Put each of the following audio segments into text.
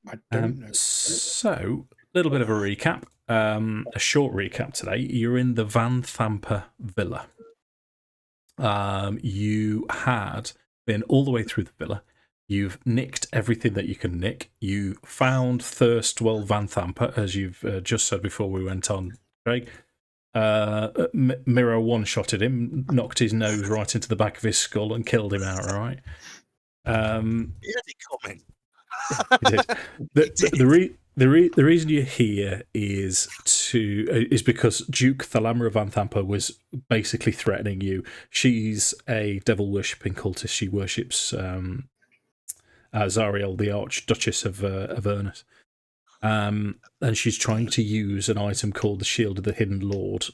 I don't know. So, a little bit of a recap. A short recap today. You're in the Van Thamper Villa. You had been all the way through the villa. You've nicked everything that you can nick. You found Thirstwell Van Thamper, as you've just said before we went on, Craig. Miro one-shotted him, knocked his nose right into the back of his skull and killed him outright. He had it coming. He did. The reason you're here is because Duke Thalamra Van Thamper was basically threatening you. She's a devil worshipping cultist. She worships Zariel, the Archduchess of Avernus. And she's trying to use an item called the Shield of the Hidden Lord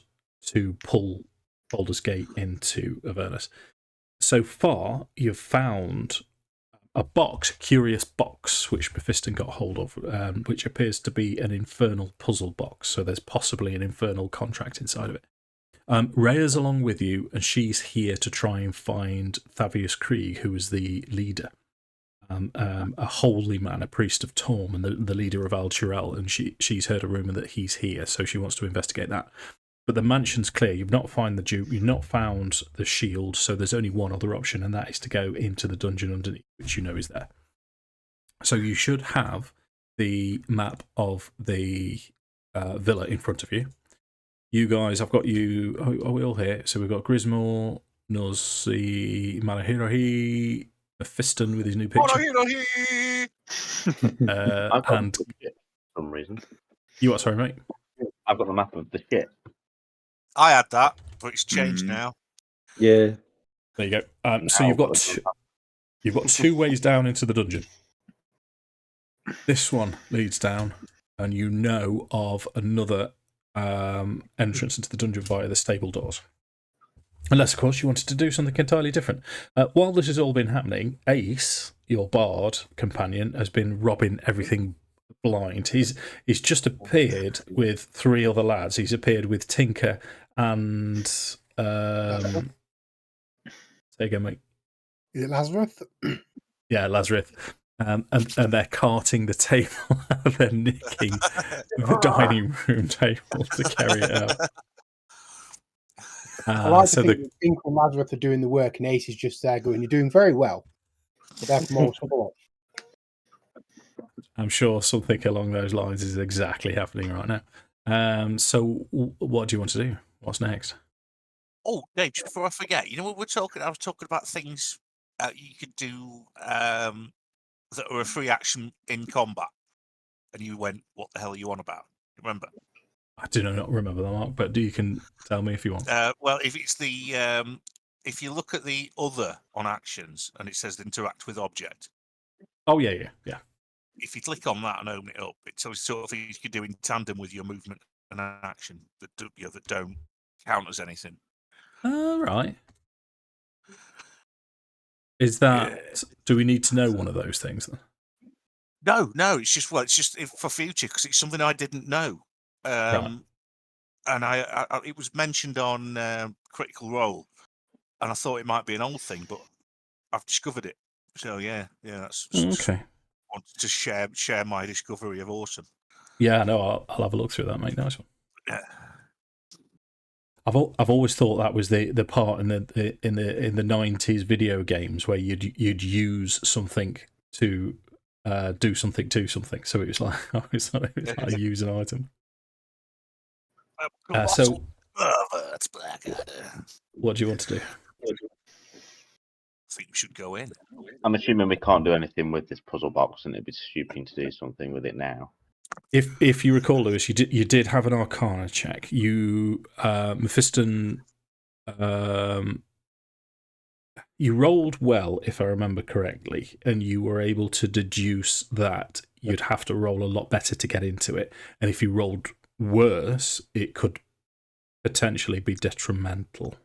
to pull Baldur's Gate into Avernus. So far, you've found a curious box, which Mephiston got hold of, which appears to be an infernal puzzle box. So there's possibly an infernal contract inside of it. Rhea's along with you, and she's here to try and find Thavius Krieg, who is the leader. A holy man, a priest of Torm, and the leader of Al Chirel, and she's heard a rumour that he's here, so she wants to investigate that. But the mansion's clear. You've not found the Duke, you've not found the shield, so there's only one other option, and that is to go into the dungeon underneath, which you know is there. So you should have the map of the villa in front of you. You guys, I've got you. Are we all here? So we've got Grismore, Nozzy, Malahirahi, Mephiston with his new picture. And for some reason. You what? Sorry, mate. I've got the map of the ship. I had that, but it's changed now. Yeah. There you go. So you've got two ways down into the dungeon. This one leads down, and you know of another entrance into the dungeon via the stable doors. Unless, of course, you wanted to do something entirely different. While this has all been happening, Ace, your bard companion, has been robbing everything blind. He's just appeared with three other lads. He's appeared with Tinker and say again, mate. Is it Lazrith? Yeah, Lazrith. And they're carting the table. They're nicking the dining room table to carry it out. I like to think that Tinker and Lazarus are doing the work, and Ace is just there going, "You're doing very well." But that's more support. I'm sure something along those lines is exactly happening right now. So, what do you want to do? What's next? Oh, Dave, just before I forget, you know what we're talking? I was talking about things you could do that are a free action in combat, and you went, "What the hell are you on about?" Remember? I do not remember that, Mark, but you can tell me if you want. Well, if it's the if you look at the other on actions and it says interact with object. Oh yeah. If you click on that and open it up, it's sort of things you could do in tandem with your movement and action that don't count as anything. Right. Is that? Yeah. Do we need to know one of those things then? No. It's just for future because it's something I didn't know. Right. And I it was mentioned on Critical Role, and I thought it might be an old thing, but I've discovered it. So yeah, that's okay. Wanted to share my discovery of awesome. Yeah, no, I'll have a look through that, mate. Nice one. Yeah. I've always thought that was the part in the 90s video games where you'd use something to do something to something. So it was like I use an item. So that's Blackadder. What do you want to do? I think we should go in. I'm assuming we can't do anything with this puzzle box, and it'd be stupid to do something with it now. If you recall, Lewis, you did have an Arcana check. You Mephiston, you rolled well, if I remember correctly, and you were able to deduce that you'd have to roll a lot better to get into it, and if you rolled worse, it could potentially be detrimental.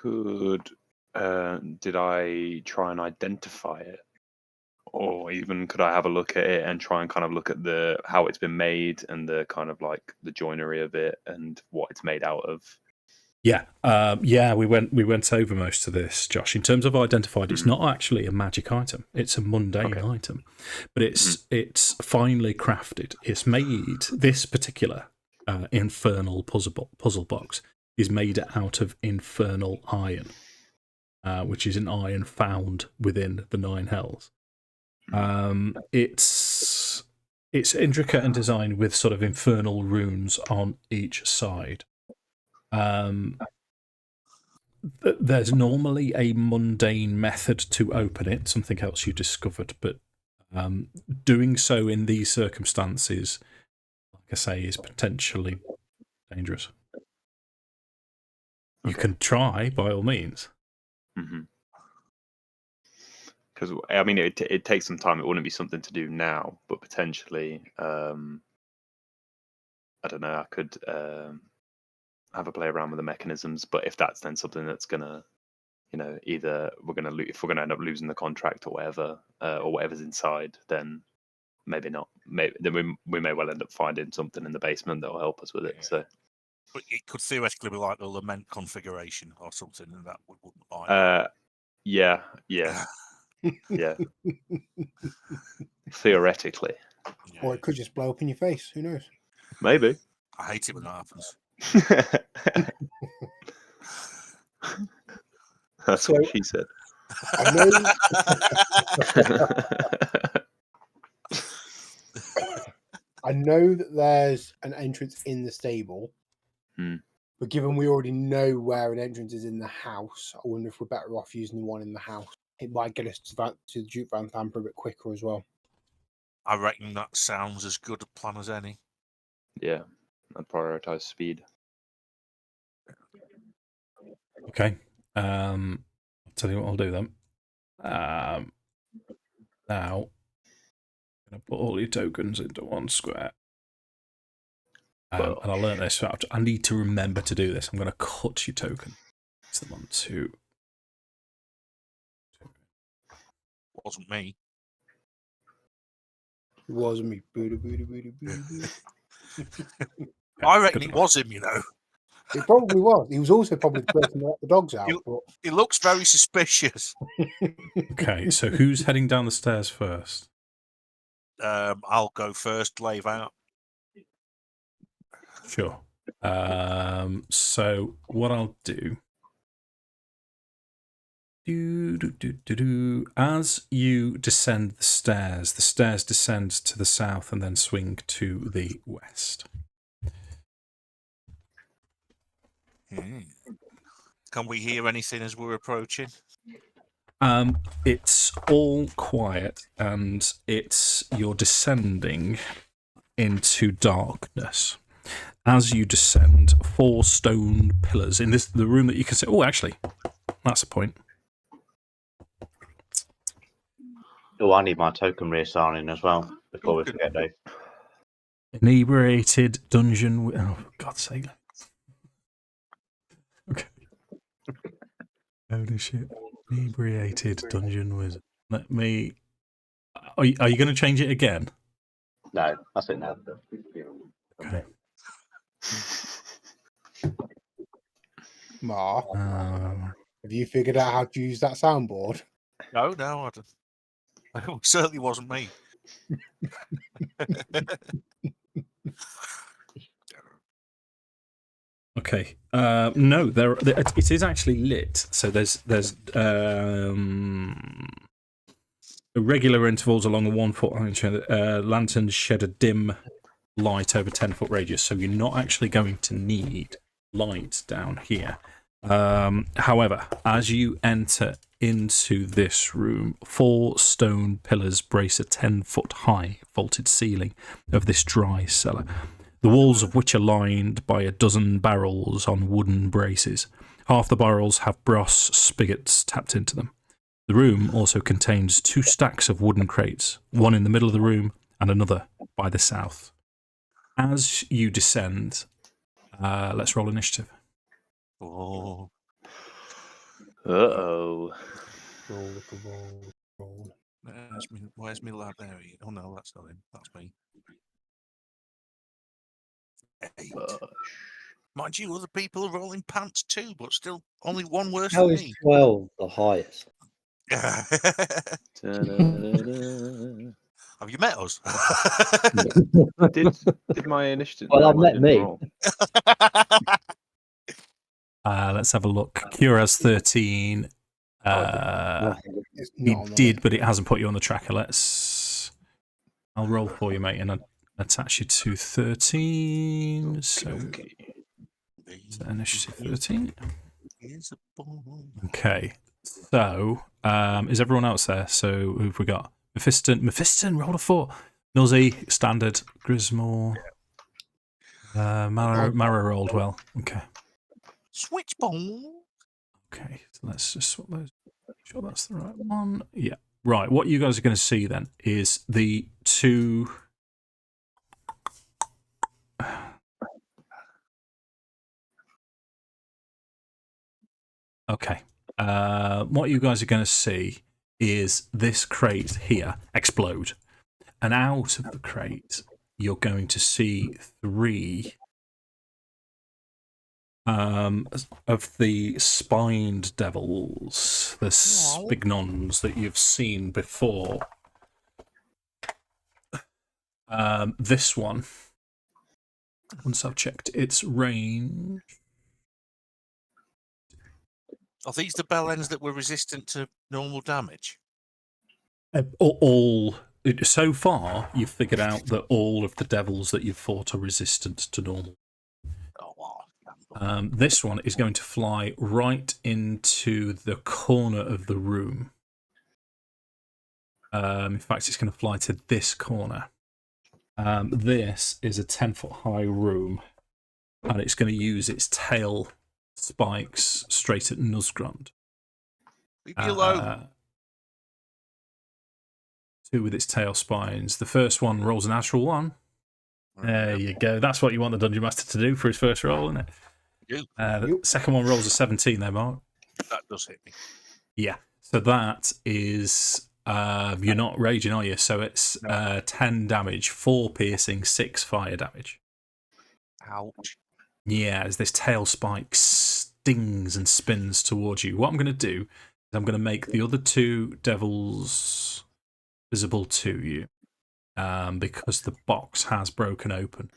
Did I try and identify it? Or even could I have a look at it and try and kind of look at how it's been made and the kind of like the joinery of it and what it's made out of? Yeah, we went over most of this, Josh. In terms of identified, it's not actually a magic item; it's a mundane item, but it's finely crafted. It's made. This particular infernal puzzle box is made out of infernal iron, which is an iron found within the Nine Hells. It's intricate and designed with sort of infernal runes on each side. There's normally a mundane method to open it, something else you discovered, but doing so in these circumstances, like I say, is potentially dangerous. You can try, by all means. Because I mean, it takes some time. It wouldn't be something to do now, but potentially, I don't know. I could have a play around with the mechanisms, but if that's then something that's gonna, either if we're gonna end up losing the contract or whatever, or whatever's inside, then maybe not. Maybe then we may well end up finding something in the basement that will help us with it. So, but it could theoretically be like a lament configuration or something, and that we wouldn't like. Yeah. Theoretically, Or it could just blow up in your face. Who knows? maybe. I hate it when that happens. That's what she said. I know. I know that there's an entrance in the stable, but given we already know where an entrance is in the house, I wonder if we're better off using the one in the house. It might get us to the Duke Van Thamper a bit quicker as well. I reckon that sounds as good a plan as any. Yeah, I'd prioritize speed. Okay. I'll tell you what I'll do then. Now, I'm going to put all your tokens into one square. And I learned this. So I need to remember to do this. I'm going to cut your token. It's the 1, 2. Wasn't me. It wasn't me. I reckon it was him, It probably was. He was also probably the person that let the dogs out. He looks very suspicious. Okay, so who's heading down the stairs first? I'll go first, lave out. Sure. So what I'll do. As you descend the stairs descend to the south and then swing to the west. Can we hear anything as we're approaching? It's all quiet, and you're descending into darkness. As you descend, 4 stone pillars in the room that you can see. Oh, actually, that's a point. Oh, I need my token reassigning as well before we forget, Dave. Inebriated dungeon. Oh, for God's sake. Okay. Holy shit. Inebriated dungeon wizard. Let me. Are you going to change it again? No, that's it now. Okay. Mark, have you figured out how to use that soundboard? No, I don't. It certainly wasn't me. Okay. No, it is actually lit. So there's irregular intervals along a 1 foot lanterns shed a dim light over 10-foot radius. So you're not actually going to need light down here. However, as you enter into this room, 4 stone pillars brace a 10-foot high vaulted ceiling of this dry cellar, the walls of which are lined by a dozen barrels on wooden braces. Half the barrels have brass spigots tapped into them. The room also contains 2 stacks of wooden crates, one in the middle of the room and another by the south. As you descend, let's roll initiative. Oh. Uh-oh. Roll. Where's me lad there? Oh no, that's not him. That's me. 8. Mind you, other people are rolling pants too, but still only one worse How than is me. 12 the highest? Da-da-da-da. Have you met us? Did my initiative? Well, no, I've mine met didn't me. roll. Let's have a look. Kira's 13. It's He not on the did, list. but it hasn't put you on the tracker. I'll roll for you, mate, and I'll attach you to 13. So, Okay. initiative 13. Here's a ball. Okay. So, is everyone else there? So, who've we got? Mephiston, roll a 4. Nuzzy, standard. Grismore. Mara rolled well. Okay. Switch ball. Okay. So let's just swap those. Make sure that's the right one. Yeah. Right. What you guys are going to see then is the two. Okay. What you guys are going to see is this crate here explode. And out of the crate, you're going to see 3 of the spined devils, the spignons that you've seen before. This one, once I've checked its range. Are these the bellends that were resistant to normal damage? So far, you've figured out that all of the devils that you've fought are resistant to normal. Oh, wow. This one is going to fly right into the corner of the room. In fact, it's going to fly to this corner. This is a 10-foot high room, and it's going to use its tail spikes straight at Nuzgrund. Leave me alone. 2 with its tail spines. The first one rolls a natural 1. There you go. That's what you want the Dungeon Master to do for his first roll, isn't it? The second one rolls a 17 there, Mark. That does hit me. Yeah. So that is... you're not raging, are you? So it's 10 damage, 4 piercing, 6 fire damage. Ouch. Yeah, as this tail spike stings and spins towards you. What I'm going to do is I'm going to make the other 2 devils visible to you because the box has broken open.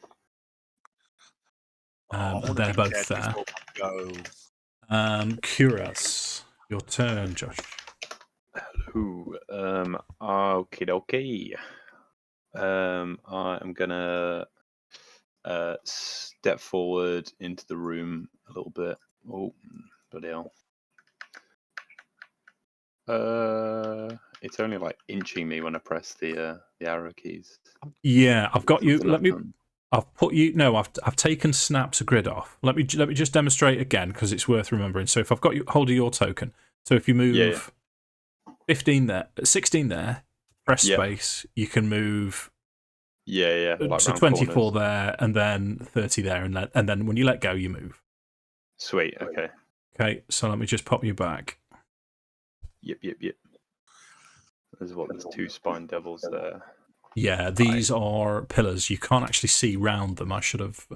They're both there. Kuras, your turn, Josh. Hello. Okay. I am gonna step forward into the room a little bit. Oh, bloody hell. It's only like inching me when I press the arrow keys. Yeah, I've got you. I've put you. No, I've taken snap to grid off. Let me just demonstrate again because it's worth remembering. So if I've got you hold of your token, so if you move 15 there, 16 there, press space, you can move. Like so 24 corners. There, and then 30 there, and then when you let go, you move. Sweet. Okay. Okay. So let me just pop you back. Yep. There's 2 spine devils there. Yeah, these are pillars. You can't actually see round them. I should have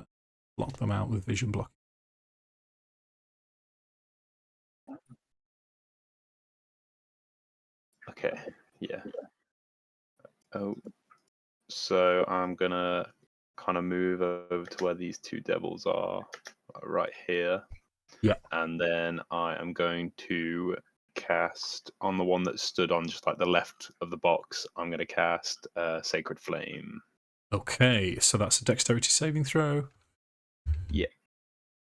blocked them out with vision block. Okay, yeah. Oh, so I'm gonna kind of move over to where these 2 devils are, right here. Yeah. And then I am going to cast on the one that stood on just like the left of the box. I'm going to cast Sacred Flame. Okay, so that's a dexterity saving throw. Yeah.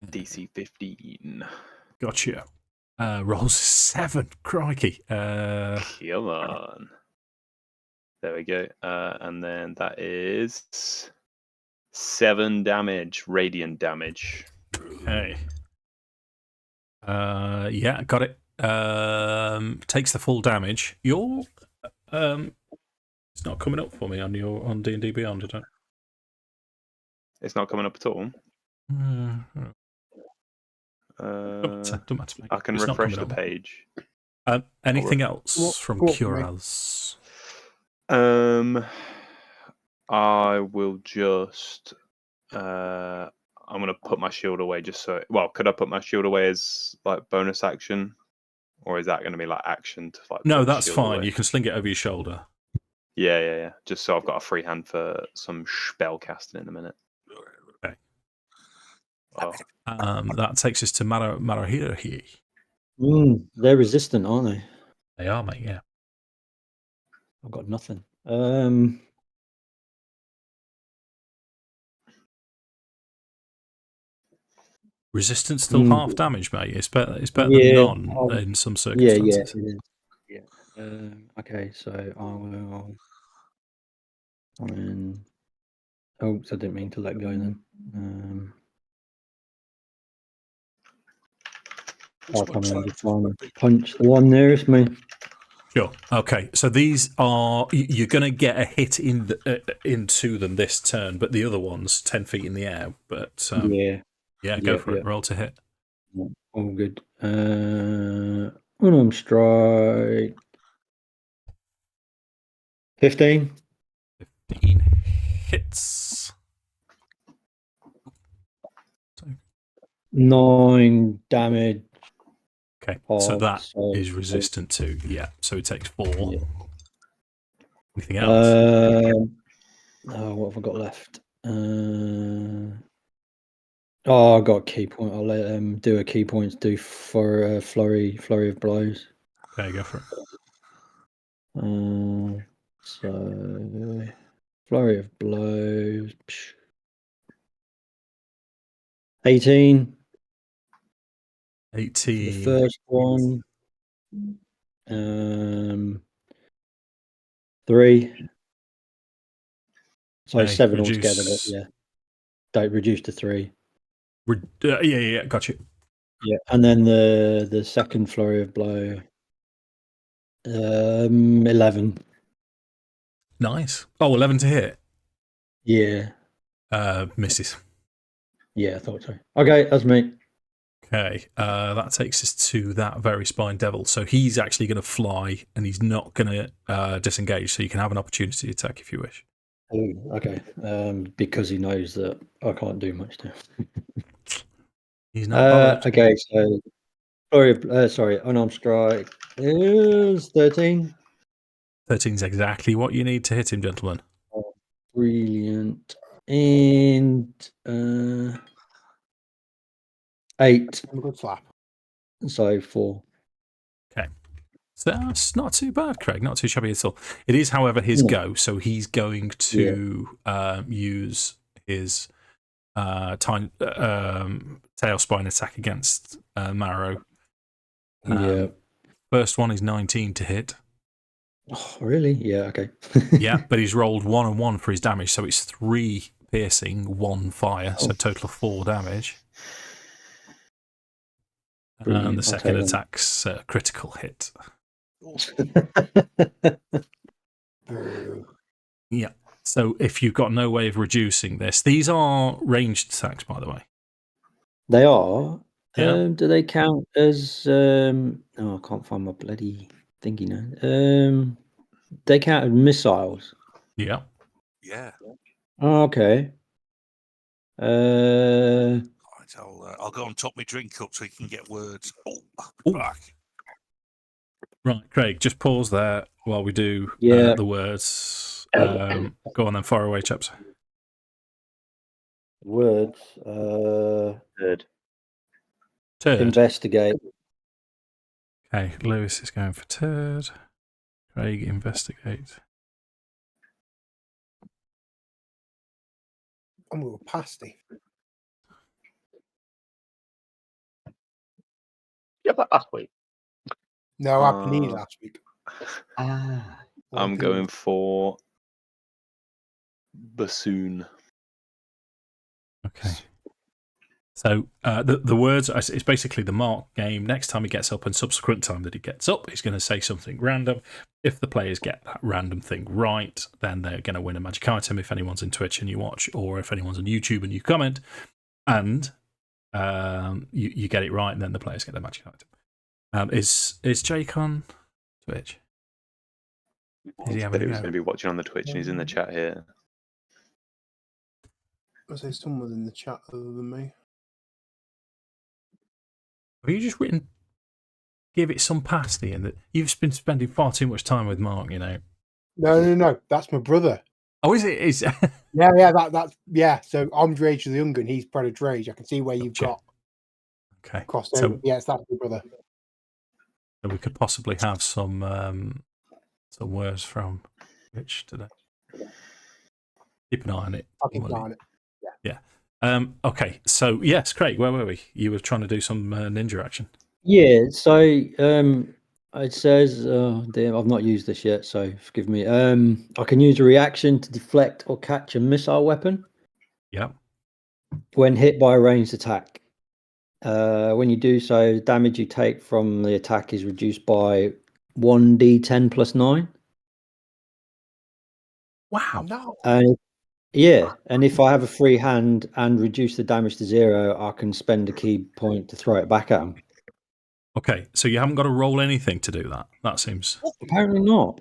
DC 15. Gotcha. Rolls 7. Crikey. Come on. There we go. And then that is 7 damage, radiant damage. Okay. Yeah, got it. Takes the full damage. Your it's not coming up for me on D&D Beyond, I don't. It's not coming up at all. Don't matter. I can refresh the page. Anything else from Kuras? I will just I'm gonna put my shield away just so. Well, could I put my shield away as like bonus action, or is that gonna be like action to like? No, put the that's shield fine. away? You can sling it over your shoulder. Yeah. Just so I've got a free hand for some spell casting in a minute. Okay. Oh, That takes us to Marahirahi. They're resistant, aren't they? They are, mate. Yeah. I've got nothing. Resistance still half damage, mate. It's better than none in some Yeah, circumstances. it is. Yeah. Okay, so I will. Oops, I didn't mean to let go then. I'll come in and just try and punch the one nearest me. Sure. Okay. So these are you're going to get a hit into them this turn, but the other one's 10 feet in the air. But go for it. Roll to hit. All good. Unarmed strike. 15. 15 hits. 9 damage. Okay, so that is resistant to, so it takes 4. Yeah. Anything else? What have I got left? I got a key point. I'll let them do a key points for a flurry of blows. Okay, go for it. So flurry of blows. 18. 18. The first one. 3. So 7 altogether, but don't reduce to 3. Got you. Yeah, and then the second flurry of blow. 11. Nice. Oh, 11 to hit. Yeah. Misses. Yeah, I thought so. Okay, that's me. Okay, that takes us to that very spine devil. So he's actually going to fly, and he's not going to disengage. So you can have an opportunity attack if you wish. Oh, okay. Because he knows that I can't do much to him. He's not bothered. Okay, so unarmed strike is 13. 13 is exactly what you need to hit him, gentlemen. Oh, brilliant. And 8. A good slap. So 4. Okay. So that's not too bad, Craig. Not too shabby at all. It is, however, his go. So he's going to use his tail spine attack against Marrow. First one is 19 to hit. Oh, really? Yeah, okay. Yeah, but he's rolled 1 and 1 for his damage. So it's 3 piercing, 1 fire. So a total of 4 damage. And the second attack's a critical hit. Yeah. So if you've got no way of reducing this, these are ranged attacks, by the way. They are. Yeah. Do they count as? I can't find my bloody thingy now. They count as missiles. Yeah. Yeah. Oh, okay. Right, I'll go and top my drink up so you can get words. Back. Right, Craig, just pause there while we do the words. Go on then, fire away, chaps. Words. Third. Investigate. Okay, Lewis is going for turd. Craig, investigate. I'm going to pasty. Yeah, but last week. No, I panied last week. I'm going for bassoon. Okay. So the words, it's basically the mark game. Next time he gets up and subsequent time that he gets up, he's going to say something random. If the players get that random thing right, then they're going to win a magic item if anyone's in Twitch and you watch, or if anyone's on YouTube and you comment, and you get it right, and then the players get the magic item. Is Jake on Twitch? Is he He having said he was a going to be watching on the Twitch, and he's in the chat here. I say someone in the chat other than me. Have you just written, give it some pasty, and that you've been spending far too much time with Mark, you know? No. That's my brother. Oh, is it? Is Yeah. So I'm Drage the Younger, and he's Predator Drage. I can see where you've got okay. crossed So, over. Yes, that's my brother. so we could possibly have some words from Rich today. Keep an eye on it. I'll keep an eye on it. Yeah. Okay. So yes, Craig, where were we? You were trying to do some ninja action. Yeah, so it says, damn, I've not used this yet, so forgive me. I can use a reaction to deflect or catch a missile weapon. Yep. When hit by a ranged attack. When you do so, the damage you take from the attack is reduced by 1d10 plus 9. Wow. No. And if I have a free hand and reduce the damage to 0, I can spend a key point to throw it back at him. Okay, so you haven't got to roll anything to do that. That seems Apparently not.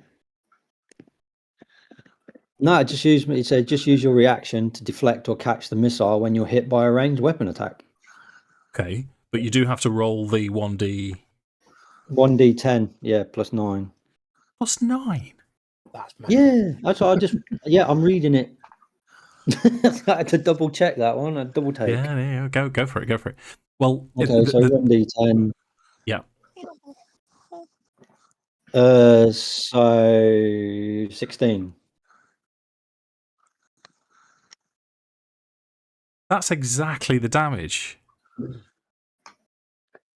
No, it said just use your reaction to deflect or catch the missile when you're hit by a ranged weapon attack. okay, but you do have to roll the 1d10, yeah, plus 9. plus 9. That's mad. Yeah, that's what I'm reading it. I had to double check that one. A double take. Yeah, go for it. Well, okay, so 1d10. Yeah. So 16. That's exactly the damage.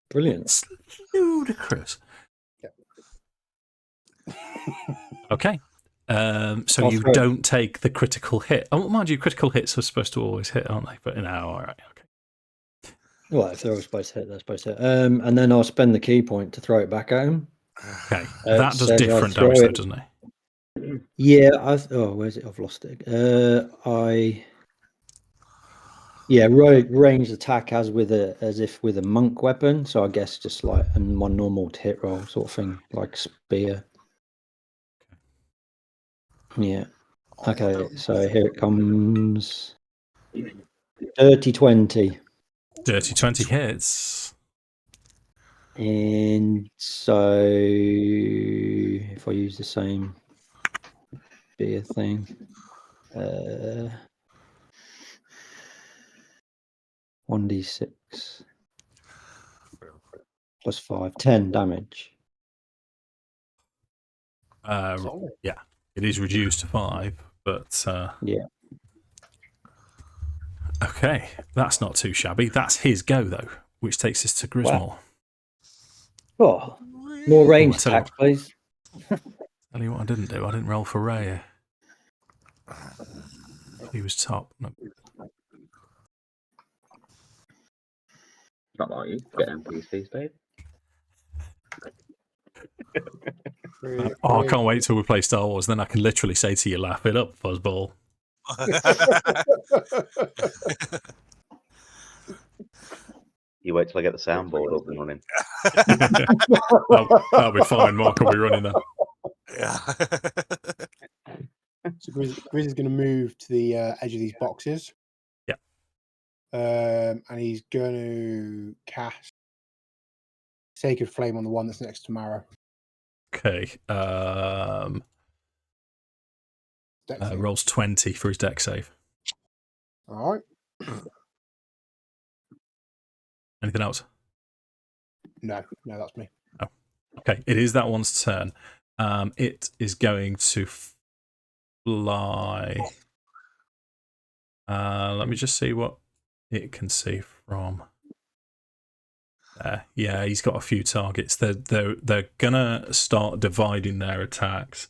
Brilliant. It's ludicrous. Okay. So you don't take the critical hit. Oh, mind you, critical hits are supposed to always hit, aren't they? But no, all right, okay. Well, if they're all supposed to hit, they're supposed to hit. And then I'll spend the key point to throw it back at him. Okay, that does different damage, though, doesn't it? Yeah. Where's it? I've lost it. Ranged attack as if with a monk weapon. So I guess just like a one normal hit roll sort of thing, like spear. Yeah. Okay, so here it comes. Dirty 20. Dirty 20 hits. And so if I use the same spear thing, 1d6 plus 5, 10 damage. Yeah, it is reduced to 5, but yeah. Okay, that's not too shabby. That's his go, though, which takes us to Grismore. Wow. Oh, more range attacks, please. Tell you what I didn't do. I didn't roll for Ray. He was top. No. Not like you. Get NPCs, babe. I can't wait till we play Star Wars. Then I can literally say to you, laugh it up, fuzzball. You wait till I get the soundboard up and running. That'll be fine. Mark will be running that. Yeah. So Grizz is going to move to the edge of these boxes. Yeah. And he's going to cast Sacred Flame on the one that's next to Marrow. Okay. Rolls 20 for his deck save. All right. Anything else? No, that's me. Oh. Okay, it is that one's turn. It is going to fly. Let me just see what it can see from there. Yeah, he's got a few targets. They're gonna start dividing their attacks.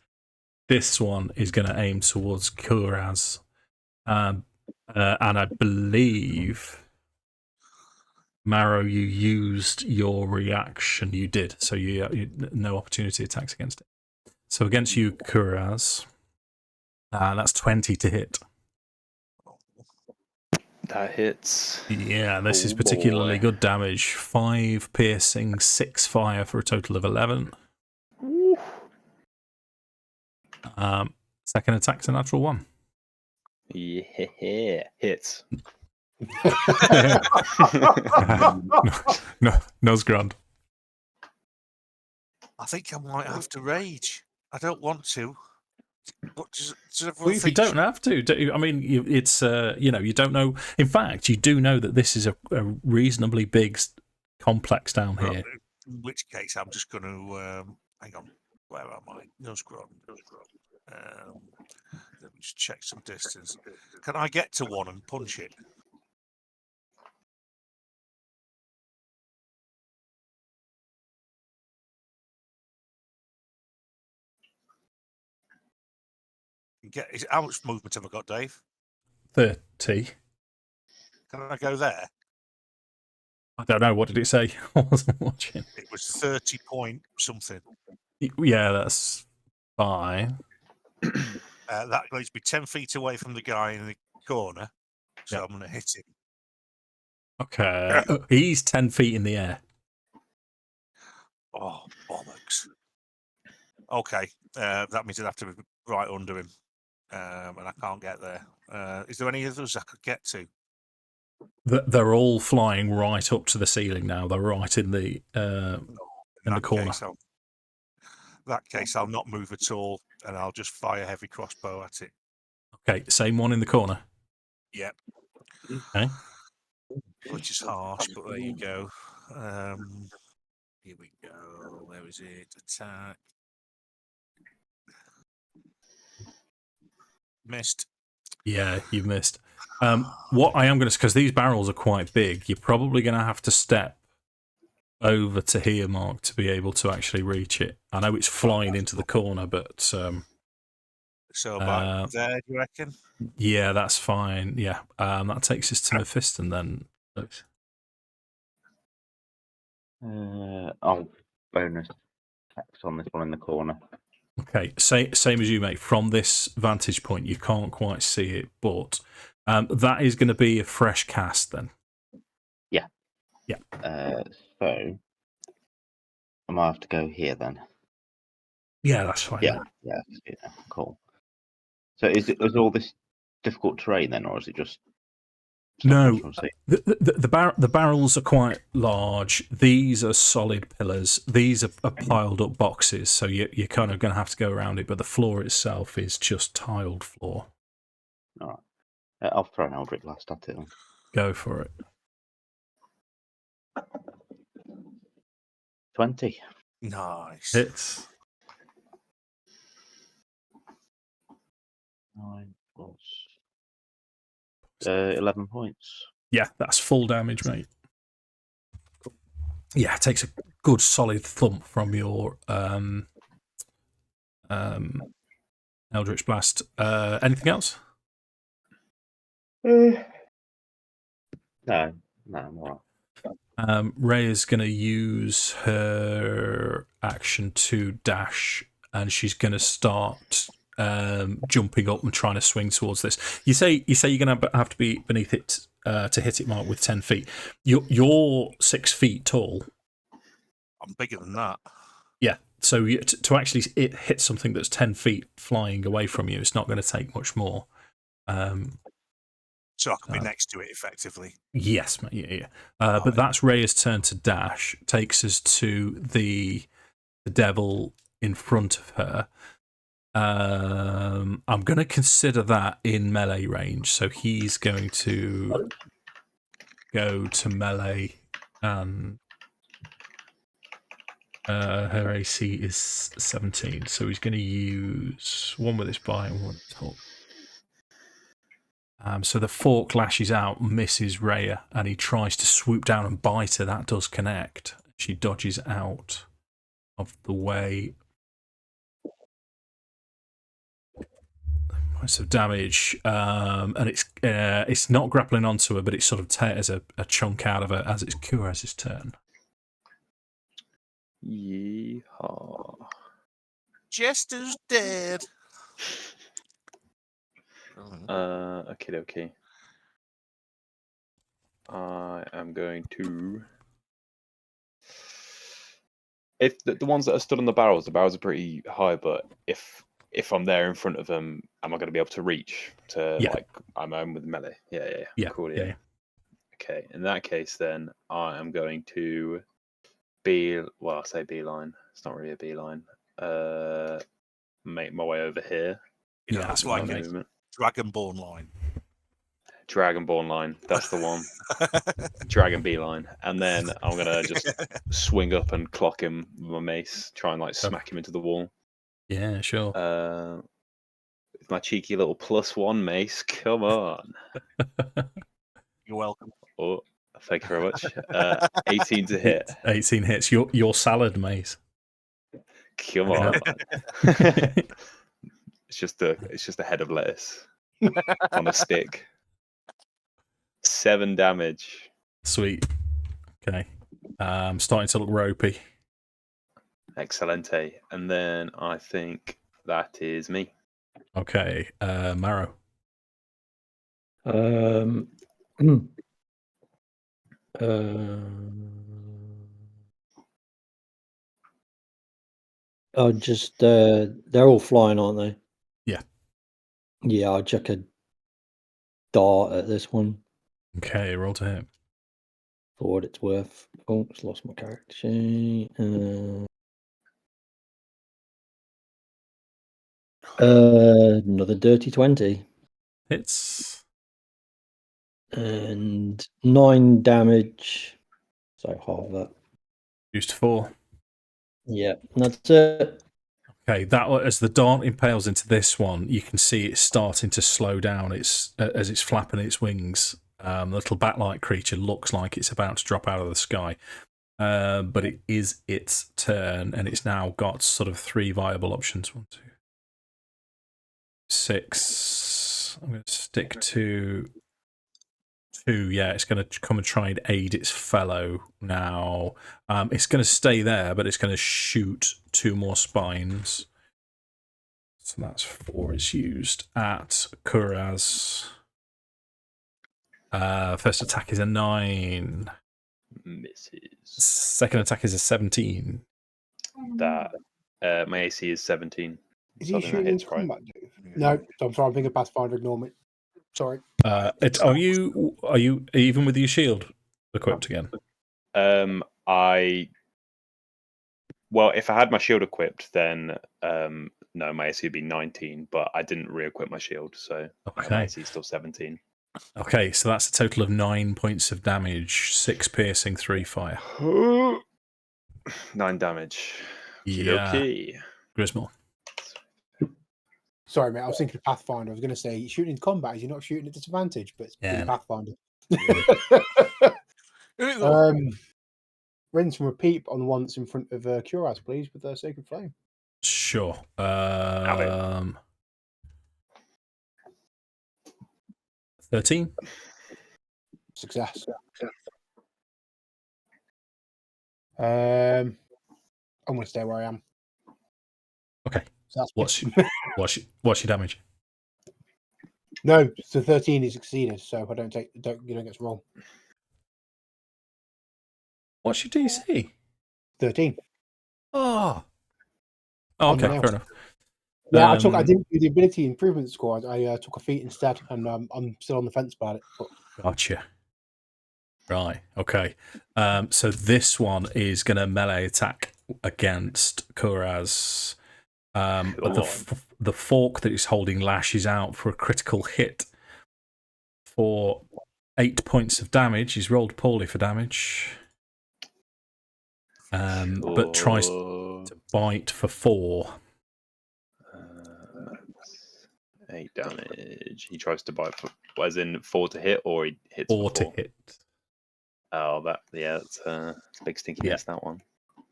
This one is gonna aim towards Kuraz, and I believe, Marrow, you used your reaction. You did, so you no opportunity attacks against it. So against you, Kuraz, that's 20 to hit. That hits. Yeah, this is particularly good damage. 5 piercing, 6 fire for a total of 11. Second attack's a natural 1. Yeah, hits. No, no's grand. I think I might have to rage. I don't want to. But does everyone Well, if you think don't have to, I mean, it's you don't know. In fact, you do know that this is a reasonably big complex down Well, here. in which case, I'm just going to hang on. Where am I? Nosgrod. Let me just check some distance. Can I get to one and punch it? How much movement have I got, Dave? 30. Can I go there? I don't know. What did it say? I wasn't watching. It was 30 point something. Yeah, that's fine. That leaves me 10 feet away from the guy in the corner. So Yep. I'm going to hit him. Okay. He's 10 feet in the air. Oh, bollocks. Okay. That means I'd have to be right under him. And I can't get there. Is there any others I could get to? They're all flying right up to the ceiling now. They're right in the corner. That case, I'll not move at all, and I'll just fire heavy crossbow at it. Okay, same one in the corner. Yep. Okay. Which is harsh, but there you go. Here we go. Where is it? Attack. Missed. Yeah, you missed. What I am going to, because these barrels are quite big, you're probably going to have to step over to here, Mark, to be able to actually reach it. I know it's flying into the corner, but so about there, do you reckon? Yeah, that's fine. Yeah, that takes us to Mephiston then. I'll bonus text on this one in the corner. Okay, same as you, mate. From this vantage point, you can't quite see it, but that is going to be a fresh cast then. Yeah. Yeah. So I might have to go here then. Yeah, that's fine. Yeah. Cool. So is all this difficult terrain then, or is it just? No, the barrels are quite large. These are solid pillars. These are piled up boxes, so you're kind of going to have to go around it. But the floor itself is just tiled floor. All right. I'll throw an Eldritch Blast at it. Go for it. 20. Nice. Hits. 9 plus 11 points. Yeah, that's full damage, mate. Yeah, it takes a good solid thump from your Eldritch Blast. Anything else? No, I'm all right. Ray is going to use her action to dash, and she's going to start jumping up and trying to swing towards this. You say you're going to have to be beneath it to hit it, Mark, with 10 feet. You're 6 feet tall. I'm bigger than that. Yeah, so to actually hit something that's 10 feet flying away from you, it's not going to take much more. So I can be next to it effectively. Yes, mate. Yeah. But that's Rhea's turn to dash. Takes us to the devil in front of her. I'm going to consider that in melee range. So he's going to go to melee. Her AC is 17, so he's going to use one with his bite and one with his hook. So the fork lashes out, misses Rhea, and he tries to swoop down and bite her. That does connect. She dodges out of the way. Points of damage, and it's not grappling onto her, but it sort of tears a chunk out of her as it's Kuraz's turn. Yeehaw. Jester's dead. Okay. I am going to. If the ones that are stood on the barrels are pretty high, but if if I'm there in front of them, am I going to be able to reach to Yeah. like I'm with melee? Yeah. Cool. Yeah. Okay. In that case, then I am going to I say beeline. It's not really a beeline. Make my way over here. You know, Yeah, it's that's like fine, a mate. Movement. Dragonborn line. Dragonborn line. That's the one. Dragon beeline. And then I'm gonna just swing up and clock him with my mace. Try and like smack him into the wall. Yeah, sure. With my cheeky little +1 mace. Come on. You're welcome. Oh, thank you very much. 18 to hit. 18 hits. Your salad mace. Come Yeah. on. It's just a head of lettuce on a stick. 7 damage. Sweet. Okay. Starting to look ropey. Excelente. And then I think that is me. Okay. Marrow. I'll just they're all flying, aren't they? Yeah. Yeah, I'll chuck a dart at this one Okay, roll to hit. for what it's worth. Oh, just lost my character sheet. Another dirty 20. Hits. And 9 damage. So half that. Reduced to 4. Yeah, that's it. Okay, that as the dart impales into this one, you can see it's starting to slow down. It's as it's flapping its wings. The little bat-like creature looks like it's about to drop out of the sky, but it is its turn, and it's now got sort of 3 viable options. 1, 2, 6. I'm going to stick to 2. Yeah, it's going to come and try and aid its fellow now. It's going to stay there, but it's going to shoot 2 more spines. So that's 4 it's used at Kuraz. First attack is a 9. Misses. Second attack is a 17. That my AC is 17. Is So I he think that shooting in hits, right? combat, Dave? No, I'm sorry, I'm thinking Pathfinder, ignore me. Sorry. Are you even with your shield equipped again? Well, if I had my shield equipped, then no, my AC would be 19, but I didn't re-equip my shield, so my AC is still 17. Okay, so that's a total of 9 points of damage, 6 piercing, 3 fire. 9 damage. Yeah. Okay. Grismore. Sorry, mate, I was thinking of Pathfinder. I was going to say, shooting in combat, you're not shooting at disadvantage, but it's Pathfinder. Rinse and repeat on the one that's in front of Kuraz, please, with the Sacred Flame. Sure. 13. Success. I'm going to stay where I am. Okay. So that's what's your damage? No, so 13 is exceeded, so if I don't you don't get to roll. What's your DC? 13. Oh, okay, fair enough. Yeah, I didn't do the ability improvement score. I took a feat instead, and I'm still on the fence about it. But... Gotcha. Right. Okay. So this one is going to melee attack against Kuraz. But the fork that it's holding lashes out for a critical hit for 8 points of damage. He's rolled poorly for damage. But tries to bite for 4. 8 damage. He tries to bite for, as in 4 to hit, or he hits 4 for 4? To hit. Oh, that's a big stinky miss, that one.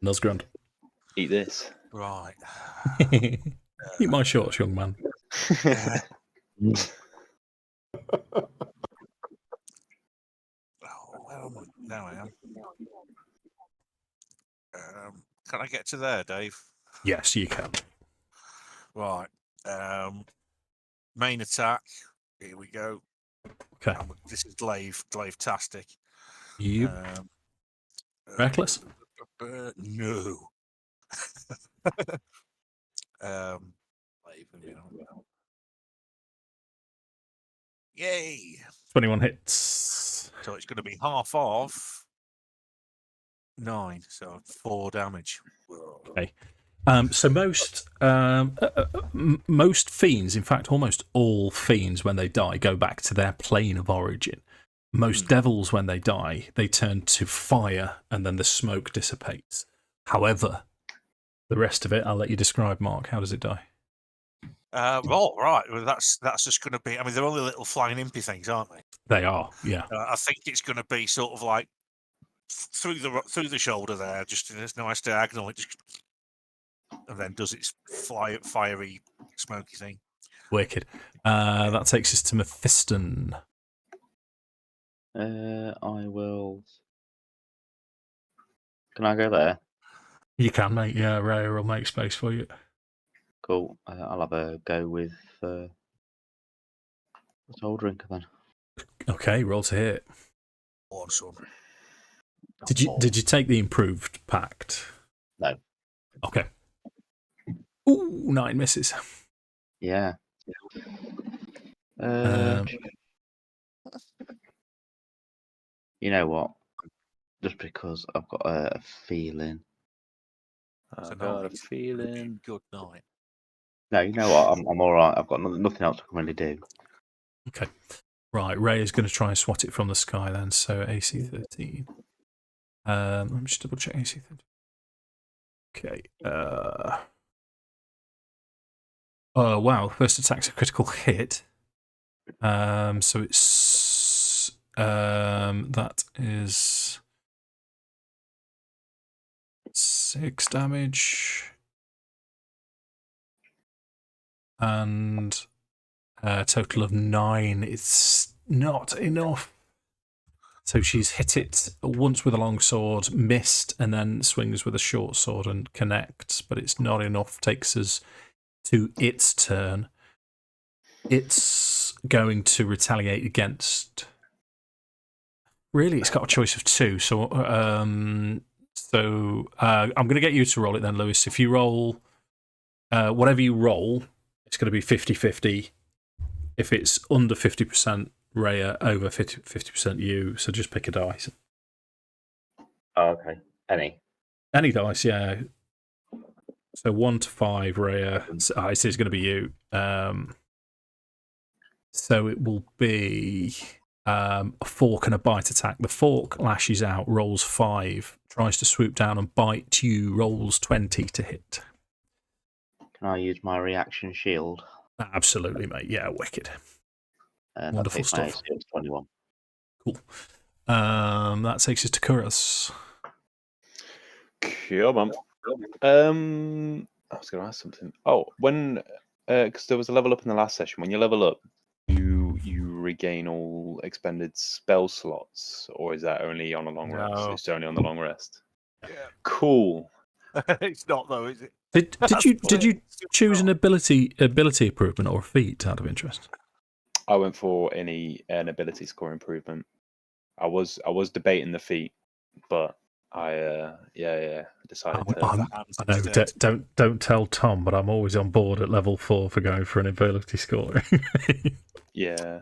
Nosgrunt. Eat this. Right. Eat my shorts, young man. Where am I? Now I am. Can I get to there, Dave? Yes, you can. Right. Main attack. Here we go. Okay. This is glaive-tastic. You reckless? No. Glaive Yay! 21 hits. So it's going to be half of 9, so 4 damage. Okay. So most fiends, in fact, almost all fiends, when they die, go back to their plane of origin. Most devils, when they die, they turn to fire, and then the smoke dissipates. However, the rest of it, I'll let you describe, Mark. How does it die? Well, right. Well, that's just going to be. I mean, they're only little flying impy things, aren't they? They are, yeah. I think it's going to be sort of like through the shoulder there, just in this nice diagonal. It just, and then does its fiery, smoky thing. Wicked. That takes us to Mephiston. I will. Can I go there? You can, mate. Yeah, Ray will make space for you. Cool. I'll have a go with Soul Drinker then. Okay, roll to hit. Awesome. Did you take the improved pact? No. Okay. Ooh, 9 misses. Yeah. You know what? Just because I've got a feeling. I've got a feeling. Good night. No, you know what? I'm all right. I've got nothing else I can really do. Okay. Right, Ray is going to try and swat it from the sky then. So AC 13. Let me just double check AC 13. Okay. Oh, wow. First attack's a critical hit. So it's that is 6 damage and a total of 9. It's not enough. So she's hit it once with a long sword, missed, and then swings with a short sword and connects, but it's not enough. Takes us to its turn. It's going to retaliate against. Really, it's got a choice of 2. So, I'm going to get you to roll it then, Lewis. If you roll whatever you roll, it's going to be 50-50. If it's under 50%, Rhea, over 50% you. So just pick a dice. Oh, okay. Any dice, yeah. So 1 to 5, Rhea. I see it's going to be you. So it will be a fork and a bite attack. The fork lashes out, rolls 5, tries to swoop down and bite you, rolls 20 to hit. Can I use my reaction shield? Absolutely, mate. Yeah, wicked. Wonderful stuff. 21. Cool. That takes us to Kuras. Come on. I was going to ask something. Oh, when because there was a level up in the last session. When you level up, you regain all expended spell slots, or is that only on a long rest? It's only on the long rest. Yeah. Cool. It's not though, is it? Did you choose an ability improvement or a feat out of interest? I went for an ability score improvement. I was debating the feat, but I decided to. I know. Don't tell Tom, but I'm always on board at level 4 for going for an ability score. Yeah.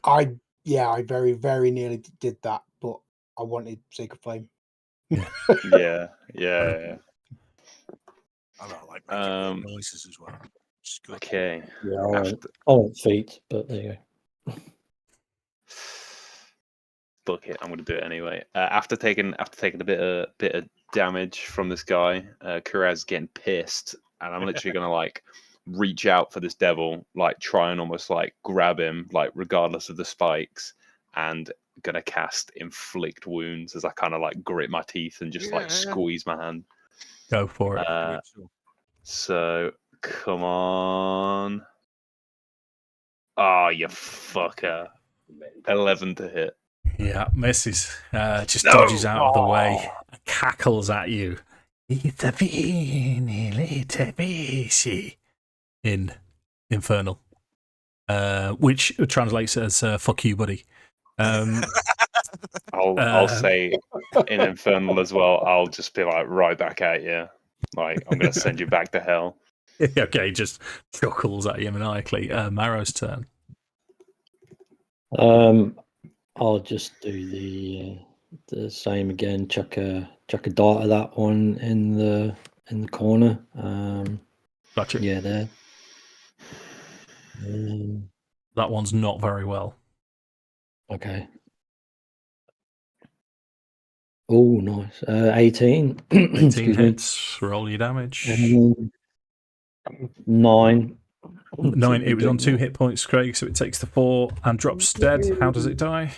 I very, very nearly did that, but I wanted Sacred Flame. Yeah. I like making noises as well. Okay. Yeah, I want feet, but there you go. Book it. I'm going to do it anyway. After taking a bit of damage from this guy, Kuraz getting pissed, and I'm literally going to like reach out for this devil, like try and almost like grab him, like regardless of the spikes, and going to cast Inflict Wounds as I kind of like grit my teeth and just like squeeze my hand. Go for it. So come on. Oh, you fucker. 11 to hit. Yeah, misses. Just dodges out of the way, cackles at you. In Infernal, which translates as "fuck you, buddy." I'll say in Infernal as well. I'll just be like right back at you. Like I'm gonna send you back to hell. Okay, just chuckles at you maniacally. Marrow's turn. I'll just do the same again. Chuck a dart at that one in the corner. Gotcha. Yeah, there. That one's not very well. Okay. Oh, nice. 18. 18 Excuse me. hits. Roll your damage. 9. 9. It was on 2 hit points, Craig, so it takes the 4 and drops dead. How does it die?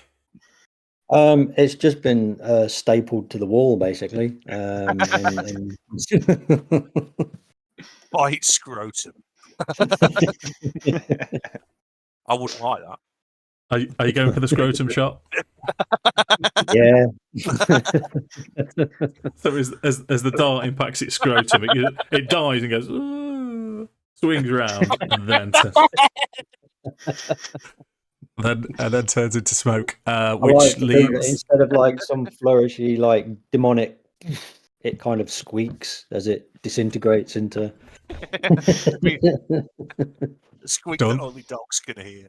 It's just been stapled to the wall, basically. By its scrotum. I wouldn't like that. Are you going for the scrotum shot? Yeah. So as the dart impacts its scrotum, it dies and goes, swings around, and then turns into smoke, which leaves. Instead of like some flourishy, like demonic, it kind of squeaks as it disintegrates into. Squeak that only dogs can hear.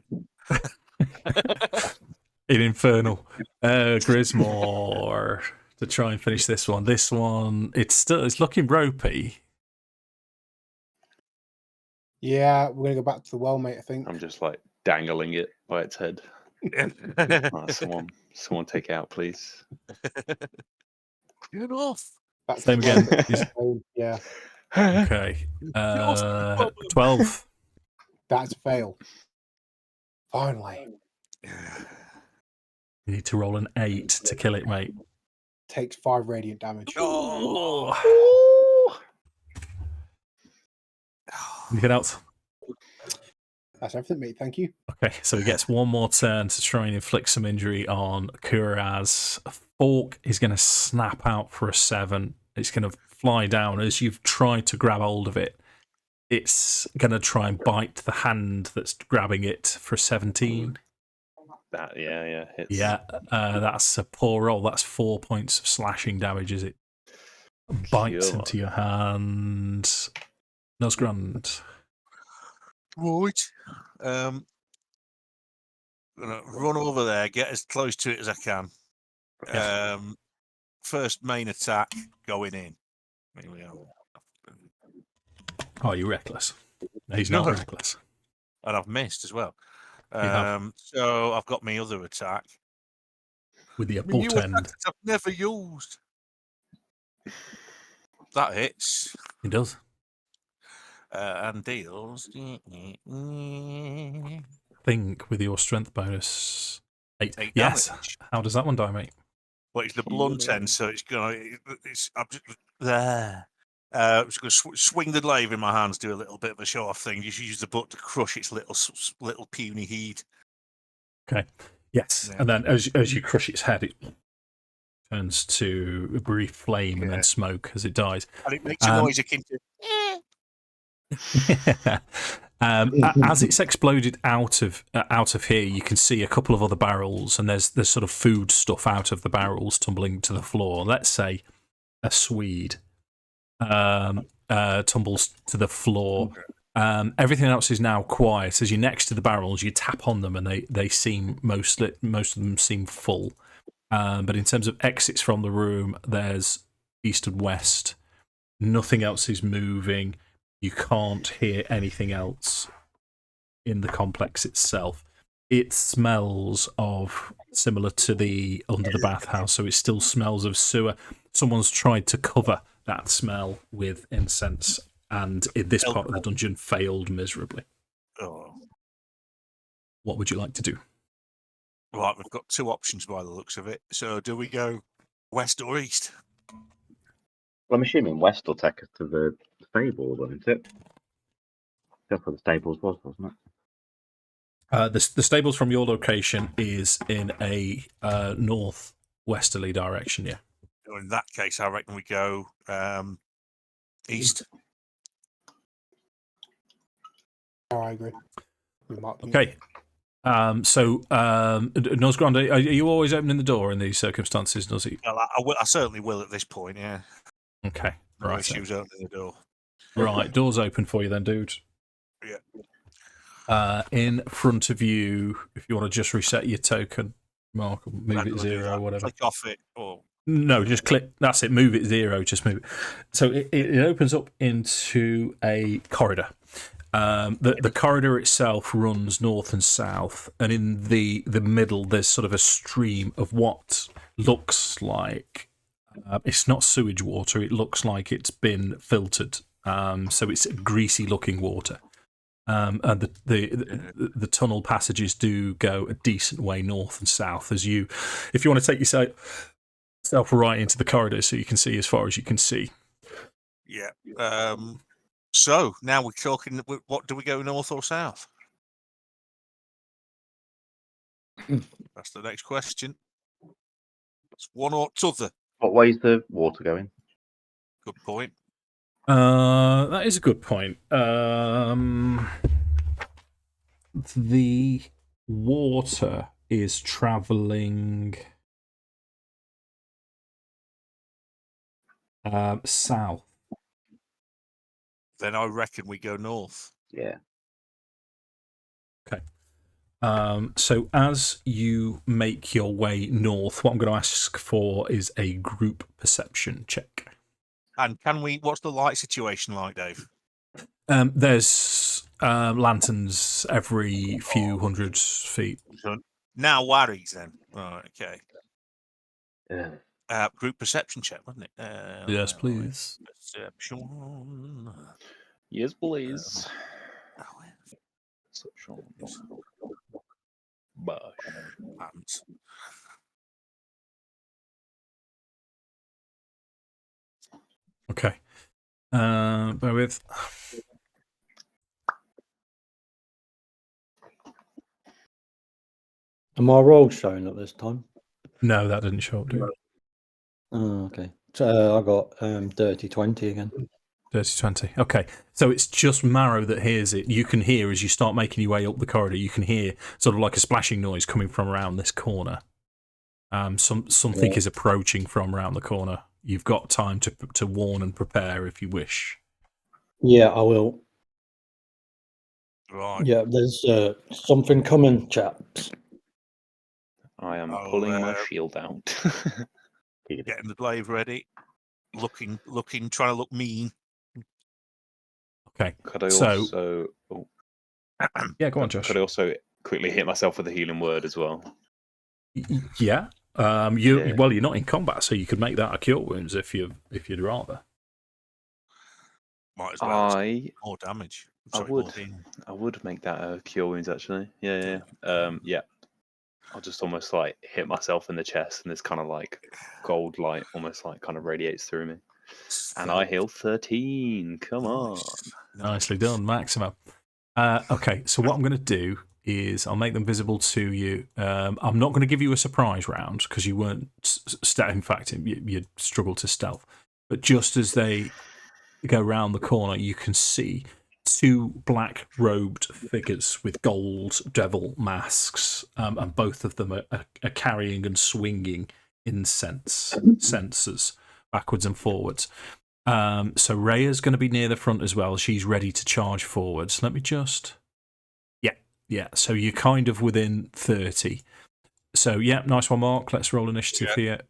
In Infernal. Grismore to try and finish this one. This one, it's looking ropey. Yeah, we're gonna go back to the well, mate. I think. I'm just like dangling it by its head. Someone take it out, please. Get off. That's Same again. Yeah. Okay. 12. That's a fail. Finally. You need to roll an 8 to kill it, mate. Takes 5 radiant damage. Oh. Anything else? That's everything, mate. Thank you. Okay, so he gets one more turn to try and inflict some injury on Kuraz. A fork is going to snap out for a 7. It's going to fly down as you've tried to grab hold of it. It's going to try and bite the hand that's grabbing it for 17. That hits. Yeah, that's a poor roll. That's 4 points of slashing damage as it bites into your hand. Nosgrand. Right. I'm gonna run over there, get as close to it as I can. First main attack going in. Here we are. Oh, you're reckless. No, he's not reckless. And I've missed as well. So I've got my other attack. With the butt end. I've never used. That hits. It does. And deals. Think with your strength bonus. 8. 8 yes. damage. How does that one die, mate? Well, it's the blunt end, so it's gonna. I'm just there. Just gonna swing the glaive in my hands, do a little bit of a show off thing. Just use the butt to crush its little puny head. Okay. Yes, yeah. And then as you crush its head, it turns to a brief flame and then smoke as it dies. And it makes a noise akin to. As it's exploded out of here, you can see a couple of other barrels, and there's sort of food stuff out of the barrels tumbling to the floor. Let's say a Swede tumbles to the floor. Everything else is now quiet. As you're next to the barrels, you tap on them, and they seem most of them seem full. But in terms of exits from the room, there's east and west. Nothing else is moving. You can't hear anything else in the complex itself. It smells of similar to the under the bathhouse, so it still smells of sewer. Someone's tried to cover that smell with incense, and in this part of the dungeon failed miserably. Oh. What would you like to do? Right, we've got 2 options by the looks of it. So do we go west or east? Well, I'm assuming west will take us to the stable, won't it? That's where the stables was, wasn't it? The stables from your location is in a northwesterly direction, yeah. In that case, I reckon we go east. Oh, I agree. Okay. So, Nosgrand, are you always opening the door in these circumstances, Nosy? Well, I certainly will at this point, yeah. Okay. No Right. issues opening the door. Right, door's open for you then, dude. Yeah. In front of you, if you want to just reset your token, Mark, or move How it do I do 0 that? or whatever. Click off it. Or No, just click. That's it. Move it 0. Just move it. So it opens up into a corridor. The corridor itself runs north and south, and in the middle, there's sort of a stream of what looks like it's not sewage water. It looks like it's been filtered. So it's greasy-looking water. And the tunnel passages do go a decent way north and south. If you want to take yourself right into the corridor, so you can see as far as you can see. Yeah. So now we're talking. What do we go, north or south? That's the next question. It's one or t'other. What way's the water going? Good point. That is a good point. The water is travelling south. Then I reckon we go north. Yeah. Okay. So as you make your way north, what I'm going to ask for is a group perception check. And can we? What's the light situation like, Dave? There's lanterns every few hundred feet. Now worries then. Right, okay. Yeah. Group perception check, wasn't it? Yes, please. Perception. Yes, please. Pants. Okay. Bear with. Are my rolls showing at this time? No, that didn't show up, dude. Oh, okay. So I got dirty 20 again. Dirty 20. Okay. So it's just Marrow that hears it. You can hear as you start making your way up the corridor, you can hear sort of like a splashing noise coming from around this corner. Something is approaching from around the corner. You've got time to warn and prepare if you wish. Yeah, I will. Right. Yeah, there's something coming, chaps. I am pulling my shield out. Getting the glaive ready. Looking, trying to look mean. Okay. Could I also... Oh. Yeah, go on, Josh. Could I also quickly hit myself with a healing word as well? Yeah. Well, you're not in combat, so you could make that a cure wounds if you'd rather. Might as well. I More damage. I would make that a cure wounds actually. Yeah. I'll just almost like hit myself in the chest, and this kind of like gold light almost like kind of radiates through me. And I heal 13. Come on. Nicely done, Maxima. Okay, so what I'm going to do is I'll make them visible to you. I'm not going to give you a surprise round because you weren't in fact, you struggled to stealth. But just as they go round the corner, you can see two black-robed figures with gold devil masks, and both of them are carrying and swinging incense censers backwards and forwards. So Rhea's going to be near the front as well. She's ready to charge forwards. Let me just... Yeah, so you're kind of within 30. So, yeah, nice one, Mark. Let's roll initiative here.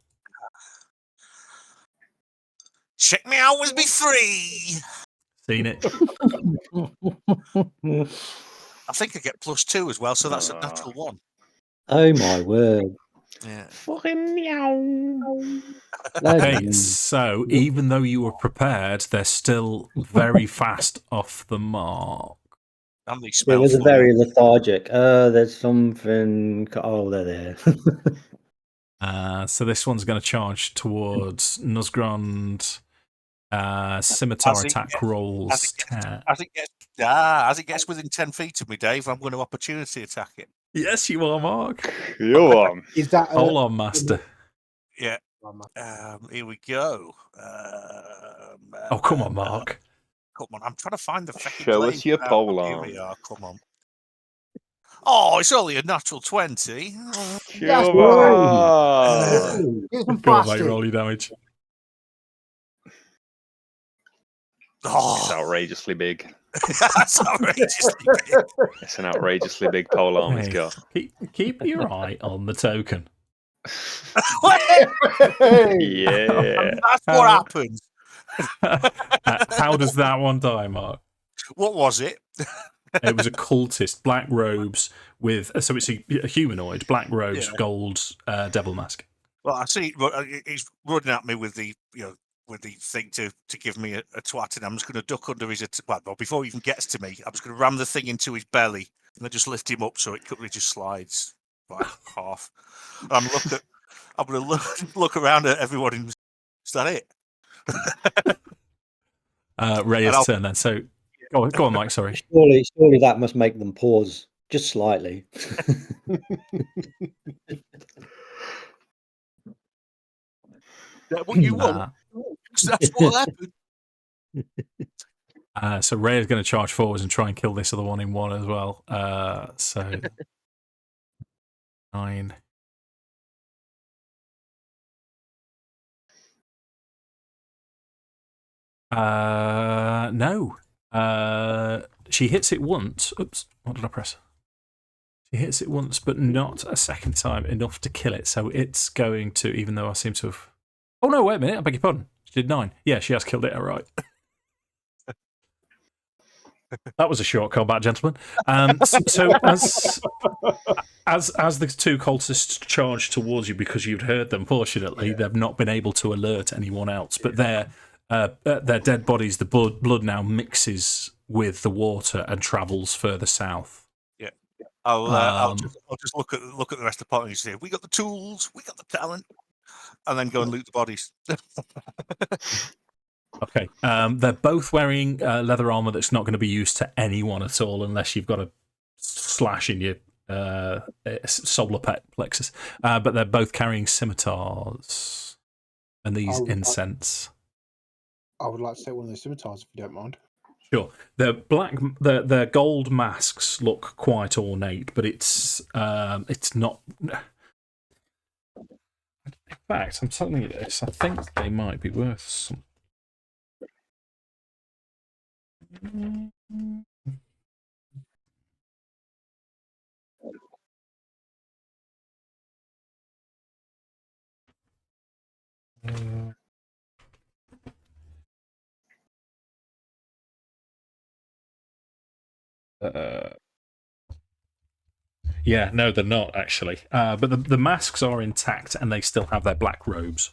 Check me out with me 3. Seen it. I think I get +2 as well, so that's a natural 1. Oh my word. Yeah. Fucking meow. Okay, so even though you were prepared, they're still very fast off the mark. And they smell It was funny. very lethargic. There's something. Oh, they're there. So this one's going to charge towards Nuzgrond. Scimitar attack rolls 10. As it gets within 10 feet of me, Dave, I'm going to opportunity attack it. Yes, you are, Mark. Go on. Is that Hold on, Master. Yeah. Here we go. Oh, come on, Mark. Come on, I'm trying to find the fucking Show blade us your now. pole Here arm. we are, come on. Oh, it's only a natural 20. Come on. Here's some Go on, mate, plastic. roll your damage. It's outrageously big. That's outrageously big. It's an outrageously big pole arm he's Hey, got. keep your eye on the token. Yeah. That's what happens. How does that one die, Mark? What was it? It was a cultist, black robes with. So it's a humanoid, black robes, gold devil mask. Well, I see he's running at me with the with the thing to give me a twat, and I'm just going to duck under his. Well, before he even gets to me, I'm just going to ram the thing into his belly and then just lift him up so it quickly just slides by half. I'm going to look around at everyone. And, is that it? Ray's turn then. So go on, Mike. Sorry. Surely that must make them pause just slightly. What you want? That's what happened. So Ray is going to charge forwards and try and kill this other one in one as well. So 9. No. She hits it once. Oops, what did I press? She hits it once, but not a second time enough to kill it. So it's going to, even though I seem to have. Oh no! Wait a minute. I beg your pardon. She did 9. Yeah, she has killed it. All right. That was a short combat, gentlemen. So as the two cultists charge towards you, because you'd heard them, fortunately, they've not been able to alert anyone else. But their dead bodies, the blood now mixes with the water and travels further south. Yeah, I'll just look at the rest of the party and say, "We got the tools, we got the talent," and then go and loot the bodies. Okay. They're both wearing leather armor that's not going to be used to anyone at all unless you've got a slash in your solar plexus. But they're both carrying scimitars and these incense. I would like to take one of those scimitars if you don't mind. Sure. Their gold masks look quite ornate, but it's not. In fact, I'm telling you this. I think they might be worth some. Yeah, no, they're not actually. But the masks are intact, and they still have their black robes.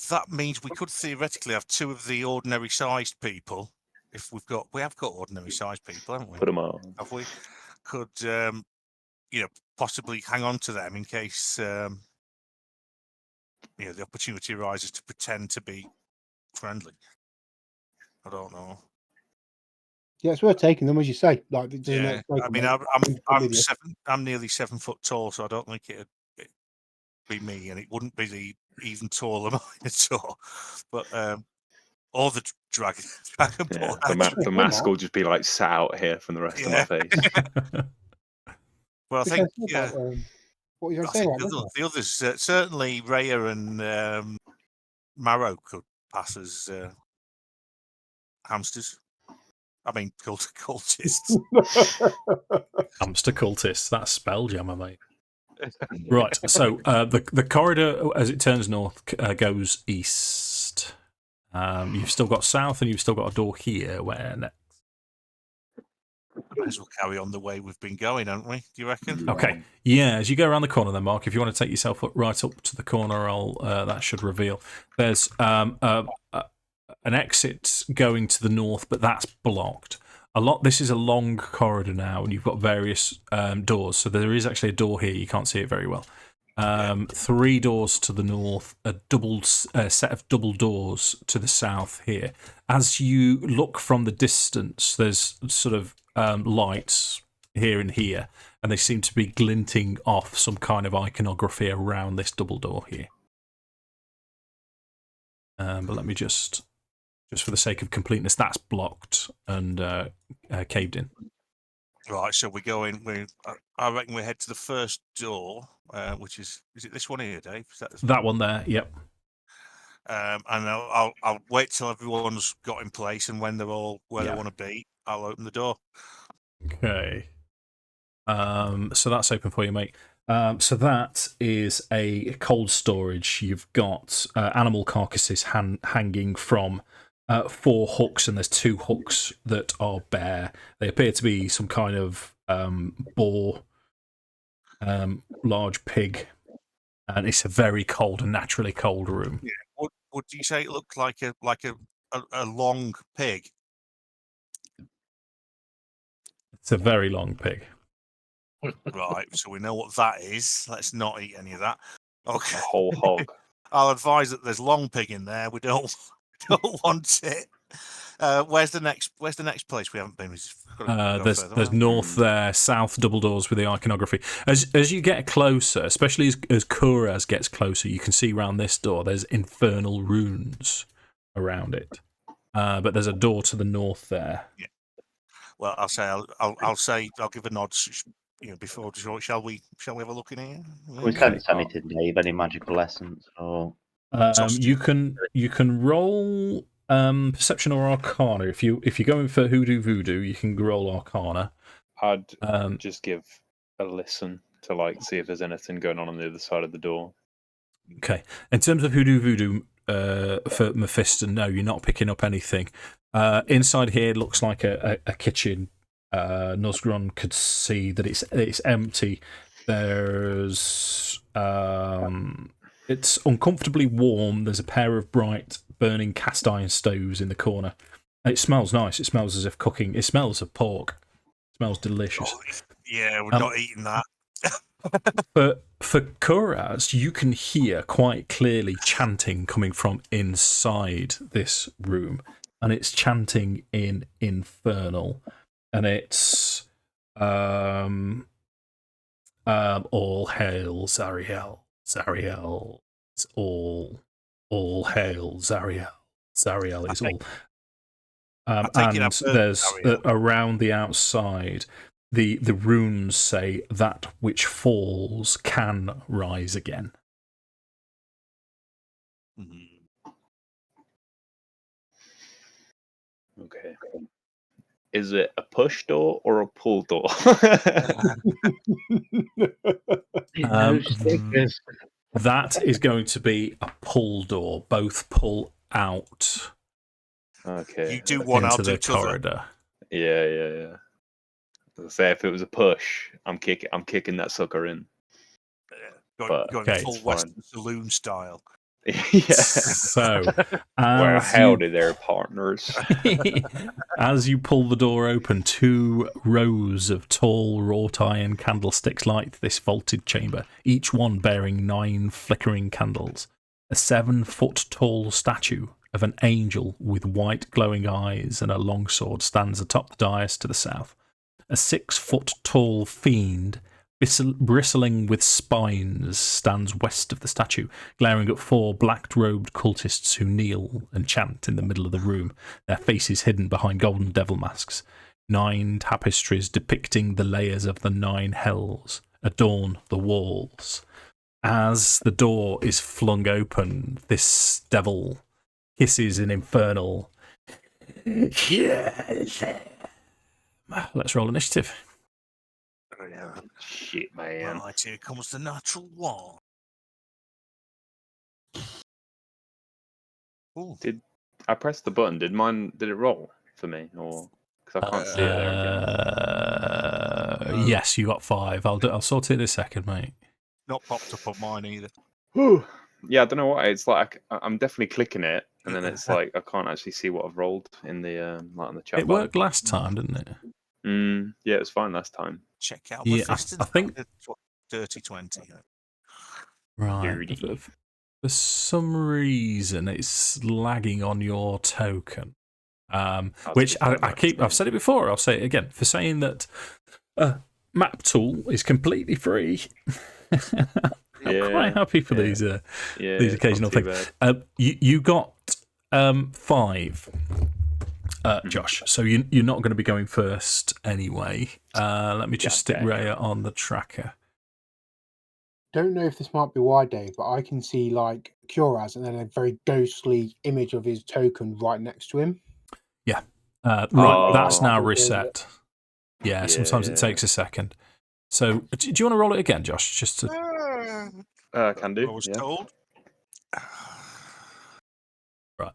That means we could theoretically have 2 of the ordinary-sized people. If we have got ordinary-sized people, haven't we? Put them on. Have we? Could possibly hang on to them in case the opportunity arises to pretend to be friendly. I don't know. Yeah, it's worth taking them, as you say. Like, it doesn't Yeah, I mean, I'm nearly 7 foot tall, so I don't think it'd be me, and it wouldn't be the even taller Minotaur, but or the dragon. The mask will just be like sat out here from the rest of my face. Well, I think what you saying? The others certainly Raya and Marrow could pass as hamsters. I mean, cultists. Hamster cultists. That's Spelljammer, mate. Right. So the corridor, as it turns north, goes east. You've still got south, and you've still got a door here. Where next? Might as well carry on the way we've been going, haven't we? Do you reckon? Okay. Yeah. As you go around the corner, then, Mark, if you want to take yourself right up to the corner, that should reveal. There's an exit going to the north, but that's blocked. This is a long corridor now, and you've got various doors. So there is actually a door here. You can't see it very well. 3 doors to the north, a set of double doors to the south here. As you look from the distance, there's sort of lights here and here, and they seem to be glinting off some kind of iconography around this double door here. But let me just for the sake of completeness, that's blocked and caved in. Right, so we go in. I reckon we head to the first door, which is it this one here, Dave? Is That one there, yep. And I'll wait till everyone's got in place, and when they're all where they want to be, I'll open the door. Okay. So that's open for you, mate. So that is a cold storage. You've got animal carcasses hanging from 4 hooks, and there's 2 hooks that are bare. They appear to be some kind of boar, large pig, and it's a very cold and naturally cold room. Yeah. Would you say it looked like a long pig? It's a very long pig. Right, so we know what that is. Let's not eat any of that. Okay. A whole hog. I'll advise that there's long pig in there. We don't want it. Where's the next place we haven't been? There's north there, south double doors with the iconography. As you get closer, especially as Kuraz gets closer, you can see around this door there's infernal runes around it. But there's a door to the north there. Yeah. Well, I'll give a nod. Before, shall we have a look in here? We can't send it to Dave. Any magical essence or you can roll perception or arcana. If you're going for hoodoo voodoo, you can roll arcana. I'd just give a listen to see if there's anything going on the other side of the door. Okay. In terms of hoodoo voodoo for Mephiston, no, you're not picking up anything. Inside here looks like a kitchen. Nosgron could see that it's empty. There's it's uncomfortably warm. There's a pair of bright burning cast iron stoves in the corner. It smells nice. It smells as if cooking. It smells of pork. It smells delicious. Oh, yeah, we're not eating that. For Kuraz, you can hear quite clearly chanting coming from inside this room, and it's chanting in Infernal, and it's all hail Zariel, Zariel, it's all hail Zariel, Zariel is all. And there's around the outside. The runes say that which falls can rise again. Okay. Is it a push door or a pull door? That is going to be a pull door. Both pull out. Okay. You do one, I'll do the corridor. Yeah. Say if it was a push, I'm kicking that sucker in. Going full Western saloon style. Yeah. So, well, howdy there, partners. As you pull the door open, 2 rows of tall wrought iron candlesticks light this vaulted chamber, each one bearing 9 flickering candles. A 7-foot tall statue of an angel with white glowing eyes and a long sword stands atop the dais to the south. A 6-foot tall fiend, bristling with spines, stands west of the statue, glaring at 4 black-robed cultists who kneel and chant in the middle of the room, their faces hidden behind golden devil masks. 9 tapestries depicting the layers of the 9 hells adorn the walls. As the door is flung open, this devil hisses an infernal. Let's roll initiative. Shit, man. Right, here comes the natural one. Ooh. Did I press the button? Did it roll for me? Or because I can't see it there again. Yes, you got 5. I'll sort it in a second, mate. Not popped up on mine either. Yeah, I don't know why. It's like I'm definitely clicking it, and then it's like I can't actually see what I've rolled in the on the chat. It worked last time, didn't it? Yeah, it was fine last time. Check out. Yeah, I think dirty 20. Right. Dirty. For some reason, it's lagging on your token. Which I've said it before. I'll say it again for saying that maptool is completely free. I'm quite happy for these occasional things. You got 5. Josh. So you're not going to be going first anyway. Let me just stick Raya on the tracker. Don't know if this might be wide, Dave, but I can see like Curaz and then a very ghostly image of his token right next to him. Yeah. Right, that's now reset. Yeah, sometimes it takes a second. So, do you want to roll it again, Josh? Just to... Can do. I was told. Right.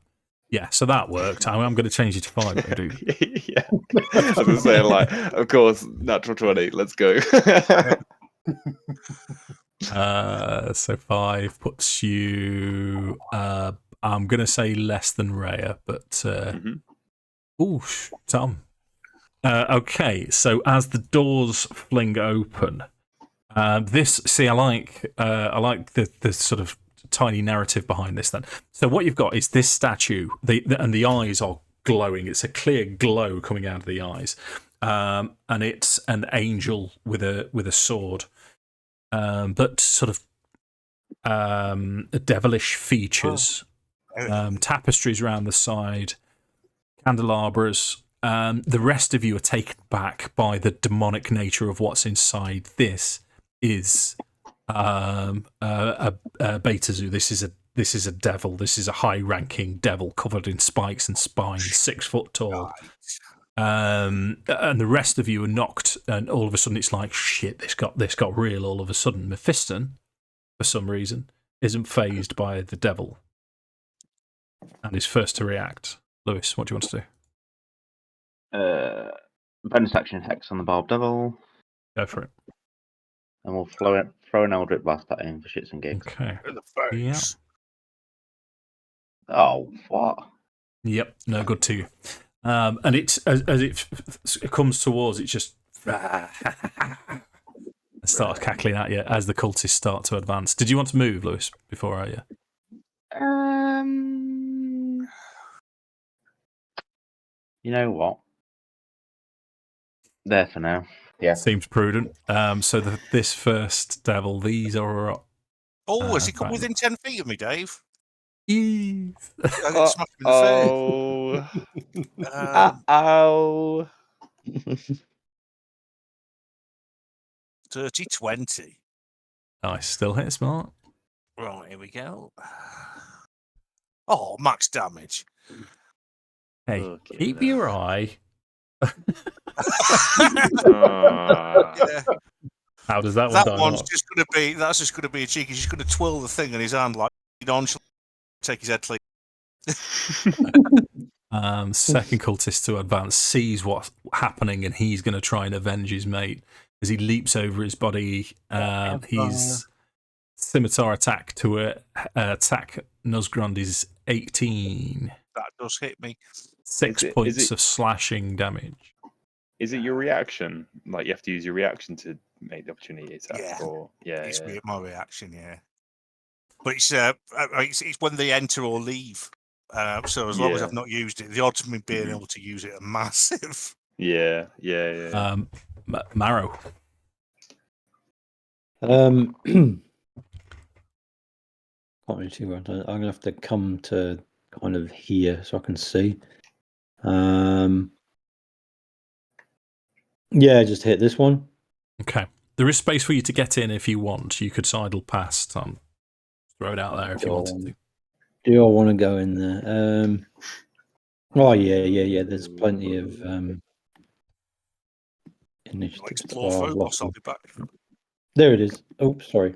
Yeah, so that worked. I'm going to change it to 5, dude. Yeah. I was going to say, like, of course, natural 20. Let's go. So 5 puts you. I'm going to say less than Raya, but. Ooh, Tom. Okay, so as the doors fling open, this. See, I like the sort of tiny narrative behind this. Then, so what you've got is this statue, and the eyes are glowing. It's a clear glow coming out of the eyes, and it's an angel with a sword, but sort of devilish features, tapestries around the side, candelabras. The rest of you are taken back by the demonic nature of what's inside. This is a beta zoo. This is a devil. This is a high-ranking devil covered in spikes and spines, 6 foot tall. And the rest of you are knocked, and all of a sudden it's like, shit, this got real. All of a sudden, Mephiston, for some reason, isn't phased by the devil, and is first to react. Lewis, what do you want to do? Bonus action hex on the Barb Devil. Go for it. And we'll throw an Eldritch Blast at him for shits and gigs. Okay. In the face. Yeah. Oh, what? Yep, no good to you. And it's as it comes towards, it just starts cackling at you as the cultists start to advance. Did you want to move, Lewis, before I? You know what? There for now. Yeah. Seems prudent. So this first devil, these are. Oh, has he come within 10 feet of me, Dave? Eve. I get smacked in the face. Oh. 30-20. Nice, still hit smart. Right, here we go. Oh, max damage. Hey, keep your eye. Yeah. How does that one die? That's just gonna be a cheeky. He's gonna twirl the thing in his hand like nonchalantly, take his head clean. Second cultist to advance sees what's happening, and he's going to try and avenge his mate as he leaps over his body. His scimitar attack to attack Nuzgrund is 18. That does hit me. 6 points of slashing damage. Is it your reaction? Like you have to use your reaction to make the opportunity attack? Yeah, it's my reaction. Yeah, but it's when they enter or leave. So as long as I've not used it, the odds of me being able to use it are massive. Yeah. Marrow. Can't really see where I'm gonna have to come to kind of here so I can see. Yeah, just hit this one. Okay. There is space for you to get in if you want. You could sidle past. Throw it out there if you wanted to. Do I want to go in there? Oh yeah. There's plenty of initiative. Explore Phobos, I'll be back. There it is. Oh, sorry.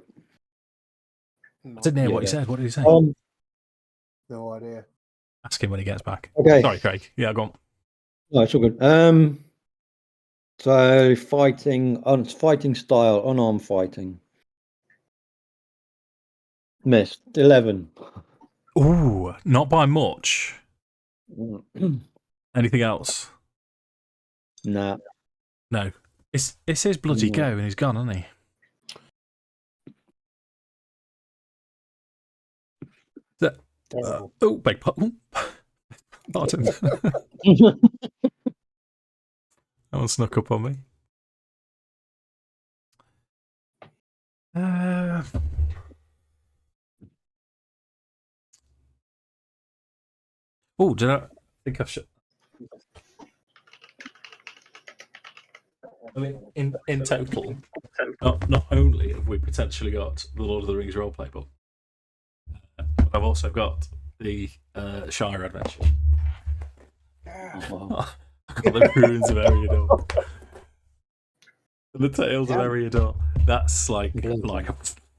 I didn't hear what he said. What did he say? No idea. Ask him when he gets back. Okay. Sorry, Craig. Yeah, go on. No, it's all good. So fighting style, unarmed fighting. Missed 11. Ooh, not by much. Anything else? Nah. No. It's his bloody go, and he's gone, hasn't he? Beg pardon. Pardon. That one snuck up on me. Did I think I should? I mean, in total, not only have we potentially got the Lord of the Rings roleplay book, but I've also got the Shire Adventure. Oh, wow. I've got the Ruins of Eriador. The Tales of Eriador. That's like a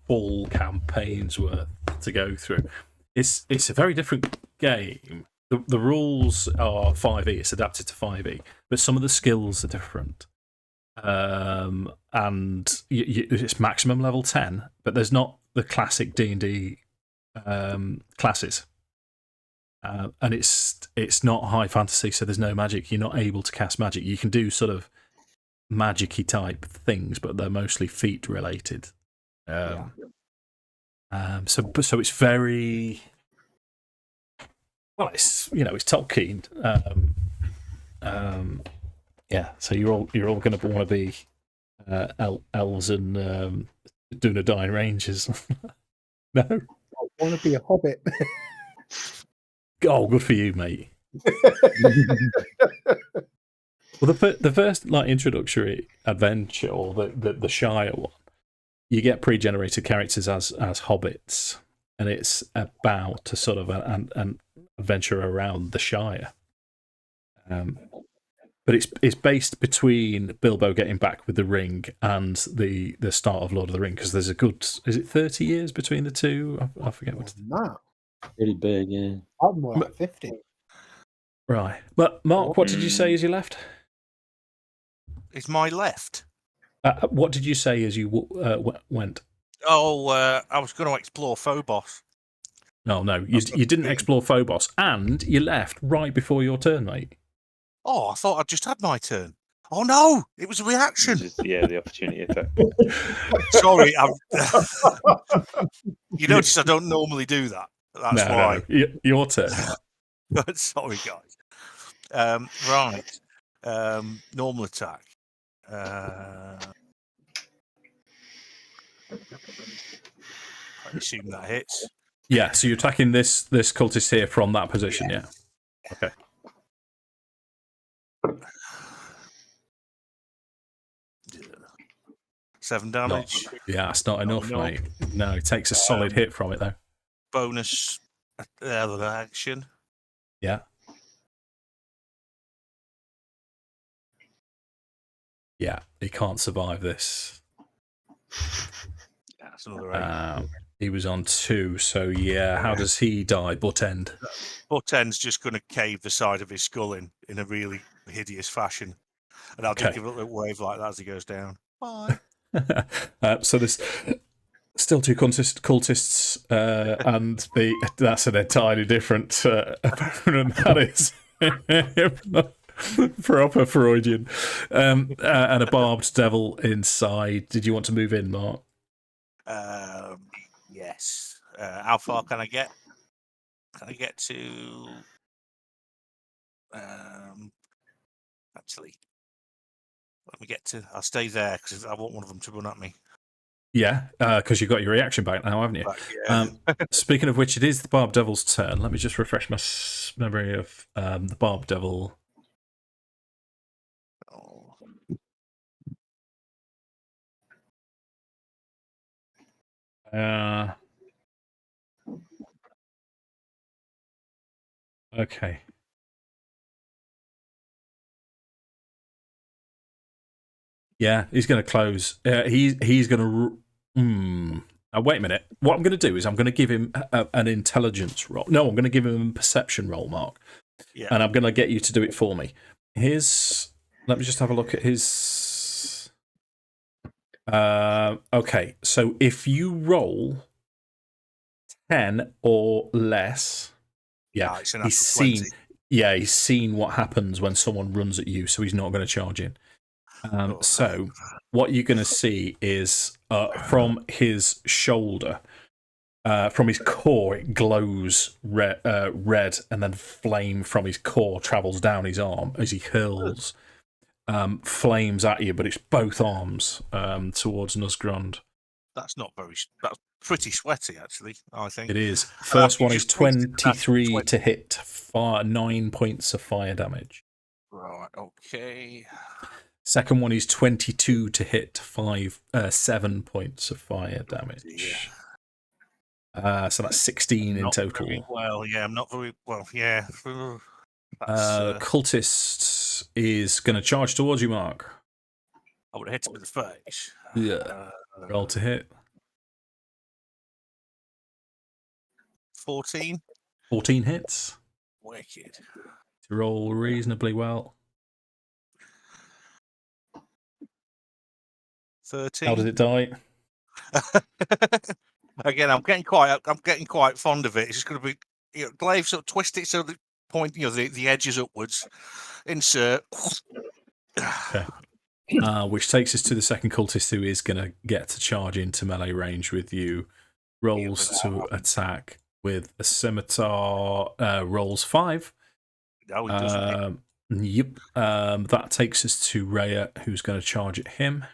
full campaign's worth to go through. It's a very different game. The rules are 5e. It's adapted to 5e, but some of the skills are different. And it's maximum level 10, but there's not the classic D&D classes. And it's not high fantasy, so there's no magic. You're not able to cast magic. You can do sort of magic-y type things, but they're mostly feat related. So it's very well. It's it's Tolkien. So you're all going to want to be elves and Dunedain Rangers. No, I want to be a hobbit. Oh, good for you, mate. Well, the first introductory adventure, or the Shire one, you get pre-generated characters as hobbits, and it's about to sort of an adventure around the Shire. But it's based between Bilbo getting back with the ring and the start of Lord of the Rings, because there's a good, is it 30 years between the two? I forget what. Pretty big, yeah. I'm more like 50. Right. But Mark, what did you say as you left? It's my left. What did you say as you went? Oh, I was going to explore Phobos. No, you didn't explore Phobos, and you left right before your turn, mate. Oh, I thought I'd just had my turn. Oh no, it was a reaction. The opportunity effect. Sorry, you notice I don't normally do that. That's why. No, your turn. Sorry, guys. Right. Normal attack. I assume that hits. Yeah, so you're attacking this cultist here from that position, yeah. Okay. Seven damage. Yeah, it's not enough, mate. No, it takes a solid hit from it, though. Bonus action. Yeah. Yeah, he can't survive this. Yeah, that's another 8. He was on 2, so yeah. How does he die? Butt end. Butt end's just going to cave the side of his skull in a really hideous fashion, and I'll just give it a little wave like that as he goes down. Bye. So there's still 2 cultists, and that's an entirely different opponent. That is proper Freudian, and a barbed devil inside. Did you want to move in, Mark? Yes. How far can I get? Can I get to? Actually, let me get to. I'll stay there because I want one of them to run at me. Yeah, because you've got your reaction back now, haven't you? Speaking of which, it is the Barb Devil's turn. Let me just refresh my memory of the Barb Devil. Oh. Okay. Yeah, he's going to close. He's going to. Wait a minute. What I'm going to do is I'm going to give him an intelligence roll. No, I'm going to give him a perception roll, Mark. Yeah. And I'm going to get you to do it for me. Let me just have a look at his. Okay, so if you roll 10 or less, he's seen. 20. Yeah, he's seen what happens when someone runs at you, so he's not going to charge in. So what you're going to see is from his shoulder, from his core, it glows red, and then flame from his core travels down his arm as he hurls flames at you, but it's both arms towards Nusgrund. That's pretty sweaty, actually, I think. It is. First one is 23 to hit, 9 points of fire damage. Right, okay. Second one is 22 to hit, 7 points of fire damage. So that's 16 in total. Well, yeah, I'm not very well. Yeah. Cultist is going to charge towards you, Mark. I would have hit him in the face. Yeah. Roll to hit. 14. 14 hits. Wicked. To roll reasonably well. 13. How does it die? Again, I'm getting quite fond of it. It's just going to be, glaive sort of twist it so the point, the edges upwards. Insert. Okay. Which takes us to the second cultist, who is going to get to charge into melee range with you. Rolls to attack with a scimitar. Rolls 5. No, he doesn't. Yep. That takes us to Rhea, who's going to charge at him.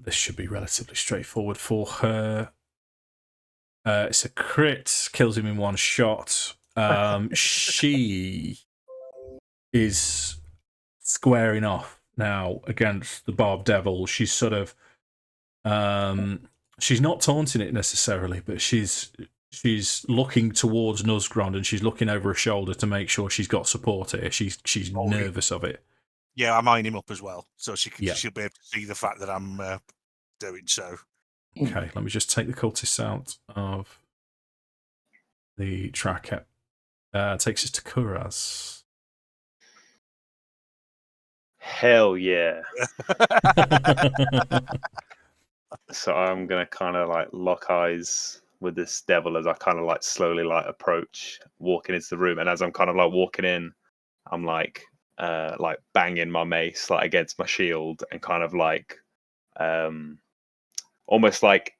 This should be relatively straightforward for her. It's a crit, kills him in one shot. She is squaring off now against the Barb Devil. She's sort of, she's not taunting it necessarily, but she's looking towards Nuzgrond, and she's looking over her shoulder to make sure she's got support here. She's nervous of it. Yeah, I'm eyeing him up as well, so she'll be able to see the fact that I'm doing so. Okay, let me just take the cultists out of the tracker. Takes us to Kuraz. Hell yeah. So I'm going to kind of like lock eyes with this devil as I kind of like slowly like approach, walking into the room. And as I'm kind of like walking in, I'm like banging my mace like against my shield and kind of like almost like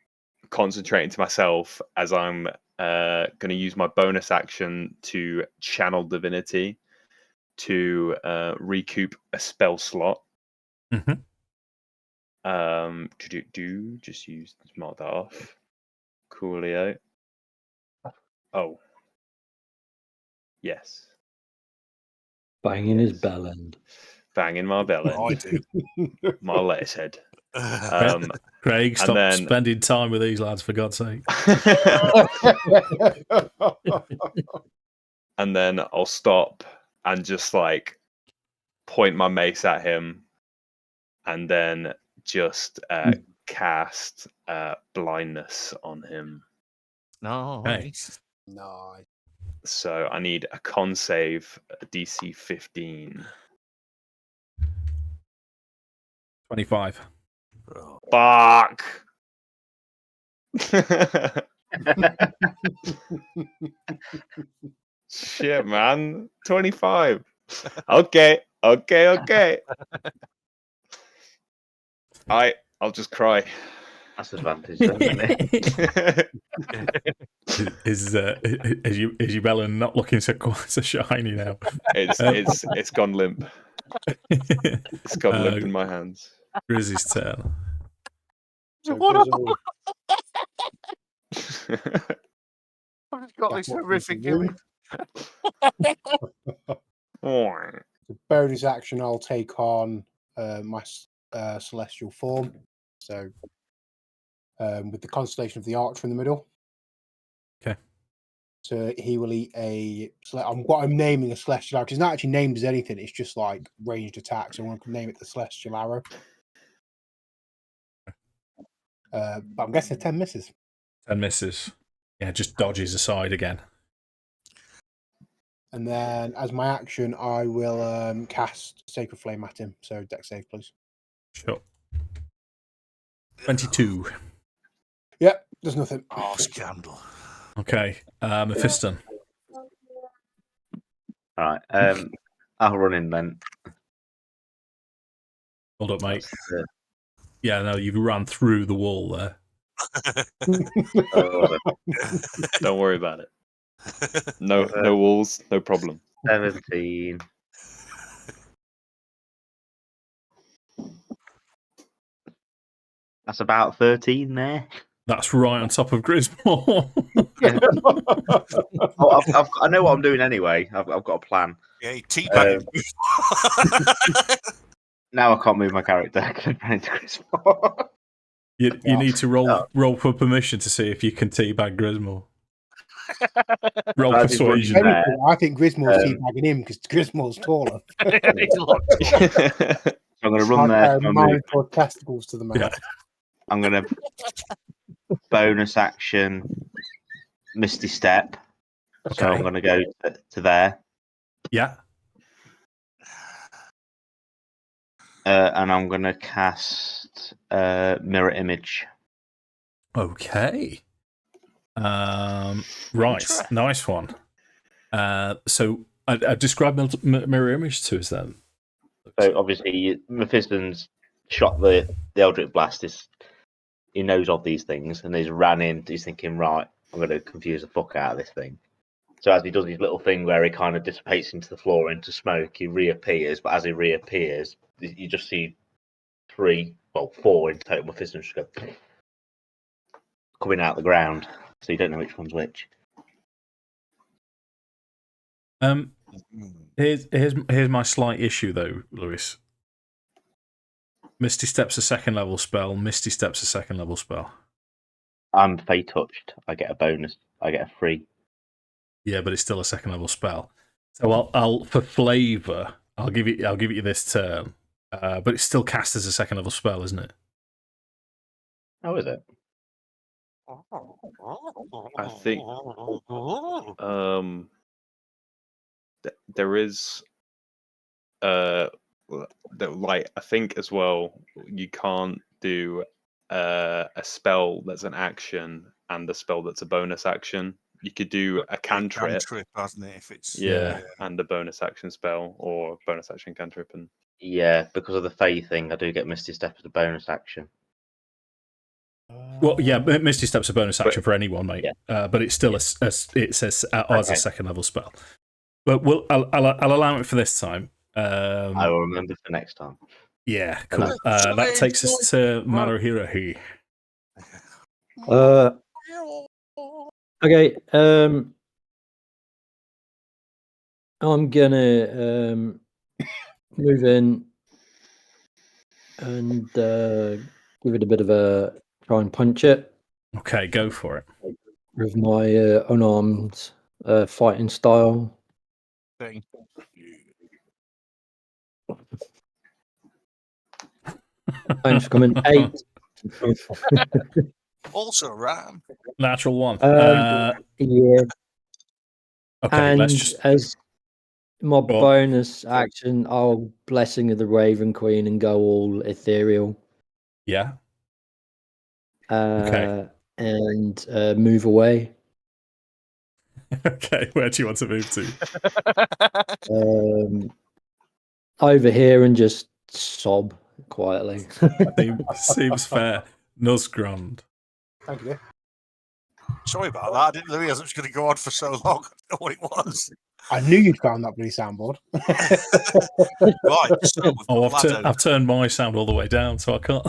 concentrating to myself as I'm going to use my bonus action to channel divinity to recoup a spell slot. Mm-hmm. Just mark that off. Coolio. Oh. Yes. Banging his bell end. Banging my bell end. I do. My lettuce head. Craig, stop spending time with these lads, for God's sake. And then I'll stop and just like point my mace at him and then just cast blindness on him. Nice. Nice. So I need a con save, DC 15. 25. Oh. Fuck! Shit, man. 25. Okay. I'll just cry. That's advantage, isn't it? Is your melon not looking so shiny now? It's gone limp. It's gone limp in my hands. Grizzy's turn. So I've got this horrific gimmick. The bonus action, I'll take on my celestial form. So with the constellation of the Archer in the middle. Okay. So he will eat what I'm naming a celestial arrow. It's not actually named as anything. It's just like ranged attack. So I'm going to name it the celestial arrow. But I'm guessing 10 misses. 10 misses. Yeah, just dodges aside again. And then as my action, I will cast Sacred Flame at him. So dex save, please. Sure. 22. Yep, there's nothing. Oh, scandal. Okay, Mephiston. All right. I'll run in then. Hold up, mate. Yeah, no, you've run through the wall there. Don't worry about it. No walls, no problem. 17. That's about 13 there. That's right on top of Grismore. Yeah. I know what I'm doing anyway. I've got a plan. Yeah, teabagging. Now I can't move my character. I can run into Grismore. You need to roll for permission to see if you can teabag Grismore. Roll As he's running persuasion. there, I think Grismore's teabagging him because Grismore's taller. He's a lot taller. So I'm going to run there. For my movement. Minotaur testicles to the man. Yeah. I'm going to bonus action Misty Step. So Okay. I'm going to go to there. Yeah. And I'm going to cast Mirror Image. Okay. Right. Nice one. So I describe mirror image to us then. So obviously, Mephiston's shot the Eldritch Blast. He knows of these things, and he's ran in. He's thinking, right, I'm going to confuse the fuck out of this thing. So as he does his little thing where he kind of dissipates into the floor, into smoke, he reappears. But as he reappears, you just see 4 in total Mephiston just go coming out the ground. So you don't know which one's which. Here's my slight issue though, Lewis. Misty Step's a second level spell. Misty Step's a second level spell. I'm Fey touched. I get a bonus. I get a free. Yeah, but it's still a second level spell. So I'll for flavour, I'll give it you this turn. But it's still cast as a second level spell, isn't it? How is it? I think there is like I think as well you can't do a spell that's an action and a spell that's a bonus action. You could do a cantrip, hasn't it? If it's and a bonus action spell or bonus action cantrip, and Yeah, because of the Fey thing, I do get Misty Step as a bonus action. Well, yeah, Misty Step's a bonus action for anyone, mate. Yeah. But it's still as a second level spell. But I'll allow it for this time. I will remember for next time. Yeah, cool. That takes us to Maruhirahi. Okay. I'm gonna move in and give it a bit of a try and punch it. Okay, go for it. With my unarmed fighting style. Thing. Thanks for coming. 8. Also ram. Natural 1. Yeah. Okay, and let's just as my bonus action, I'll Blessing of the Raven Queen and go all ethereal. Yeah. Okay. And move away. Okay, where do you want to move to? Over here and just sob quietly. Seems fair. Nusgrund. Thank you. Sorry about that. I didn't realise it was going to go on for so long. I don't know what it was. I knew you'd found that bloody soundboard. Right. So I've turned my sound all the way down, so I can't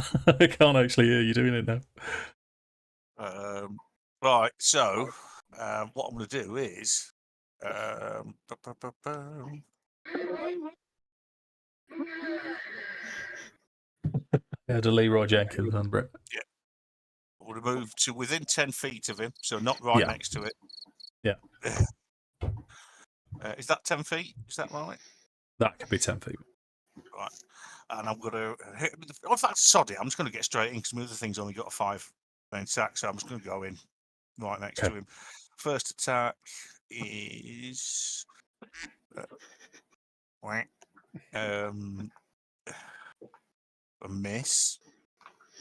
actually hear you doing it now. Right. So what I'm going to do is. Yeah, to Leroy Jenkins and Brett. Yeah. I'm going to move to within 10 feet of him, so not right next to it. Yeah. Is that 10 feet? Is that right? That could be 10 feet. Right. And I'm going to hit him. In fact, sod it. I'm just going to get straight in because the other thing's only got a 5 main sack, so I'm just going to go in right next to him. First attack is a miss.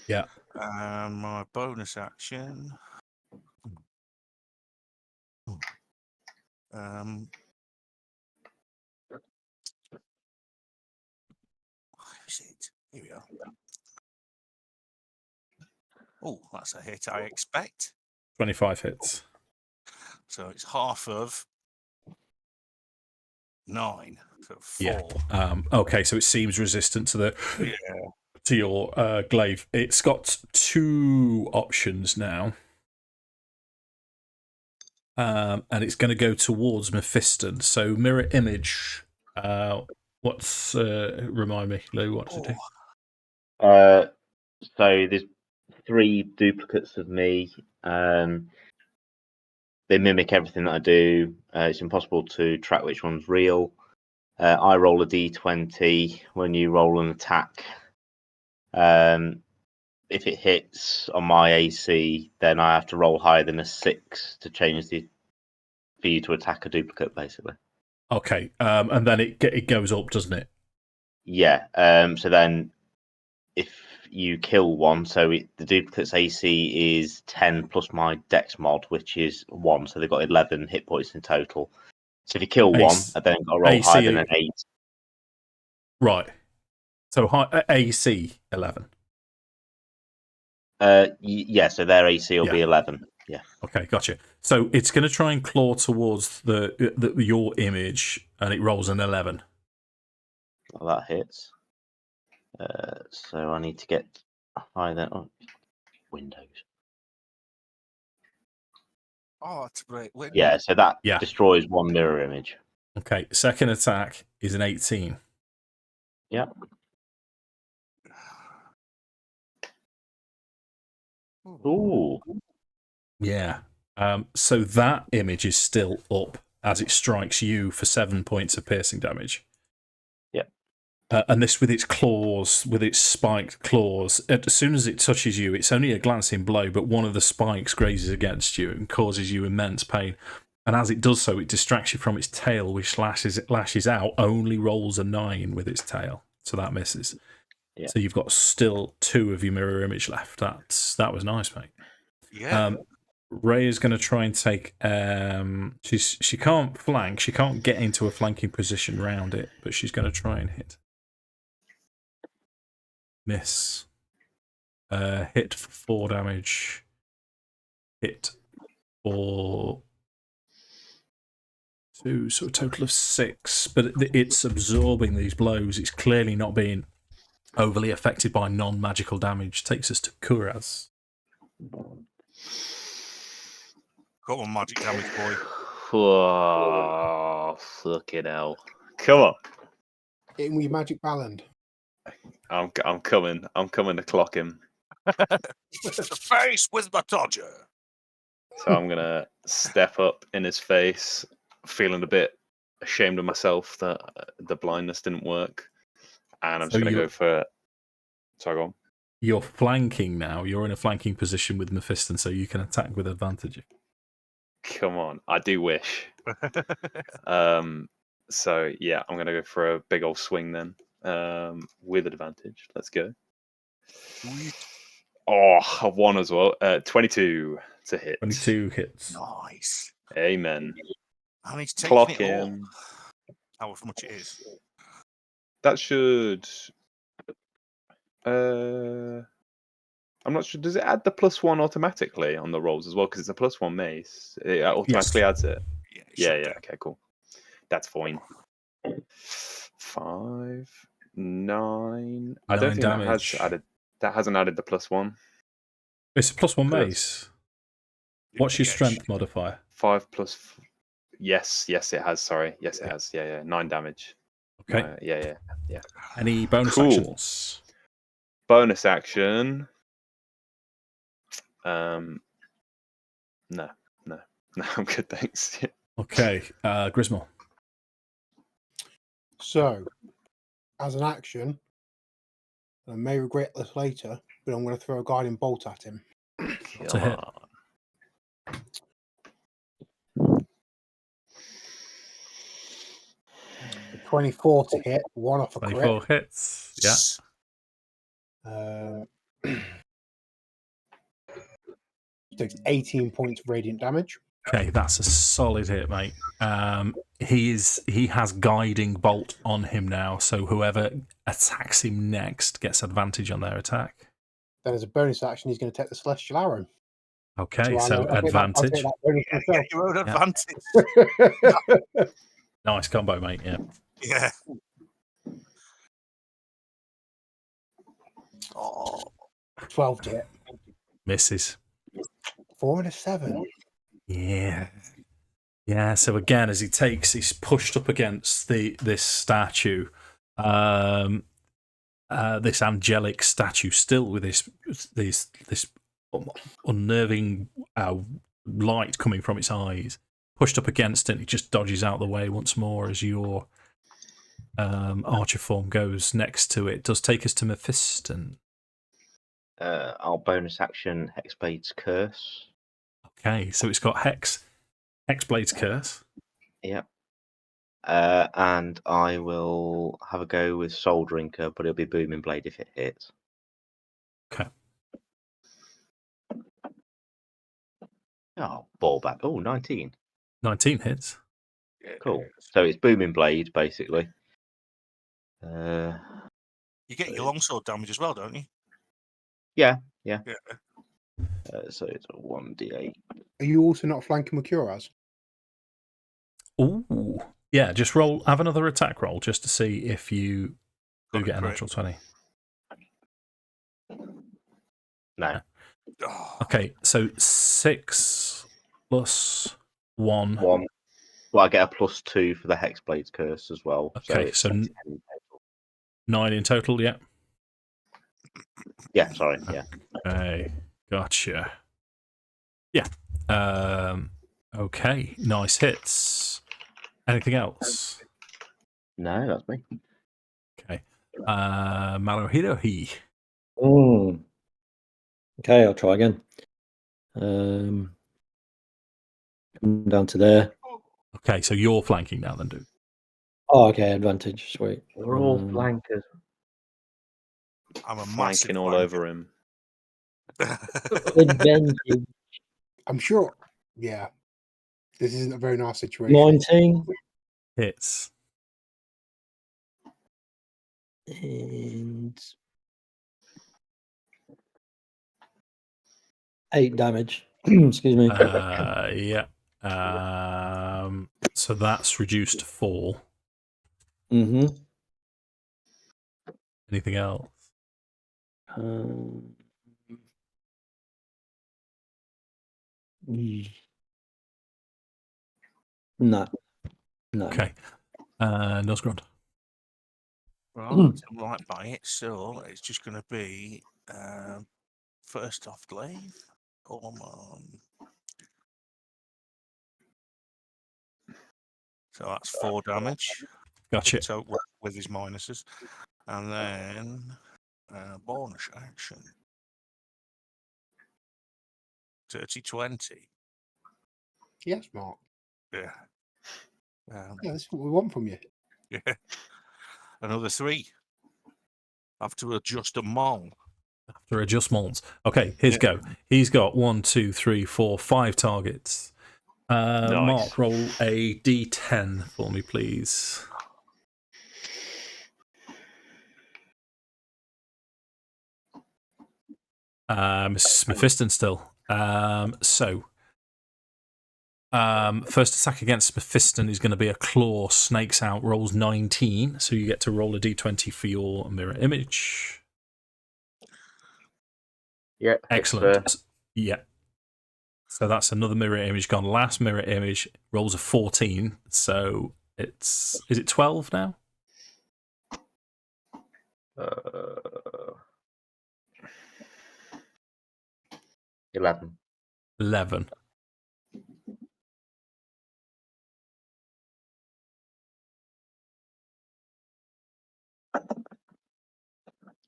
Yeah. And my bonus action. Where is it? Here we are. Oh, that's a hit, I expect. 25 hits. So it's half of 9. So 4. Yeah. Okay, so it seems resistant to your glaive. It's got 2 options now. And it's going to go towards Mephiston. So mirror image What's remind me, Lou, what to do? So there's 3 duplicates of me. They mimic everything that I do. It's impossible to track which one's real. I roll a d20 when you roll an attack. If it hits on my AC, then I have to roll higher than a 6 to change for you to attack a duplicate, basically. Okay, and then it goes up, doesn't it? Yeah. So then, if you kill one, the duplicate's AC is 10 plus my Dex mod, which is 1, so they've got 11 hit points in total. So if you kill one, I then got to roll AC, higher than an 8. Right. So AC 11. Yeah. So their AC will be 11. Yeah. Okay, gotcha. So it's going to try and claw towards your image, and it rolls an 11. Well, that hits. So I need to get higher than Windows. Oh, it's great. Yeah, so that destroys 1 mirror image. Okay, second attack is an 18. Yeah. Ooh. Yeah. So that image is still up as it strikes you for 7 points of piercing damage. Yep. And this with its claws, with its spiked claws, as soon as it touches you, it's only a glancing blow, but one of the spikes grazes against you and causes you immense pain. And as it does so, it distracts you from its tail, which lashes out, only rolls a 9 with its tail. So that misses. Yeah. So you've got still 2 of your mirror image left. That was nice, mate. Yeah. Ray is going to try and take. She can't flank. She can't get into a flanking position round it, but she's going to try and hit. Miss. Hit for 4 damage. Hit for 2, so a total of 6. But it's absorbing these blows. It's clearly not being overly affected by non-magical damage. Takes us to Kuraz. Come on, magic damage, boy. Oh, fucking hell. Come on. Hitting with your magic ballad. I'm coming. I'm coming to clock him. The face with my dodger. So I'm going to step up in his face, feeling a bit ashamed of myself that the blindness didn't work. And I'm just going to go for... Sorry, go on. You're flanking now. You're in a flanking position with Mephiston, so you can attack with advantage. Come on. I do wish. So, yeah, I'm going to go for a big old swing then with advantage. Let's go. Oh, a 1 as well. 22 to hit. 22 hits. Nice. Amen. And he's taking Clock it him. all. How much it is? That should... I'm not sure. Does it add the +1 automatically on the rolls as well? Because it's a +1 mace. It automatically adds it. Yeah. Okay, cool. That's fine. 5, 9. I don't think damage. that hasn't added the +1. It's a +1 mace. What's your strength modifier? 5 plus. Yes, it has. Sorry. Yes, it has. Yeah. 9 damage. Okay. Yeah. Any bonus actions? Bonus action. No, I'm good, thanks. Okay, Grismore. So, as an action, I may regret this later, but I'm going to throw a guiding bolt at him. To hit. 24 to hit, 1 off a crit. 24 hits, yeah. Takes 18 points of radiant damage. Okay, that's a solid hit, mate. He has guiding bolt on him now, so whoever attacks him next gets advantage on their attack. Then as a bonus action, he's going to take the celestial arrow. Okay, so advantage. Get your own advantage. Nice combo, mate. Yeah. Oh. 12 to hit. Misses. 4 and a 7. Yeah. Yeah, so again, as he's pushed up against this statue, this angelic statue, still with this unnerving light coming from its eyes, pushed up against it. It just dodges out the way once more as your archer form goes next to it. Does take us to Mephiston. Our bonus action, Hexblade's Curse. Okay, so it's got Hexblade's Curse. Yep. And I will have a go with Soul Drinker, but it'll be Booming Blade if it hits. Okay. Oh, ball back. Oh, 19. 19 hits. Cool. So it's Booming Blade, basically. You get your longsword damage as well, don't you? Yeah. So it's a 1d8. Are you also not flanking with Curas? Ooh. Yeah, just have another attack roll just to see if you do get a crit. natural 20. No. Oh, Okay, so 6 plus 1. 1. Well, I get a +2 for the Hexblade's Curse as well. Okay, it's so 10 in total. 9 in total, yeah? Yeah, sorry. Yeah. Okay, gotcha. Yeah. Okay, nice hits. Anything else? No, that's me. Okay. Maruhirohi. Okay, I'll try again. Come down to there. Okay, so you're flanking now then, dude. Oh, okay, advantage. Sweet. We're all flankers. I'm a massive Flanking all flanker. over him. Advantage. I'm sure. Yeah. This isn't a very nice situation. 19. Hits. And 8 damage. Excuse me. Yeah. So that's reduced to 4. Mm-hmm. Anything else? No. Okay. Nosgrund. Right, I'm right by it, so it's just going to be first off glaive. Come on. So that's 4 damage. Gotcha. So with his minuses, and then bonus action. 30-20. Yes, Mark. Yeah. Yeah, that's what we want from you. Yeah. Another 3. I have to adjust them all. After adjustments. Okay, here's go. He's got 1, 2, 3, 4, 5 targets. Nice. Mark, roll a d10 for me, please. Mephiston still. First attack against Mephiston is going to be a claw. Snakes out. Rolls 19, so you get to roll a d20 for your mirror image. Yeah. Excellent. Yeah. So that's another mirror image gone. Last mirror image rolls a 14, so is it 12 now? 11. 11.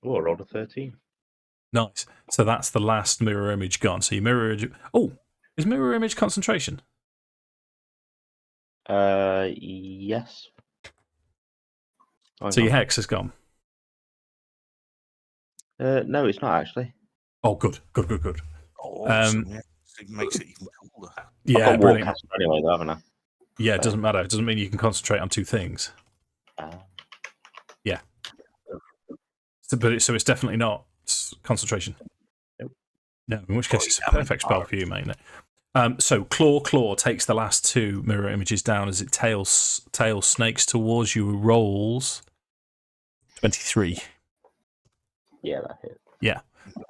Oh, I rolled a 13. Nice. So that's the last mirror image gone. So your mirror image. Oh, is mirror image concentration? Yes. So your hex has gone. No, it's not actually. Oh, good. Oh, awesome. Yeah. It makes it even cooler. Yeah, I've got brilliant. Warcaster anyway, though, haven't I? Yeah, it doesn't matter. It doesn't mean you can concentrate on 2 things. Yeah. So it's definitely not concentration. Nope. No, in which case it's a perfect spell for you, mate. So Claw takes the last 2 mirror images down as it tails snakes towards you. Rolls 23. Yeah, that hit. Yeah.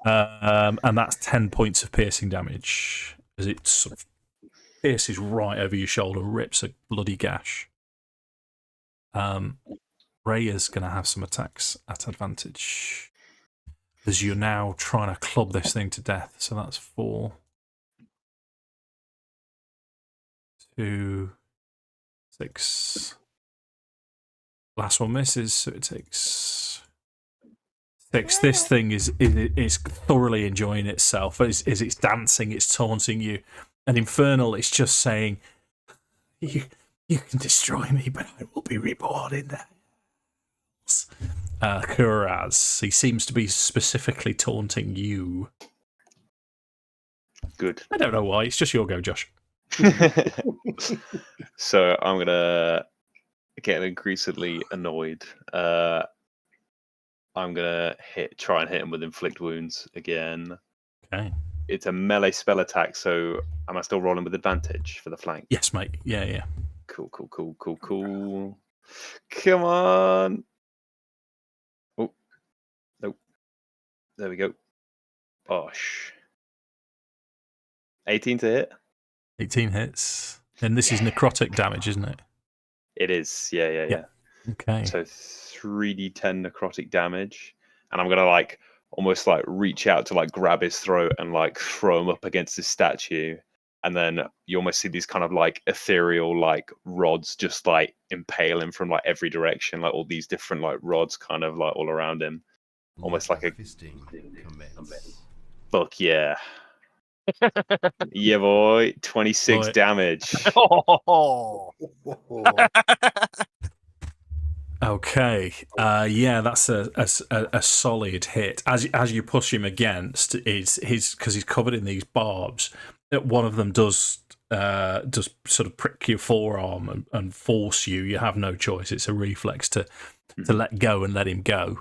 And that's 10 points of piercing damage as it sort of pierces right over your shoulder, rips a bloody gash. Raya's going to have some attacks at advantage, as you're now trying to club this thing to death. So that's 4, 2, 6. Last one misses, so it takes 6. This thing is thoroughly enjoying itself as it's dancing, it's taunting you. And Infernal, it's just saying, you can destroy me, but I will be reborn in there. Kuraz, he seems to be specifically taunting you. Good. I don't know why. It's just your go, Josh. So I'm gonna get increasingly annoyed. I'm gonna try and hit him with inflict wounds again. Okay. It's a melee spell attack, so am I still rolling with advantage for the flank? Yes, mate. Yeah. Cool. Come on. Oh, nope. There we go. Bosh. 18 to hit. 18 hits. And this is necrotic damage, isn't it? It is. Yeah. Okay. So 3d10 necrotic damage, and I'm gonna almost reach out to grab his throat and throw him up against this statue, and then you almost see these kind of ethereal rods just impale him from every direction, all these different rods kind of all around him, almost like a fisting commence. fuck yeah. Yeah, boy, 26 Boy. damage. Okay. Yeah, that's a solid hit. As you push him against, because he's covered in these barbs. One of them does sort of prick your forearm and force you. You have no choice. It's a reflex to let go and let him go.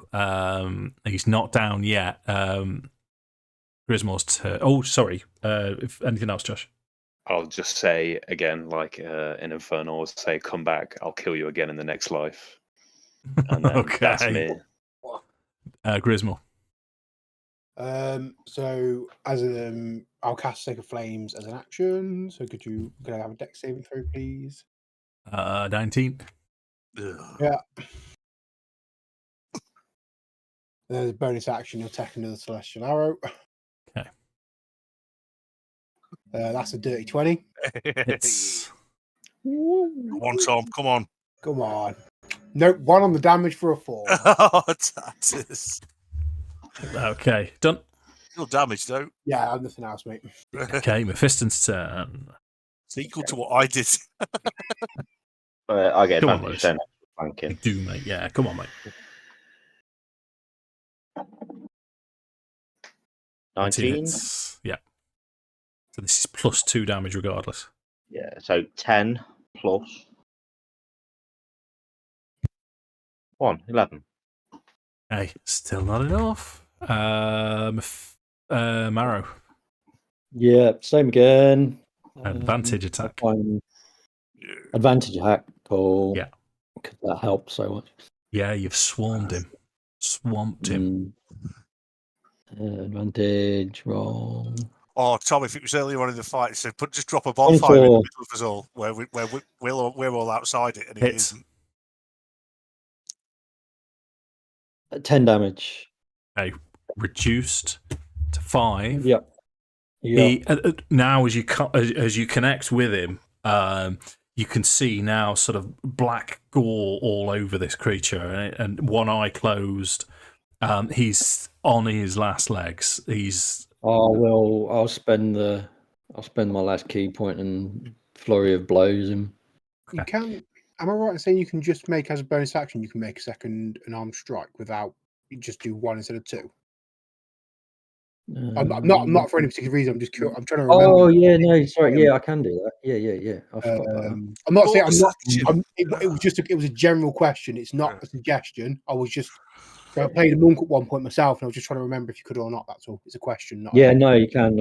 He's not down yet. Grismore's turn. Oh, sorry. If anything else, Josh? I'll just say again, in Infernal, I'll say, "Come back. I'll kill you again in the next life." And then that's me. Grismore. So as I'll cast Sacred Flames as an action. So could I have a dex saving throw, please? 19. Yeah. There's a bonus action. You'll take another Celestial Arrow. Okay. That's a dirty 20. It's One Tom, come on. Come on. Nope, 1 on the damage for a 4. Oh, tatters. okay. Done. Still damage though. Yeah, I have nothing else, mate. Okay, Mephiston's turn. It's equal to what I did. I get Come on, advantage Lars. then. You Flanking. do, mate. Yeah, come on, mate. 19. Hits. Yeah. So this is plus 2 damage regardless. Yeah, so 10 plus 1, 11. Hey, still not enough. Marrow. Yeah, same again. Advantage attack. Advantage attack. Cool. Yeah. Because that helps so much. Yeah, you've swarmed him. Swamped him. Advantage roll. Oh, Tom, if it was earlier on in the fight, it said, just drop a bonfire in the middle of us all, where we're all outside it, and it Hits. isn't. 10 damage. Okay, reduced to 5. Yep. He, now, as you connect with him, you can see now sort of black gore all over this creature, and one eye closed. He's on his last legs. He's. Oh well, I'll spend my last key point and flurry of blows him. You can. Am I right in saying you can just make as a bonus action? You can make a second unarmed strike without. You just do 1 instead of 2. I'm not for any particular reason. I'm just curious. I'm trying to remember. Oh yeah, no, sorry. Yeah, I can do that. Yeah. I forgot about that. I'm not saying I'm not. It was just. It was a general question. It's not a suggestion. I was just. I played a monk at one point myself, and I was just trying to remember if you could or not. That's all. It's a question. Not Yeah, no, you can.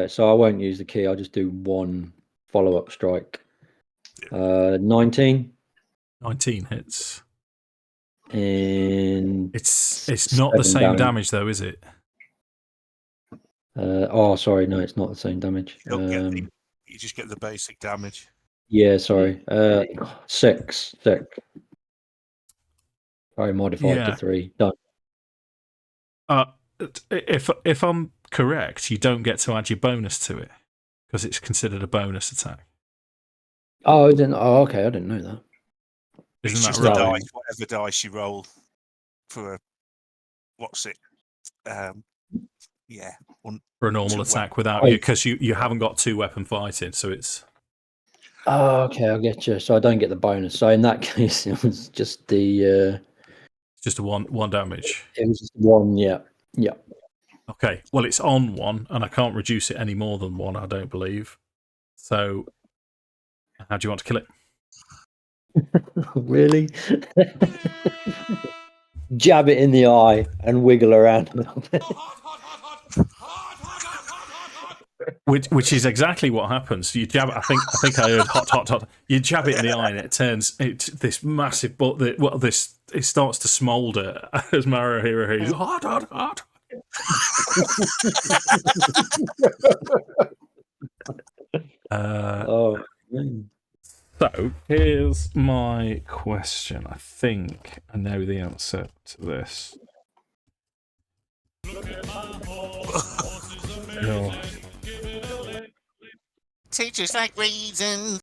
So I won't use the key. I'll just do 1 follow-up strike. 19. 19 hits. And it's not the same damage though, is it? Oh, sorry, no, it's not the same damage. Don't get the You just get the basic damage. Yeah, sorry. 6. I modified to 3. Done. If I'm correct, you don't get to add your bonus to it because it's considered a bonus attack. Oh, I didn't. Oh, okay. I didn't know that. Isn't It's that just right? a dice, whatever dice you roll for a For a normal attack without you, because you haven't got 2-weapon fighting, so it's. Oh, okay, I get you. So I don't get the bonus. So in that case, it was just the. Just a one damage. It was just 1. Yeah. Okay. Well, it's on 1, and I can't reduce it any more than 1. I don't believe. So, how do you want to kill it? Really? Jab it in the eye and wiggle around a little bit. Which is exactly what happens. You jab it. I think I heard hot. You jab it in the eye, and it turns this massive. But it starts to smoulder as Marahira hears hot. Oh. Man. So here's my question. I think I know the answer to this. No. Teachers like reason.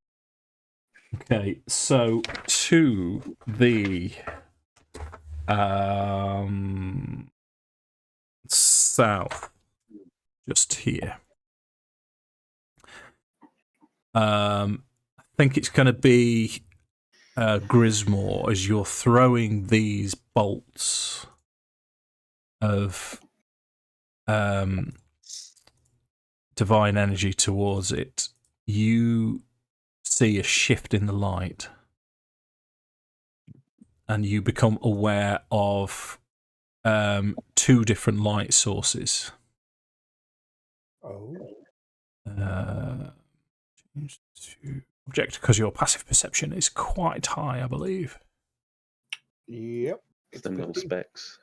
Okay, so to the south, just here. I think it's going to be Grismore as you're throwing these bolts of divine energy towards it. You see a shift in the light, and you become aware of 2 different light sources. Oh. Change to object because your passive perception is quite high, I believe. Yep. Them little specs.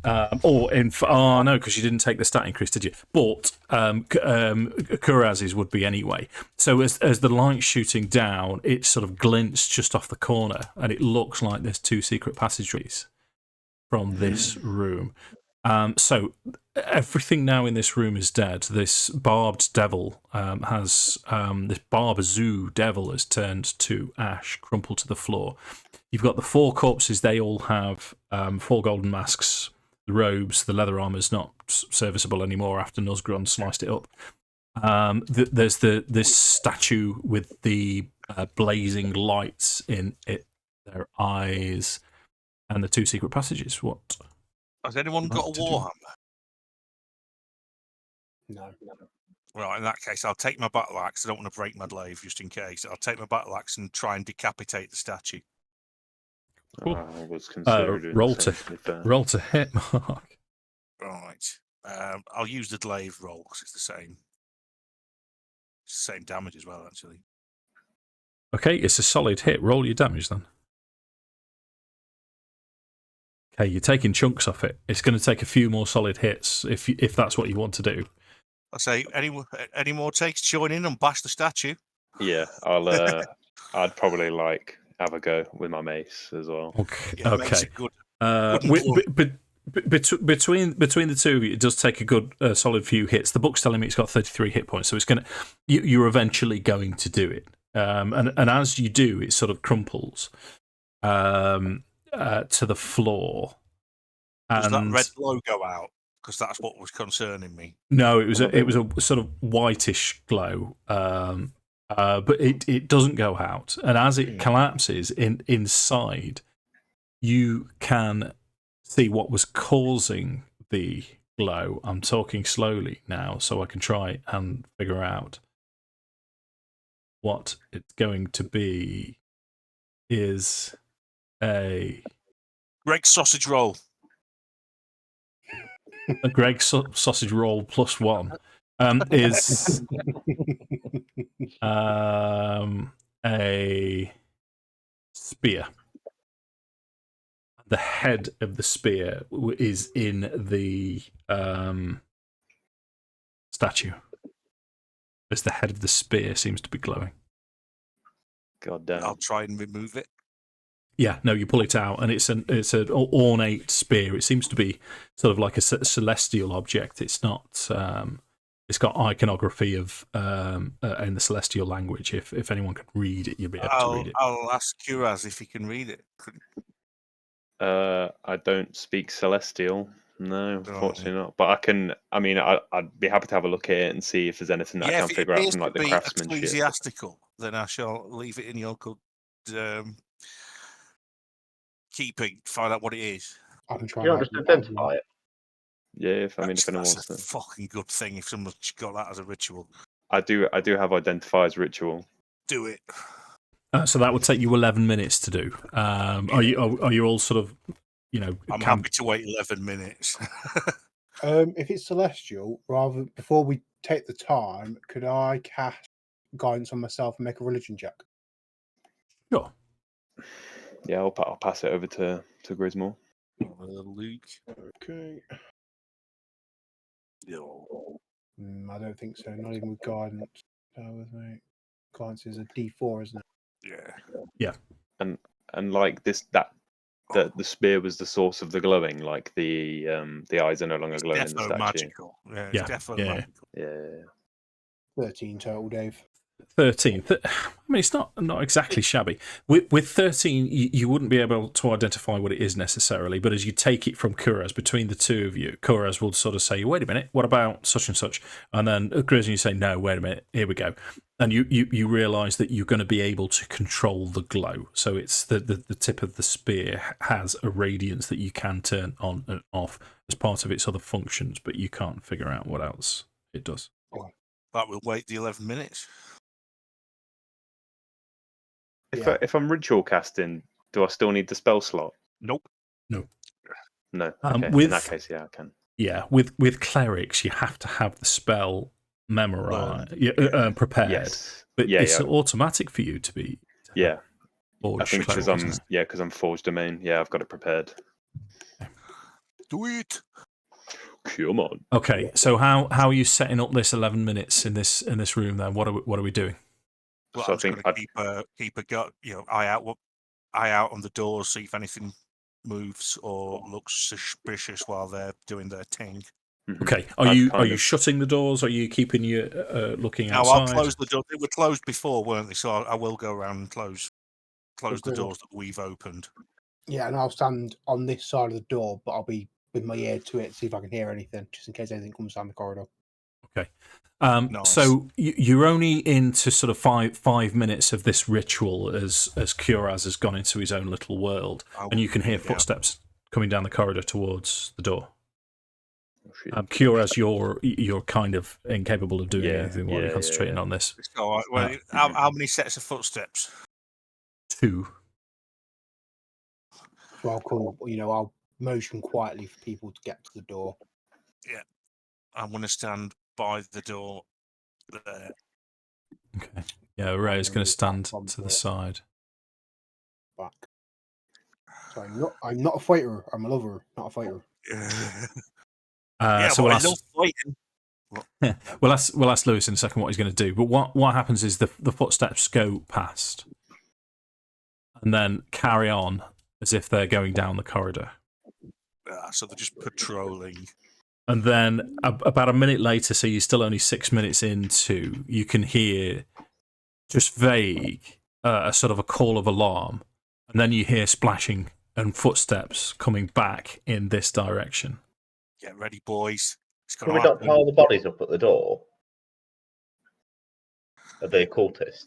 No, because you didn't take the stat increase, did you? But Kuraz's would be anyway. So as the light's shooting down, it sort of glints just off the corner, and it looks like there's 2 secret passageways from this room. So everything now in this room is dead. This barbed devil this Barbazoo devil has turned to ash, crumpled to the floor. You've got the 4 corpses. They all have 4 golden masks. The robes, the leather armor's not serviceable anymore after Nuzgron sliced it up. There's this statue with the blazing lights in their eyes, and the 2 secret passages. What? Has anyone got a warhammer? No. Right, in that case, I'll take my battle axe. I don't want to break my glaive just in case. I'll take my battle axe and try and decapitate the statue. Cool. I was considering roll to hit, Mark. Right. I'll use the glaive roll because it's the same. Same damage as well, actually. Okay, it's a solid hit. Roll your damage then. Okay, you're taking chunks off it. It's going to take a few more solid hits if that's what you want to do. I say, any more takes, join in and bash the statue. Yeah, I'd probably have a go with my mace as well. Okay. Yeah, Okay. Between the 2 of you, it does take a good solid few hits. The book's telling me it's got 33 hit points, so it's going to. You're eventually going to do it, and as you do, it sort of crumples to the floor. Does that red glow go out? Because that's what was concerning me. No, it was a sort of whitish glow, but it doesn't go out, and as it collapses inside, you can see what was causing the glow. I'm talking slowly now, so I can try and figure out what it's going to be. Is a Greg's sausage roll. A Greg sausage roll +1 is a spear. The head of the spear is in the statue. as the head of the spear seems to be glowing. God damn. I'll try and remove it. Yeah, no, you pull it out, and it's an ornate spear. It seems to be sort of like a celestial object. It's not. It's got iconography of in the celestial language. If anyone could read it, you'd be able to read it. I'll ask Kuraz if he can read it. I don't speak Celestial. No, Oh. unfortunately not. But I can. I mean, I'd be happy to have a look at it and see if there's anything that I can figure out from like the craftsmanship. If it appears to be ecclesiastical, then I shall leave it in your good keeping. Find out what it is. I can try. You and don't just help you out. identify it. Yeah, if anyone That's wants a to. fucking good thing if someone's got that as a ritual. I do have identifiers ritual. Do it. So that would take you 11 minutes to do. Are you all sort of, I'm happy to wait 11 minutes. If it's celestial, before we take the time, could I cast guidance on myself and make a religion check? Sure. Yeah, I'll pass it over to Grismore. Luke. Okay. Yo. I don't think so. Not even with guidance. Bear with me. Guidance is a D4, isn't it? Yeah. And like the spear was the source of the glowing. Like the eyes are no longer glowing in the statue. Magical. Yeah, it's definitely magical. Yeah. 13 total, Dave. 13. I mean, it's not exactly shabby. With 13, you wouldn't be able to identify what it is necessarily, but as you take it from Kuraz, between the two of you, Kuraz will sort of say, wait a minute, what about such and such? And then Grismore, you say, no, wait a minute, here we go. And you realise that you're going to be able to control the glow. So it's the tip of the spear has a radiance that you can turn on and off as part of its other functions, but you can't figure out what else it does. That will wait the 11 minutes. If I'm ritual casting, do I still need the spell slot? Nope. No. Okay. In that case, yeah, I can. Yeah, with clerics, you have to have the spell memorized, prepared. Yes. But it's automatic for you to be. Yeah. I think because I'm Forge Domain. Yeah, I've got it prepared. Do it. Come on. Okay, so how are you setting up this 11 minutes in this room then? What are we doing? Well, So I'm just going to keep a eye out on the doors, see if anything moves or looks suspicious while they're doing their thing. Okay, are you shutting the doors? Are you keeping you looking outside? No, I'll close the door. They were closed before, weren't they? So I will go around and close the doors that we've opened. Yeah, and I'll stand on this side of the door, but I'll be with my ear to it, see if I can hear anything, just in case anything comes down the corridor. Okay. Nice. So you're only into sort of five minutes of this ritual as Kuraz has gone into his own little world, and you can hear footsteps coming down the corridor towards the door. Kuraz, you're kind of incapable of doing anything while you're concentrating on this. All right. Well, how many sets of footsteps? 2. So I'll motion quietly for people to get to the door. Yeah, I'm going to stand by the door there. Okay. Yeah, Ray's going to stand to the side. Back. So I'm not a fighter. I'm a lover, not a fighter. So we'll ask Lewis in a second what he's going to do. But what happens is the footsteps go past, and then carry on as if they're going down the corridor. So they're just patrolling. And then about a minute later, so you're still only 6 minutes into, you can hear just vague a sort of a call of alarm, and then you hear splashing and footsteps coming back in this direction. Get ready, boys. Can we not pile the bodies up at the door? Are they occultists?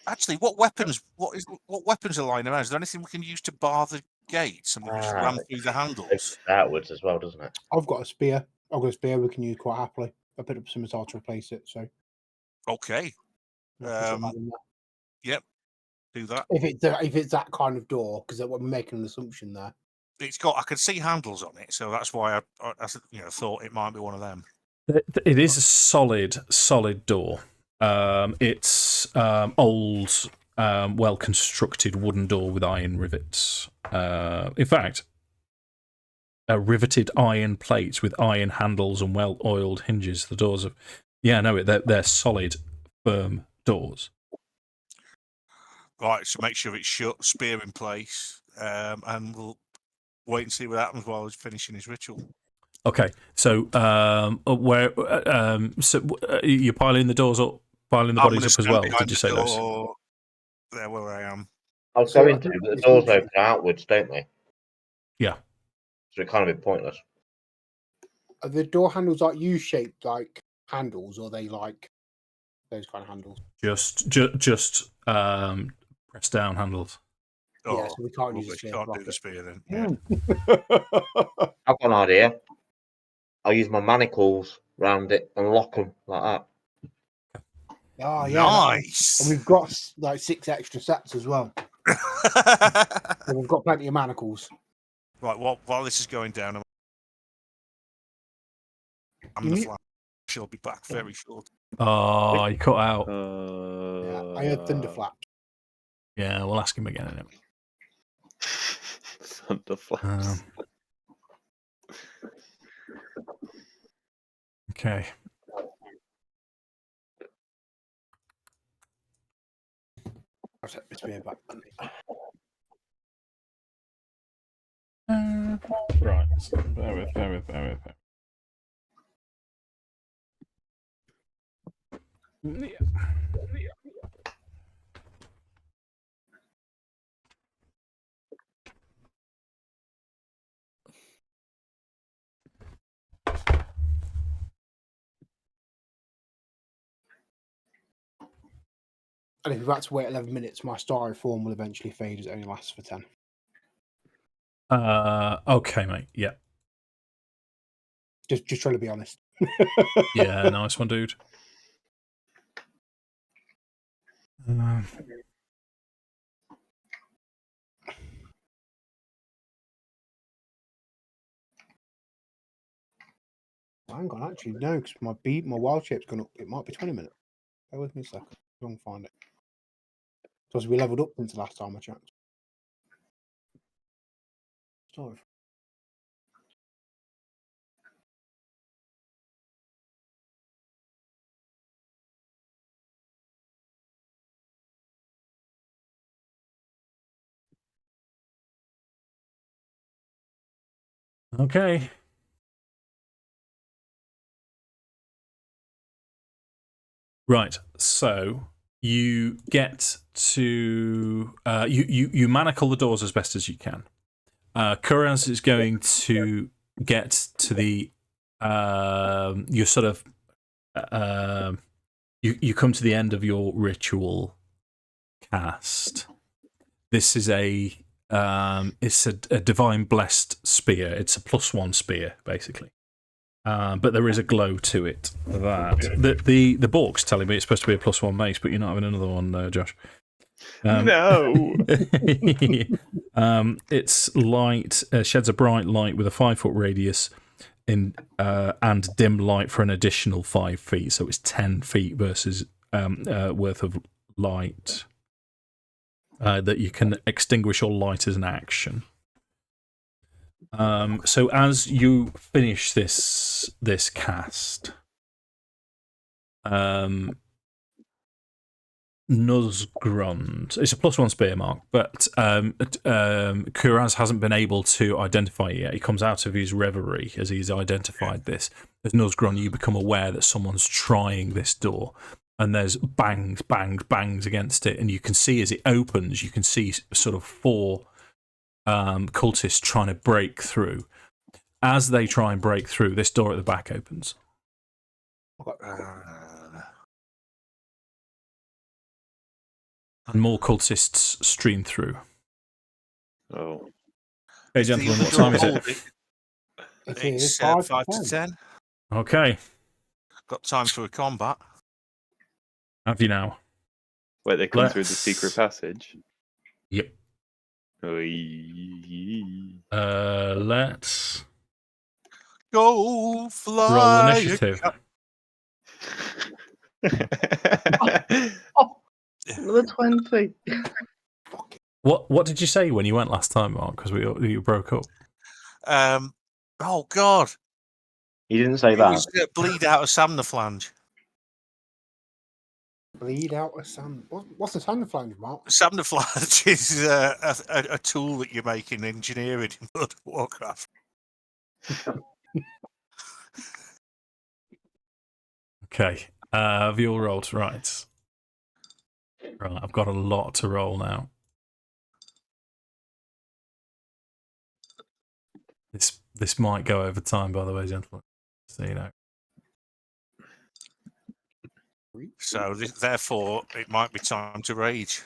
Actually, what weapons are lying around? Is there anything we can use to bar the gates and we just ram through the handles? Outwards as well, doesn't it? I've got a spear. We can use quite happily. I picked up some Minotaur to replace it, so. Okay. Yep. Do that. If it's that kind of door, because we're making an assumption there. I can see handles on it, so that's why I thought it might be one of them. It is a solid door. It's old, well-constructed wooden door with iron rivets. In fact, riveted iron plates with iron handles and well-oiled hinges. The doors have Yeah, no, they're solid, firm doors. Right, so make sure it's shut, spear in place, and we'll wait and see what happens while he's finishing his ritual. Okay, so you're piling the doors up, piling the bodies up as well. Did you say those? There where I am. I was going to, but the doors open outwards, don't they? Yeah. So it kind of be pointless. Are the door handles like U-shaped, like handles, or are they like those kind of handles? Just press down handles. Oh, yeah, so we can't use rubbish. a spear. Can't do the spear then. I've got an idea. I'll use my manacles round it and lock them like that. Oh, yeah. Nice. And we've got like 6 extra sets as well. So we've got plenty of manacles. Right, while this is going down, I'm the flash. She'll be back very short. Oh, you cut out. Yeah, I heard thunderflap. Yeah, we'll ask him again. Anyway. Thunderflaps. Okay. I'll set my spear back. Right. So bear with. And if we've had to wait 11 minutes, my styrofoam will eventually fade as it only lasts for 10. Okay, mate. Yeah. Just trying to be honest. Yeah, nice one, dude. Hang on, actually, no, because my wild shape's gone up. It might be 20 minutes. Bear with me a second. Go and find it. Because we leveled up since the last time I checked. Sorry. Okay. Right. So you get to you manacle the doors as best as you can. Kuraz is going to get to the you sort of you come to the end of your ritual cast. This is it's a divine blessed spear. It's a +1 spear basically. But there is a glow to it. The Bork's telling me it's supposed to be a +1 mace, but you're not having another one, Josh. No. Its light sheds a bright light with a 5-foot radius and dim light for an additional 5 feet. So it's 10 feet versus worth of light that you can extinguish or light as an action. So as you finish this cast, Nuzgrund, it's a +1 spear mark, but Kuraz hasn't been able to identify it yet. He comes out of his reverie as he's identified this. As Nuzgrund, you become aware that someone's trying this door, and there's bangs, bangs, bangs against it, and you can see as it opens, you can see sort of 4 cultists trying to break through. As they try and break through, this door at the back opens. And more cultists stream through. Oh. Hey, gentlemen, what time is it? It's 5 to 10. Okay. Got time for a combat. Have you now? Wait, they come through the secret passage? Yep. Let's go fly. Roll initiative. Another 20. What did you say when you went last time, Mark? Because you broke up. Oh God. He didn't say It that. was bleed out of Samnaflange. Bleed out a sand. What's a sandflange, Mark? Sandflange is a tool that you make in engineering in World of Warcraft. Okay. Have you all rolled? Right. Right, I've got a lot to roll now. This might go over time, by the way, gentlemen. So you know. So therefore, it might be time to rage.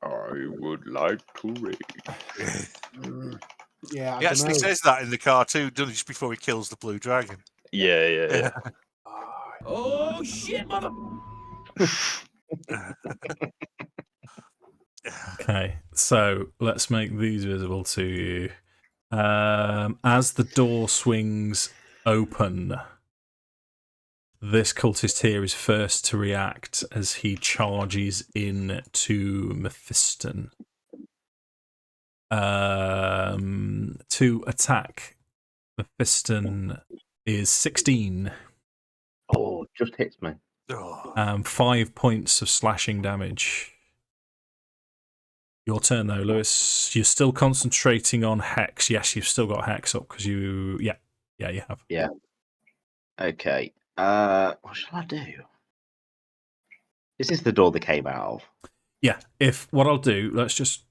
I would like to rage. Yeah, I He actually dunno. says that in the cartoon, doesn't he, just before he kills the blue dragon. Yeah. Oh shit, mother! Okay, so let's make these visible to you. As the door swings open, this cultist here is first to react as he charges in to Mephiston. To attack, Mephiston is 16. Oh, just hits me. 5 points of slashing damage. Your turn, though, Lewis. You're still concentrating on Hex. Yes, you've still got Hex up because you... Yeah, you have. Yeah. Okay. What shall I do? Is this the door they came out of? Yeah, what I'll do, let's just...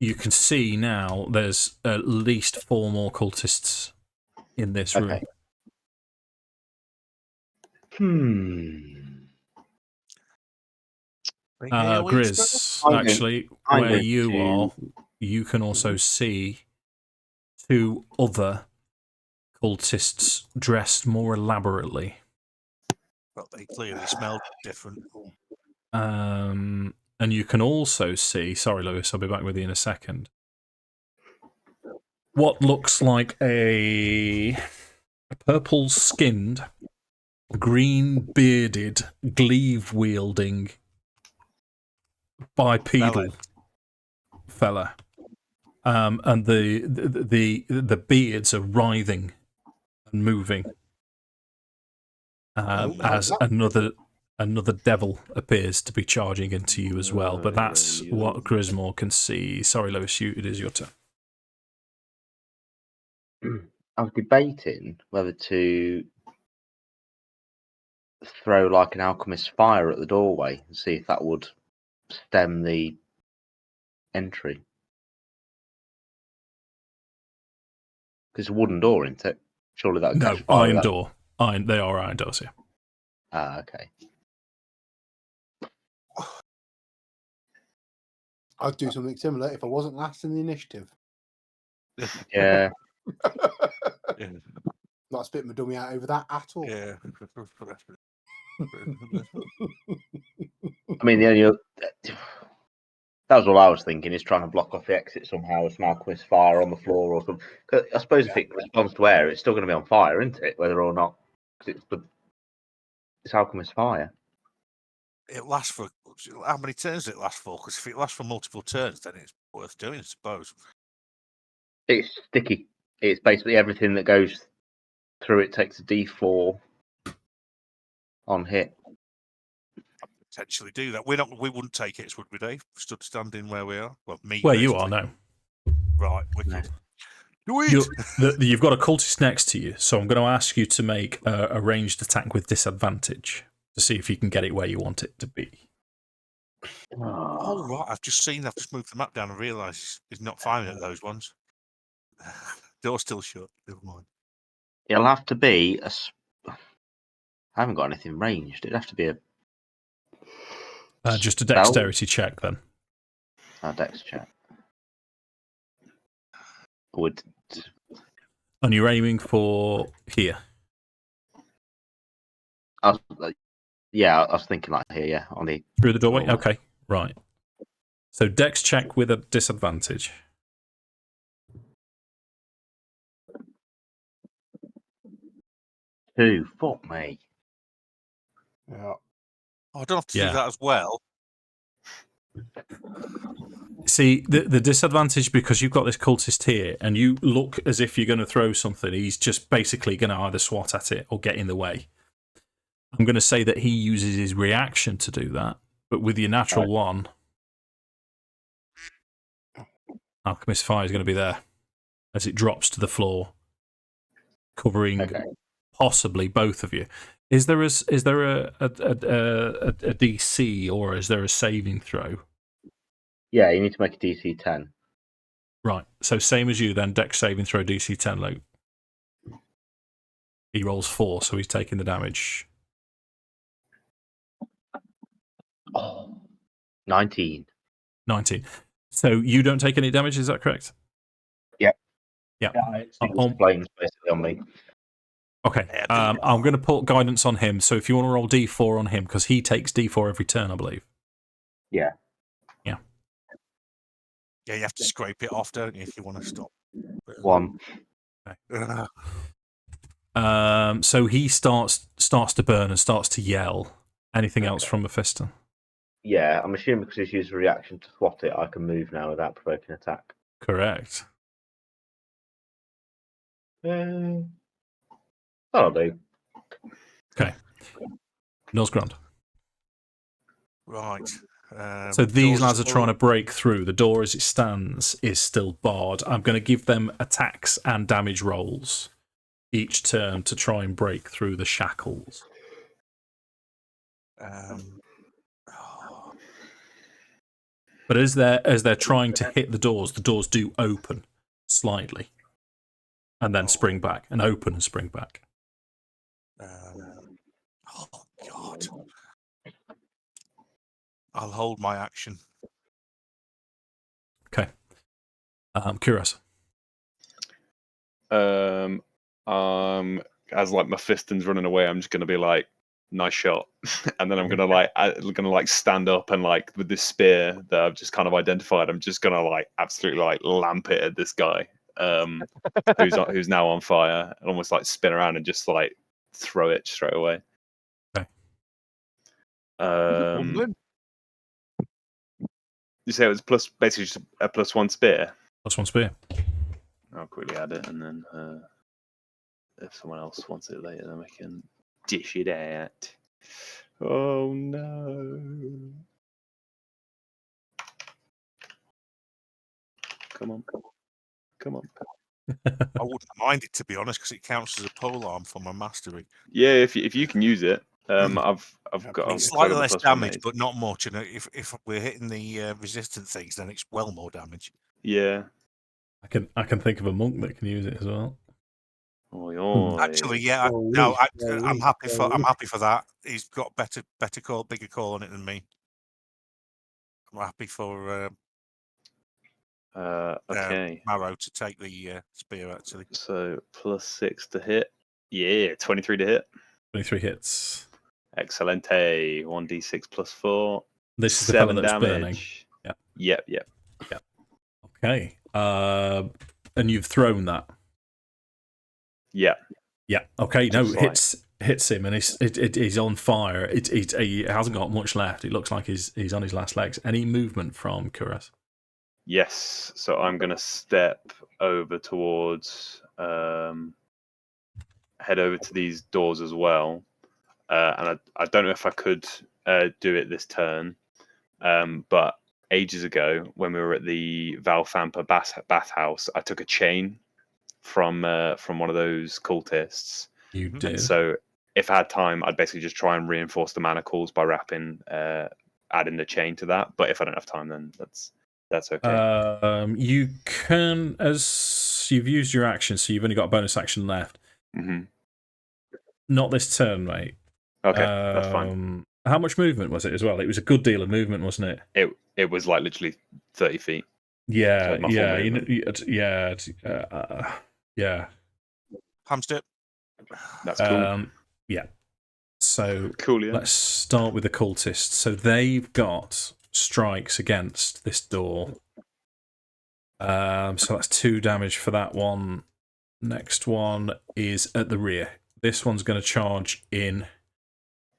You can see now there's at least 4 more cultists in this room. Grizz, actually, where you are, you can also see 2 other cultists dressed more elaborately. Well, they clearly smell different. And you can also see, sorry, Lewis, I'll be back with you in a second, what looks like a purple-skinned, green-bearded, glaive-wielding bipedal fella. And the beards are writhing and moving as another devil appears to be charging into you as well. But that's what Grismore can see. Sorry, Lewis, it is your turn. I was debating whether to throw like an alchemist's fire at the doorway and see if that would stem the entry. Because it's a wooden door, isn't it? Surely that would No, catch fire. iron door. They are iron doors, yeah. Ah, okay. I'd do something similar if I wasn't last in the initiative. Yeah. Not spit my dummy out over that at all. Yeah. I mean, the only that was all I was thinking, is trying to block off the exit somehow with some alchemist fire on the floor or something. 'Cause I suppose if it responds to air, it's still going to be on fire, isn't it? Whether or not, because it's alchemist fire. It lasts for how many turns does it last for? Because if it lasts for multiple turns, then it's worth doing, I suppose. It's sticky. It's basically everything that goes through it takes a D4 on hit. Potentially do that. We wouldn't take it, would we, Dave? Stood standing where we are. Well, me. Where you are now. Right. Wicked. No. You've got a cultist next to you, so I'm going to ask you to make a ranged attack with disadvantage to see if you can get it where you want it to be. Oh, right. I've just moved the map down and realised he's not firing at those ones. Door's still shut. Never mind. It'll have to be I haven't got anything ranged. It'd have to be a just a dexterity check, then. Dex check. And you're aiming for here. I was thinking like here, yeah, on the Through the doorway? Okay, right. So dex check with a disadvantage. 2. Fuck me. Yeah. I don't have to do that as well. See, the disadvantage, because you've got this cultist here, and you look as if you're going to throw something, he's just basically going to either swat at it or get in the way. I'm going to say that he uses his reaction to do that, but with your natural one, Alchemist Fire is going to be there as it drops to the floor, covering possibly both of you. Is there a DC or is there a saving throw? Yeah, you need to make a DC 10. Right. So same as you then. Dex saving throw DC 10, Luke. He rolls 4, so he's taking the damage. 19. 19. So you don't take any damage, is that correct? Yep. Yeah. It's flames basically on me. Okay. I'm going to put guidance on him, so if you want to roll D4 on him, because he takes D4 every turn, I believe. Yeah. Yeah. Yeah, you have to scrape it off, don't you, if you want to stop. 1. Okay. So he starts to burn and starts to yell. Anything else from Mephiston? Yeah, I'm assuming because he's used a reaction to thwart it, I can move now without provoking attack. Correct. That'll do. Okay. Nosgrand. Right. So these lads are trying to break through. The door as it stands is still barred. I'm going to give them attacks and damage rolls each turn to try and break through the shackles. But as they're trying to hit the doors do open slightly and then spring back, and open and spring back. Oh, God. I'll hold my action. Okay. Curious. As like Mephiston's running away, I'm just going to be like, nice shot. And then I'm going to stand up and like with this spear that I've just kind of identified, I'm just going to like absolutely like lamp it at this guy who's now on fire, and almost like spin around and just like throw it straight away. Okay. You say it was basically just a +1 spear? +1 spear. I'll quickly add it, and then if someone else wants it later, then we can dish it out. Oh no. Come on. I wouldn't mind it, to be honest, because it counts as a polearm for my mastery. Yeah, if you can use it. I've got it's slightly less damage, but not much. And if we're hitting the resistant things, then it's well more damage. Yeah, I can think of a monk that can use it as well. Actually, yeah. I'm happy for that. He's got bigger call on it than me. I'm happy for okay. Marrow to take the spear. Actually, so +6 to hit. Yeah, 23 to hit. 23 hits. Excelente. 1d6 +4. This is the fella that's damage. Burning. Yeah. Yep. Okay. And you've thrown that. Yeah. Okay. No, hits him, and he's on fire. He hasn't got much left. It looks like he's on his last legs. Any movement from Kuras? Yes. So I'm gonna step over towards, head over to these doors as well. And I don't know if I could do it this turn, but ages ago when we were at the Valfampa bathhouse, I took a chain from one of those cultists. You did. And so if I had time, I'd basically just try and reinforce the manacles by adding the chain to that. But if I don't have time, then that's okay. You can, as you've used your action, so you've only got a bonus action left. Mm-hmm. Not this turn, mate. Okay, that's fine. How much movement was it as well? It was a good deal of movement, wasn't it? It was like literally 30 feet. Yeah. Hamster. That's cool. Yeah. So cool. Yeah. Let's start with the cultists. So they've got strikes against this door. So that's 2 damage for that one. Next one is at the rear. This one's going to charge in.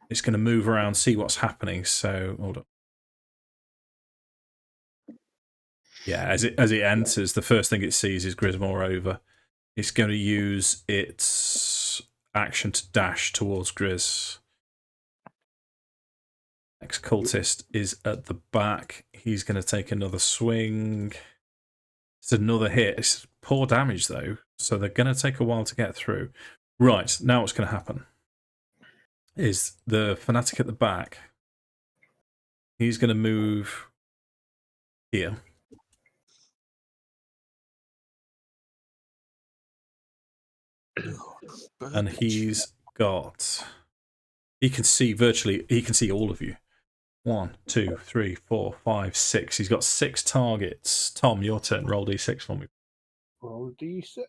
It's going to move around, see what's happening. So hold on. Yeah, as it enters, the first thing it sees is Grismore over. It's going to use its action to dash towards Gris. Next cultist is at the back. He's going to take another swing. It's another hit. It's poor damage, though, so they're going to take a while to get through. Right, now what's going to happen is the fanatic at the back, he's going to move here. And he's got... He can see all of you. 1, 2, 3, 4, 5, 6. He's got 6 targets. Tom, your turn. Roll d6 for me. Roll a d6.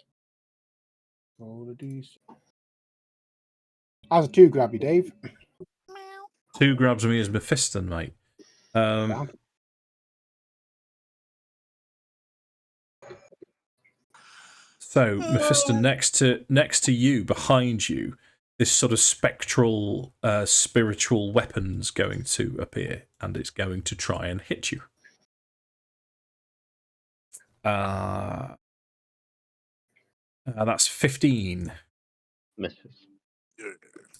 Roll a d6. How's a 2 grab you, Dave? 2 grabs me as Mephiston, mate. So, Mephiston, next to you, behind you, this sort of spectral, spiritual weapon's going to appear, and it's going to try and hit you. That's 15. Misses.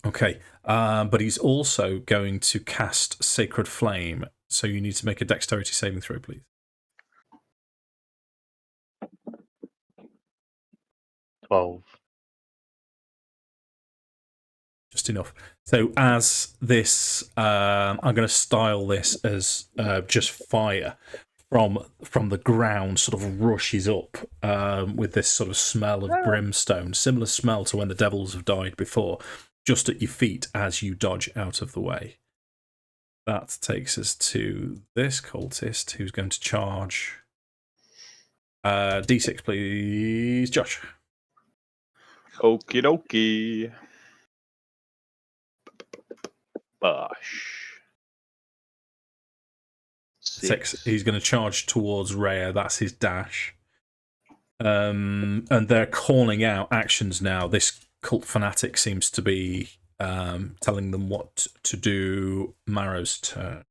Okay, but he's also going to cast Sacred Flame, so you need to make a dexterity saving throw, please. 12. Just enough. So as this, I'm going to style this as just fire from the ground sort of rushes up with this sort of smell of brimstone, similar smell to when the devils have died before, just at your feet as you dodge out of the way. That takes us to this cultist who's going to charge. D6, please, Josh. Okie dokie. Bosh. 6. He's going to charge towards Rhea. That's his dash. And they're calling out actions now. This cult fanatic seems to be telling them what to do. Marrow's turn.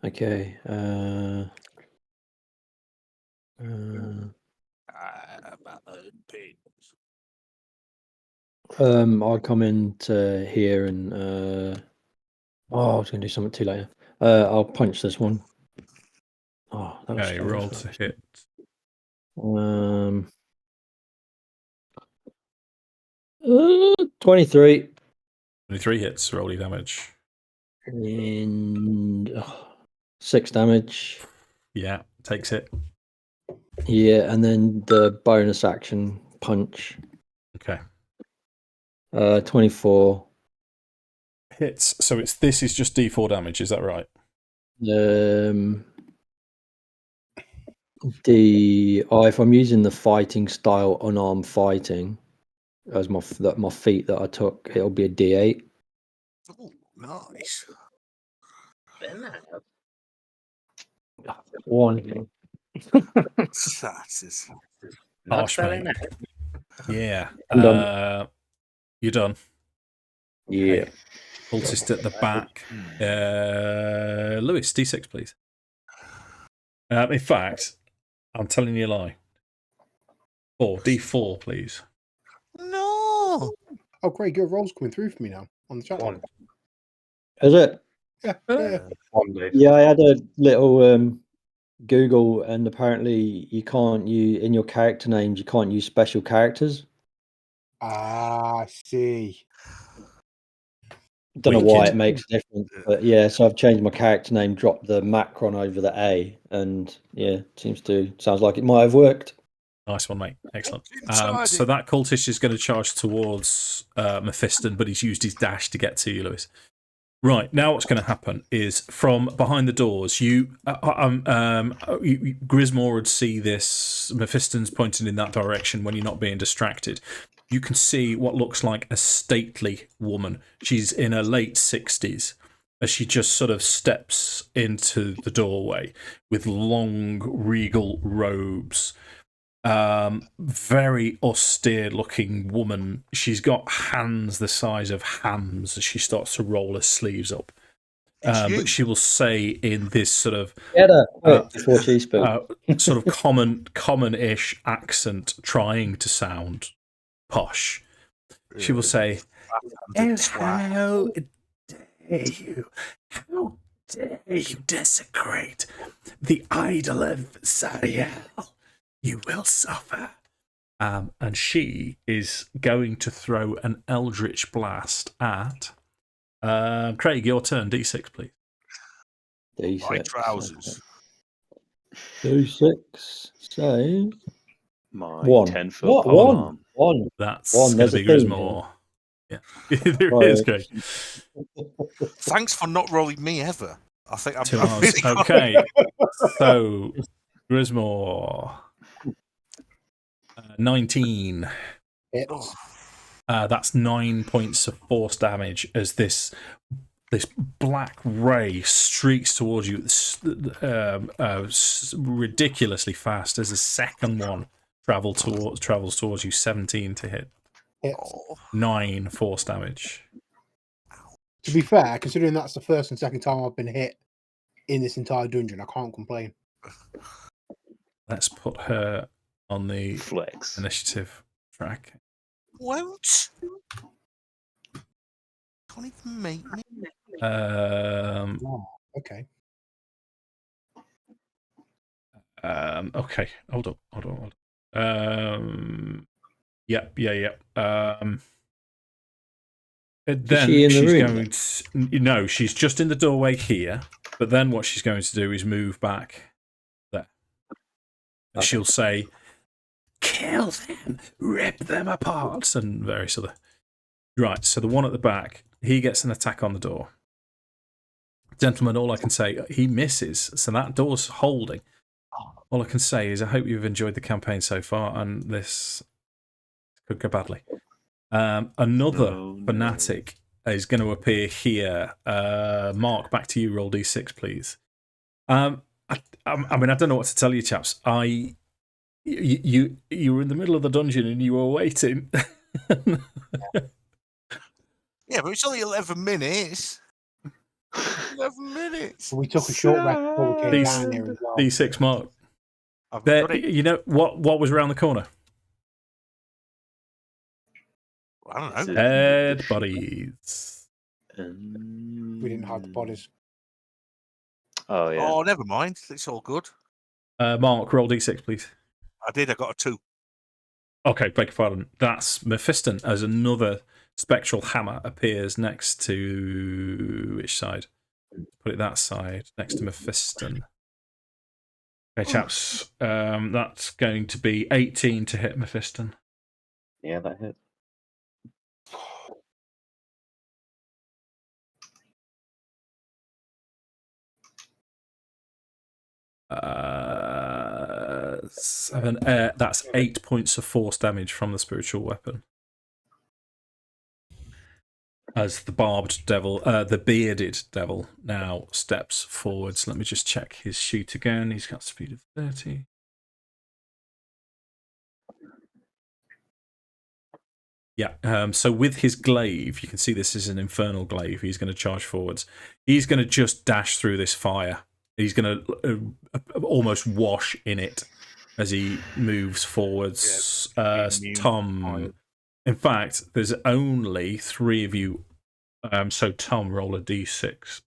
Okay. I'll come into here and I was going to do something too later. I'll punch this one. Oh, that was Okay, roll to hit. 23. 23 hits. Roll your damage. And 6 damage. Yeah, takes it. Yeah, and then the bonus action punch. Okay. 24. Hits. So this is just D4 damage, is that right? If I'm using the fighting style unarmed fighting as my feat that I took, it'll be a D8. Oh, nice. One. That is Harsh, mate. Yeah. I'm done. You're done. Yeah. Okay. Cultist at the back. Lewis, D6, please. In fact, I'm telling you a lie. D4, please. no. Oh, great. Your roll's coming through for me now on the chat. 1. Is it? Yeah. Yeah. 1, Dave. Yeah, I had a little Google, and apparently you can't use in your character names. You can't use special characters. I see. Don't know why Wicked. it makes a difference, but yeah. So I've changed my character name, dropped the macron over the A, and yeah, sounds like it might have worked. Nice one, mate. Excellent. So that cultist is going to charge towards Mephiston, but he's used his dash to get to you, Lewis. Right, now what's going to happen is from behind the doors, Grismore would see this, Mephiston's pointing in that direction when you're not being distracted. You can see what looks like a stately woman. She's in her late 60s as she just sort of steps into the doorway with long, regal robes. Very austere looking woman. She's got hands the size of hams as she starts to roll her sleeves up. But she will say in this sort of before she spoke. sort of common-ish accent, trying to sound posh. She will say, "Oh, hello, you? How dare you desecrate the idol of Zariel? You will suffer. And she is going to throw an Eldritch Blast at Craig. Your turn. D6, please. D6. My trousers. D6. Save. My One. 10-foot What? polearm. One. That's One, going there's to a be theme Grismore. Yeah, there Sorry. is, Craig. Thanks for not rolling me ever. I think I'm 2 I'm hours. really Okay, so Grismore. 19. Hits. That's 9 points of force damage as this black ray streaks towards you ridiculously fast as the second one travels towards you. 17 to hit. Hits. 9 force damage. To be fair, considering that's the first and second time I've been hit in this entire dungeon, I can't complain. Let's put her on the Flex. initiative track. won't. Can't even make me. Oh, okay. Okay. Hold on. Yep. Then she in the she's room? going to. No, she's just in the doorway here. But then what she's going to do is move back there. And Okay. she'll say, "Kill them, rip them apart," and various other. Right. So the one at the back, he gets an attack on the door. Gentlemen, all I can say, he misses. So that door's holding. All I can say is I hope you've enjoyed the campaign so far, and this could go badly. Another fanatic is going to appear here. Mark, back to you. Roll d6, please. I mean, I don't know what to tell you, chaps. You were in the middle of the dungeon and you were waiting. Yeah, but it's only 11 minutes. 11 minutes. We took a short rest before we came down here as well. D6, Mark. I've There, got it. you know what was around the corner? I don't know. Dead bodies. We didn't hide the bodies. Oh yeah. Oh, never mind. It's all good. Mark, roll d6, please. I did. I got a 2. Okay, beg your pardon. That's Mephiston as another spectral hammer appears next to which side? Put it that side, next to Mephiston. Okay, chaps. That's going to be 18 to hit Mephiston. Yeah, that hit. Seven. That's 8 points of force damage from the spiritual weapon. As the barbed devil, the bearded devil, now steps forwards. Let me just check his shoot again. He's got speed of 30. Yeah. So with his glaive, you can see this is an infernal glaive. He's going to charge forwards. He's going to just dash through this fire. He's going to almost wash in it as he moves forwards. Tom. In fact, there's only 3 of you. So Tom, roll a d6.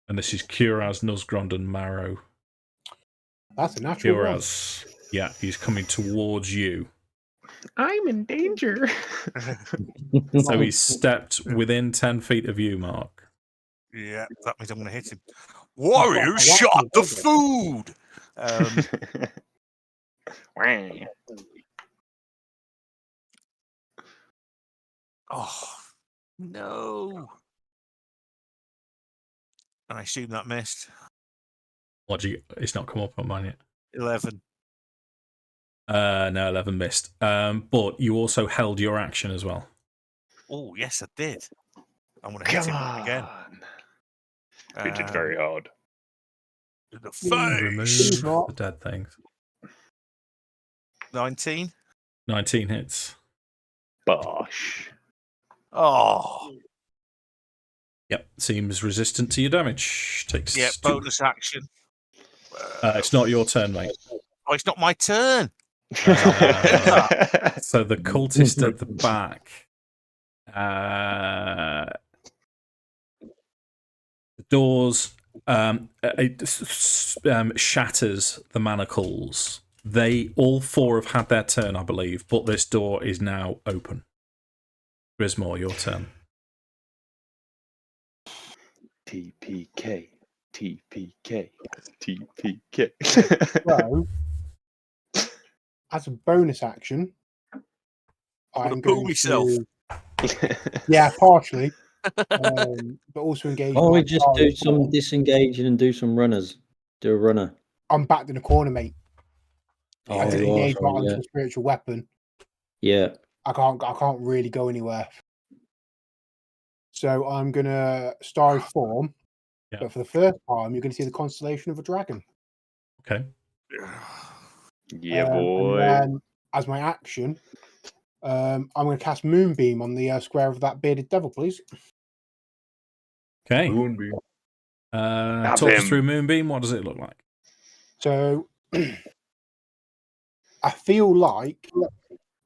And this is Kuraz, Nuzgrond, and Marrow. That's a natural one. Kuraz, yeah, he's coming towards you. I'm in danger. So he's stepped within 10 feet of you, Mark. Yeah, that means I'm going to hit him. Warriors shot the food! Oh, no. And I assume that missed. It's not come up on mine yet. 11. No, 11 missed. But you also held your action as well. Oh, yes, I did. I'm going to hit him again. You did very hard. In the face. Remove the dead things. 19. 19 hits. Bosh. Oh. Yep, seems resistant to your damage. Takes Yeah, 2. bonus action. It's not your turn, mate. Oh, it's not my turn. So the cultist at the back doors. Shatters the manacles. They all four have had their turn, I believe, but this door is now open. Grismore, your turn. TPK, TPK, TPK. So, as a bonus action, I'm poo going myself. to. Yeah, partially. But also engage. Why don't we my just do target. some disengaging and do some runners? Do a runner. I'm backed in a corner, mate. Oh, I you are, disengage my sorry, onto yeah. a spiritual weapon. Yeah. I can't really go anywhere. So I'm gonna starry form. Yeah. But for the first time, you're gonna see the constellation of a dragon. Okay. Yeah, And boy. then, as my action, I'm going to cast Moonbeam on the square of that bearded devil, please. Okay. Moonbeam. Talk us through Moonbeam. What does it look like? So, I feel like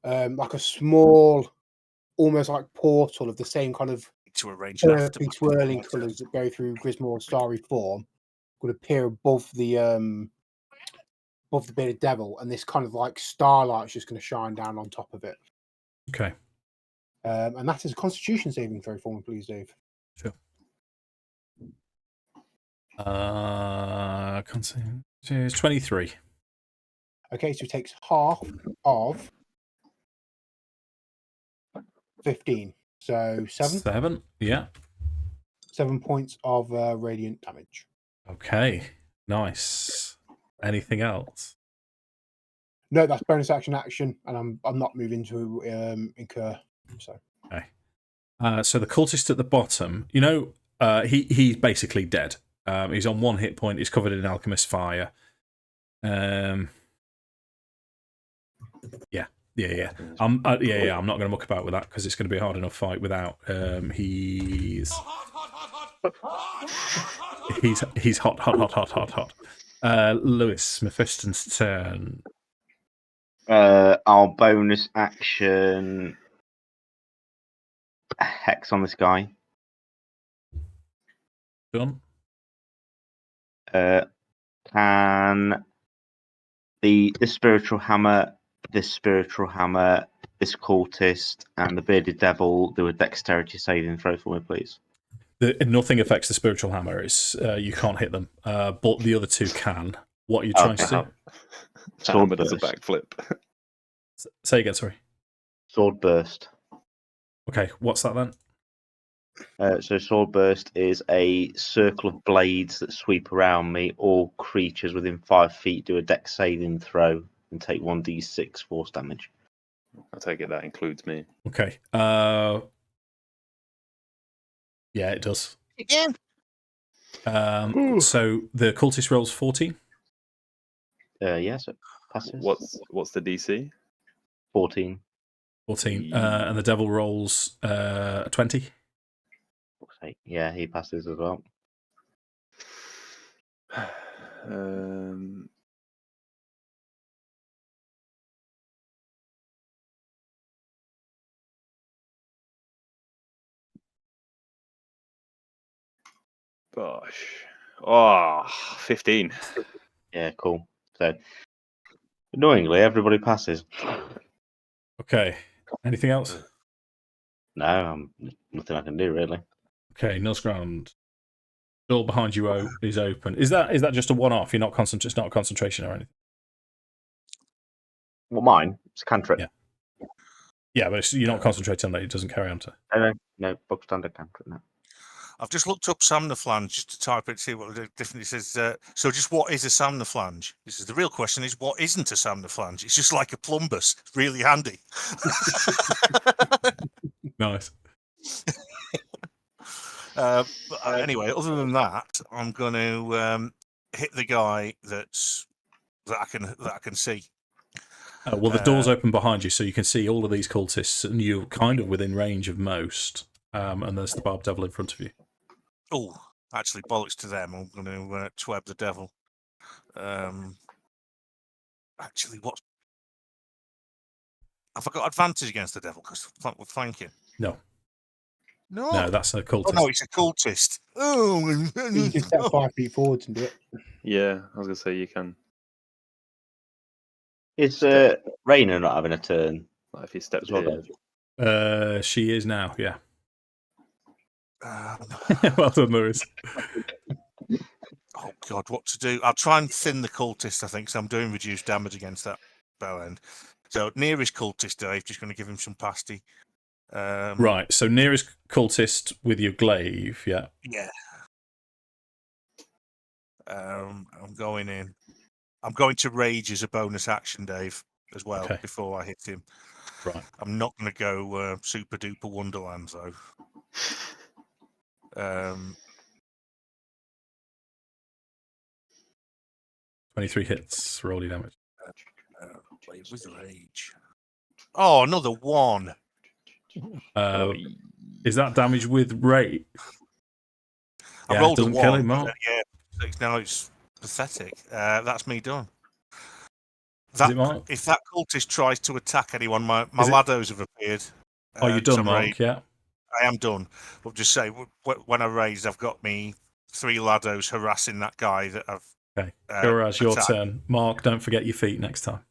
a small, almost like portal of the same kind of To arrange left. earthy swirling colours that go through Grismore's starry form would appear above the bearded devil, and this kind of like starlight's just going to shine down on top of it. Okay. And that is a Constitution saving throw for me, please, Dave. Sure. Constitution is 23. Okay, so it takes half of 15. So 7. 7. Yeah. 7 points of radiant damage. Okay. Nice. Anything else? No, that's bonus action, and I'm not moving to incur. So Okay. So the cultist at the bottom, he's basically dead. He's on 1 hit point. He's covered in alchemist fire. Yeah. I'm not going to muck about with that because it's going to be a hard enough fight without. He's hot. Lewis, Mephiston's turn. Our bonus action hex on this guy. Done. Can this spiritual hammer, this cultist, and the bearded devil do a dexterity saving throw for me, please? Nothing affects the spiritual hammer. It's you can't hit them, but the other two can. What are you trying to do? Sword Does a burst. backflip. Say again, sorry. Sword burst. Okay, what's that then? So sword burst is a circle of blades that sweep around me. All creatures within 5 feet do a dex saving throw and take 1d6 force damage. I take it that includes me. Okay. Yeah, it does. Again. So the cultist rolls 14. Yes, it passes. What's the DC? 14. 14. And the devil rolls 20. Yeah, he passes as well. Gosh. Oh, 15. Yeah, cool. So, annoyingly, everybody passes. Okay. Anything else? No, nothing I can do, really. Okay, Nilsground. Door behind you is open. Is that just a one-off? You're not it's not a concentration or anything? Well, mine. It's a cantrip. Yeah. Yeah, but you're not concentrating on that. It doesn't carry on to. No, book standard cantrip. No. I've just looked up Samnaflange just to type it, see what it definitely says. So just what is a Samnaflange? This is the real question: is what isn't a Samnaflange? It's just like a plumbus. It's really handy. Nice. But anyway, other than that, I'm going to hit the guy that I can see. Well, the door's open behind you, so you can see all of these cultists, and you're kind of within range of most. And there's the barbed devil in front of you. Oh, actually, bollocks to them. I'm going to twab the devil. Actually, what? Have I got advantage against the devil because we're flanking? No. No, that's a Oh cultist. no, it's a cultist. Oh, You can step 5 feet forwards and do it. Yeah, I was gonna say you can. Is Raina not having a turn Like if you step as well, here. though? She is now, yeah. Um, Well done, Lewis. oh God, what to do? I'll try and thin the cultist, I think, so I'm doing reduced damage against that bell end. So nearest cultist, Dave, just going to give him some pasty. Right, so nearest cultist with your glaive, yeah. Yeah. I'm going in. I'm going to rage as a bonus action, Dave, as well, Okay. before I hit him. Right. I'm not going to go super duper Wonderland, though. 23 hits, roll your damage. With rage. Oh, another one. Is that damage with rate? I Yeah, rolled a doesn't kill one. him, Mark. Yeah, now it's pathetic. That's me done. Is it, Mark? If that cultist tries to attack anyone, my Is it- laddos have appeared. Oh, you're done, Mark, raged. yeah. I am done. But just say, when I raised, I've got me 3 laddos harassing that guy that I've. Okay. Goraz, your attacked. turn. Mark, don't forget your feet next time.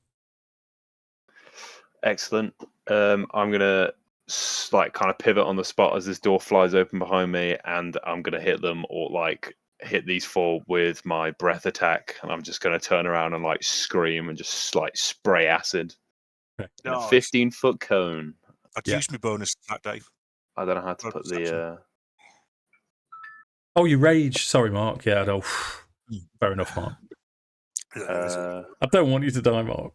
Excellent. I'm gonna like kind of pivot on the spot as this door flies open behind me, and I'm gonna hit them or like hit these 4 with my breath attack, and I'm just gonna turn around and like scream and just like spray acid Okay. in a Nice. 15-foot cone. I'd Yeah. use my bonus attack, Dave. I don't know how to Or put perception. the. Oh, you rage. Sorry, Mark. Yeah, no. Fair enough, Mark. I don't want you to die, Mark.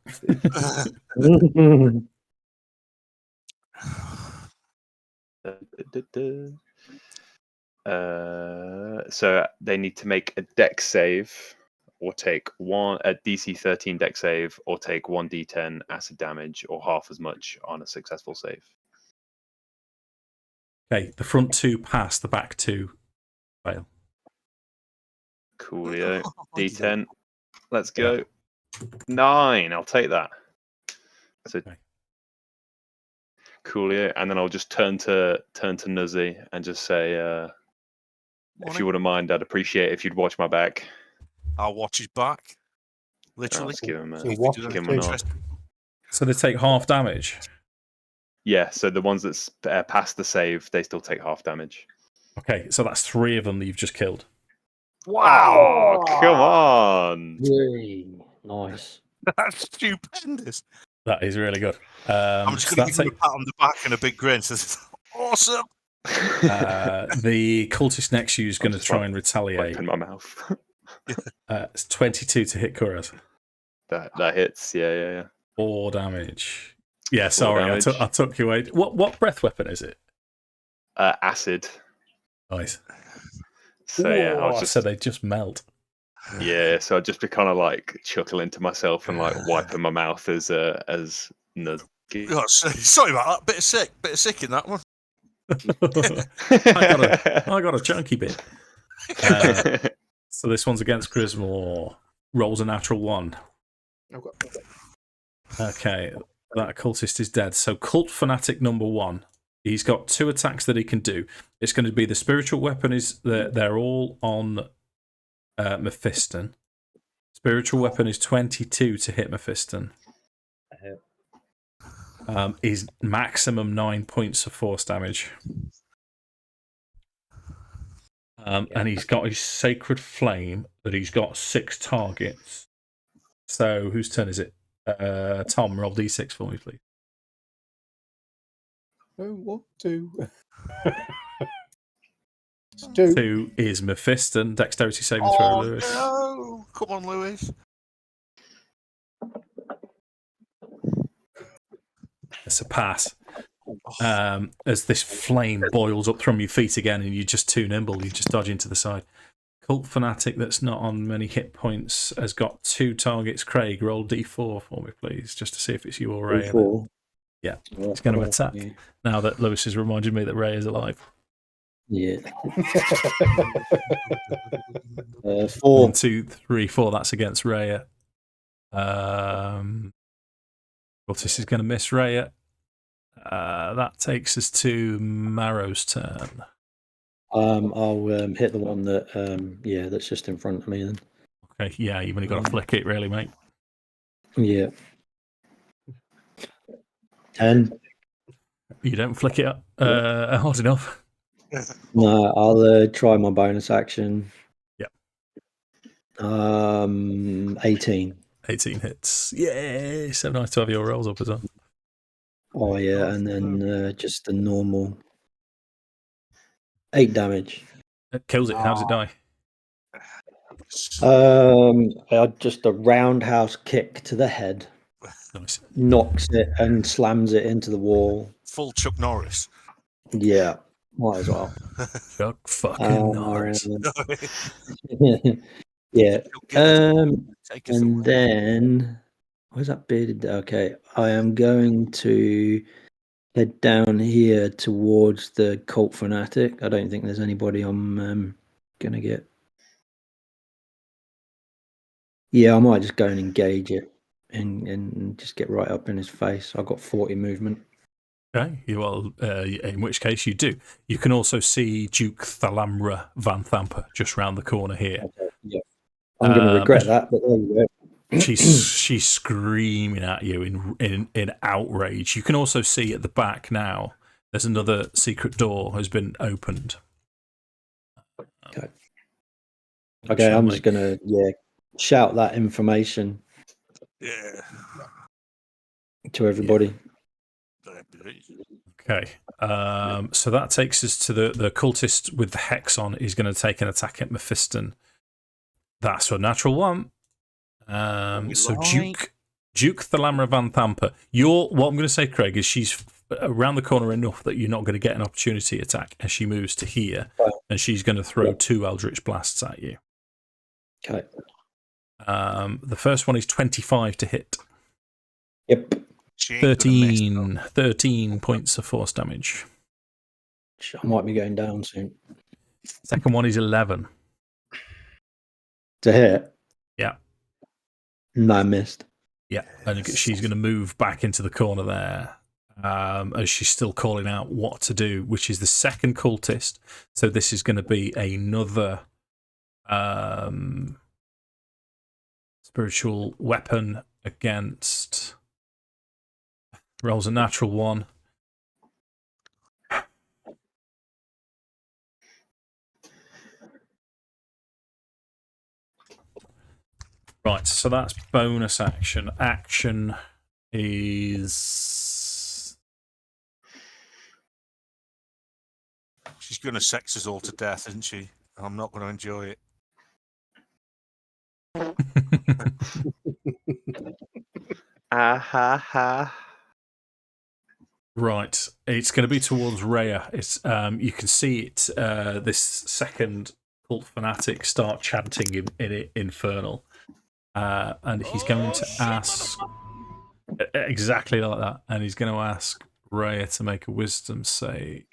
So they need to make a dex save, or take a DC 13 dex save, or take 1d10 acid damage, or half as much on a successful save. Okay, the front 2 pass, the back 2 fail. Coolio. D10. Let's go. 9. I'll take that. So Okay. Coolio, and then I'll just turn to Nuzzy and just say, if you wouldn't mind, I'd appreciate if you'd watch my back. I'll watch his back. I'll Literally. just give him a, So watch give it him too. a nod. So they take half damage. Yeah, so the ones that pass the save, they still take half damage. Okay, so that's 3 of them that you've just killed. Wow! Come on! Yay. Nice. That's stupendous. That is really good. I'm just so going to that's give him a pat on the back and a big grin. Says, awesome. the cultist next to you is going to just try like and retaliate. Open my mouth. It's 22 to hit Kuraz. that hits. Yeah. 4 damage. Yeah, 4 sorry, damage. I took you away. What breath weapon is it? Acid. Nice. So yeah, I'll Oh, just so they just melt. so I'd just be kind of like chuckling to myself and like wiping my mouth as Nuz. Oh, sorry about that. Bit of sick in that one. I got a chunky bit. So this one's against Grismore. Rolls a natural 1. Okay, that cultist is dead. So cult fanatic number 1. He's got 2 attacks that he can do. It's going to be the spiritual weapon. They're all on Mephiston. Spiritual weapon is 22 to hit Mephiston. Is maximum 9 points of force damage. And he's got his sacred flame that he's got 6 targets. So whose turn is it? Tom, roll d6 for me, please. Don't want to. 2. 2 is Mephiston. Dexterity saving throw, Lewis. No. Come on, Lewis. It's a pass. As this flame boils up from your feet again, and you're just too nimble, you just dodge into the side. Cult fanatic that's not on many hit points has got 2 targets. Craig, roll d4 for me, please, just to see if it's you or Ray. Yeah, he's going to attack. Yeah. Now that Lewis has reminded me that Ray is alive. Yeah. 1, 4. 2, 3, 4. That's against Raya. Cultist is going to miss Raya. That takes us to Marrow's turn. I'll hit the one that that's just in front of me then. Okay, yeah, you've only got to flick it, really, mate. Yeah. 10. You don't flick it up hard enough. No, I'll try my bonus action. Yep. 18. 18 hits. Yay! So nice to have your rolls up as well. Oh yeah, and then just a normal 8 damage. It kills it. How does it die? Just a roundhouse kick to the head. Nice. Knocks it and slams it into the wall. Full Chuck Norris. Yeah, might as well. Chuck fucking Norris. Yeah. Take us And away. then where's that bearded? Okay, I am going to head down here towards the cult fanatic. I don't think there's anybody I'm gonna get. Yeah, I might just go and engage it and just get right up in his face. I've got 40 movement. Okay, in which case you do. You can also see Duke Thalamra Van Thamper just round the corner here. Okay, yeah. I'm going to regret that, but there you go. She's screaming at you in outrage. You can also see at the back now there's another secret door has been opened. Okay, I'm just going to shout that information to everybody. Okay, so that takes us to the cultist with the hex on is going to take an attack at Mephiston. That's a natural one. So Duke Thalamra Van Thamper. What I'm going to say, Craig, is she's around the corner enough that you're not going to get an opportunity attack as she moves to here, and she's going to throw 2 Eldritch Blasts at you. Okay. The first one is 25 to hit. Yep. 13 points of force damage. I might be going down soon. Second one is 11. To hit? Yeah. No, I missed. Yeah, and she's going to move back into the corner there as she's still calling out what to do, which is the second cultist. So this is going to be another spiritual weapon against... Rolls a natural 1. Right, so that's bonus action. Action is... She's going to sex us all to death, isn't she? I'm not going to enjoy it. Right, it's going to be towards Rhea. It's you can see it. This second cult fanatic start chanting in Infernal, and he's going to ask exactly like that, and he's going to ask Rhea to make a Wisdom save.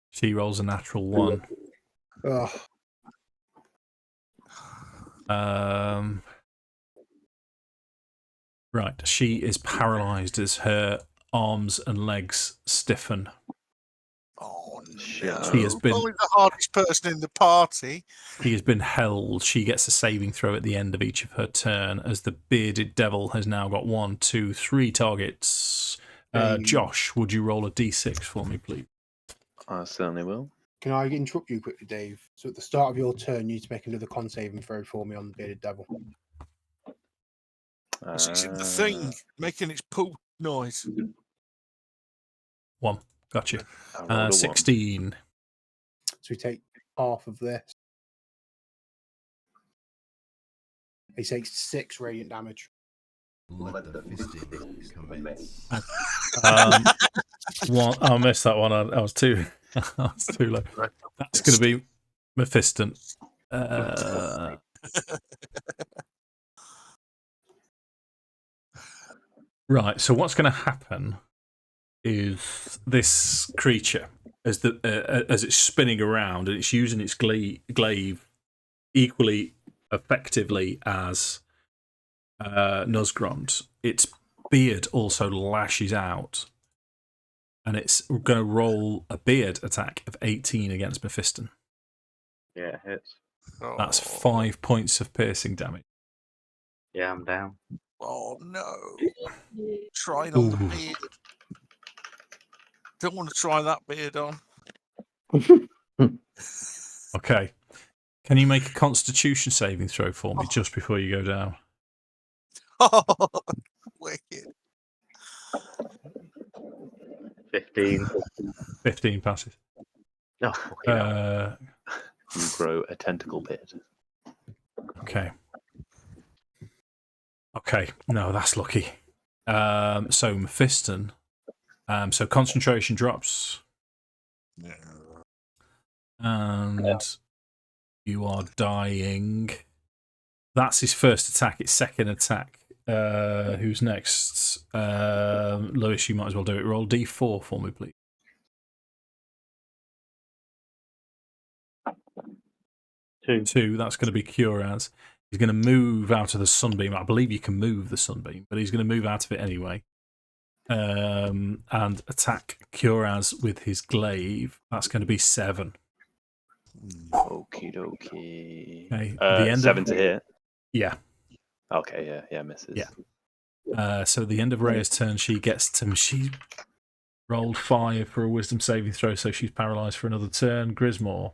She rolls a natural 1. Right, she is paralyzed as her arms and legs stiffen. Oh, no. She has been Probably the hardest person in the party. She has been held. She gets a saving throw at the end of each of her turn, as the bearded devil has now got 1, 2, 3 targets. Josh, would you roll a d6 for me, please? I certainly will. Can I interrupt you quickly, Dave? So at the start of your turn, you need to make another con saving throw for me on the bearded devil. It's in the thing, making its poop noise. 1. Got you. I rolled a 16. So we take half of this. He takes 6 radiant damage. Let the fisting commence. I missed that one. I was too low. That's going to be Mephiston. Right, so what's going to happen is this creature, as it's spinning around and it's using its glaive equally effectively as Nosgrond, its beard also lashes out. And it's going to roll a beard attack of 18 against Mephiston. Yeah, it hits. That's 5 points of piercing damage. Yeah, I'm down. Oh no! Trying on the Ooh. beard. Don't want to try that beard on. Okay. Can you make a Constitution saving throw for me just before you go down? Oh, wicked! 15. 15 passes. Oh, fucking hell. You grow a tentacle beard. Okay. Okay. No, that's lucky. So Mephiston. So concentration drops. Yeah. And you are dying. That's his first attack. Its second attack. Who's next? Lewis, you might as well do it. Roll D4 for me, please. 2. That's going to be Curaz. He's going to move out of the sunbeam. I believe you can move the sunbeam, but he's going to move out of it anyway. And attack Curaz with his glaive. That's going to be 7. Okie dokie. Okay. The end 7 of... to hit. Yeah. Okay, yeah, misses. Yeah. So the end of Rhea's turn, she gets to... She rolled 5 for a wisdom saving throw, so she's paralysed for another turn. Grismore.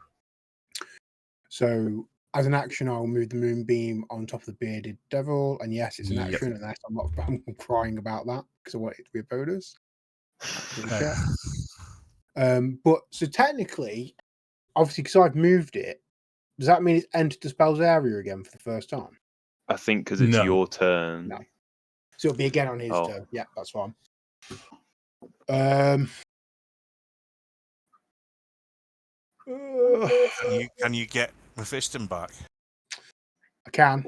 So, as an action, I'll move the moonbeam on top of the bearded devil. And yes, it's an action, unless I'm crying about that because I want it to be a bonus. Okay. But so technically, obviously, because I've moved it, does that mean it's entered the spell's area again for the first time? I think because it's your turn. No. So it'll be again on his Oh. turn. Yeah, that's fine. Can you get Mephiston back? I can,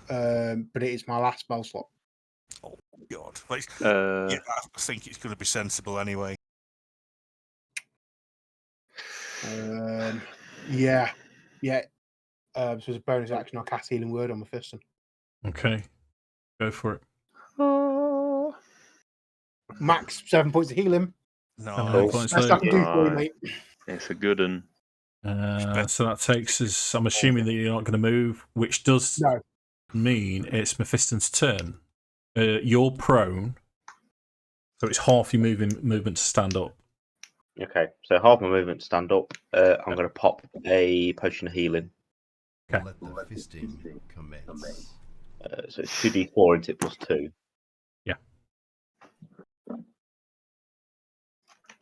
but it is my last spell slot. Oh God! But Uh, yeah, I think it's going to be sensible anyway. Yeah. So as a bonus action, I'll cast Healing Word on Mephiston. Okay. Go for it. Max 7 points of healing. No, 7 points Best I can do for you, mate. It's a good one. So that takes us... I'm assuming that you're not going to move, which does mean it's Mephiston's turn. You're prone, so it's half your movement to stand up. Okay, so half my movement to stand up. I'm going to pop a potion of healing. Okay. Let the fisting commence. So it's 2d4 into it plus 2. Yeah.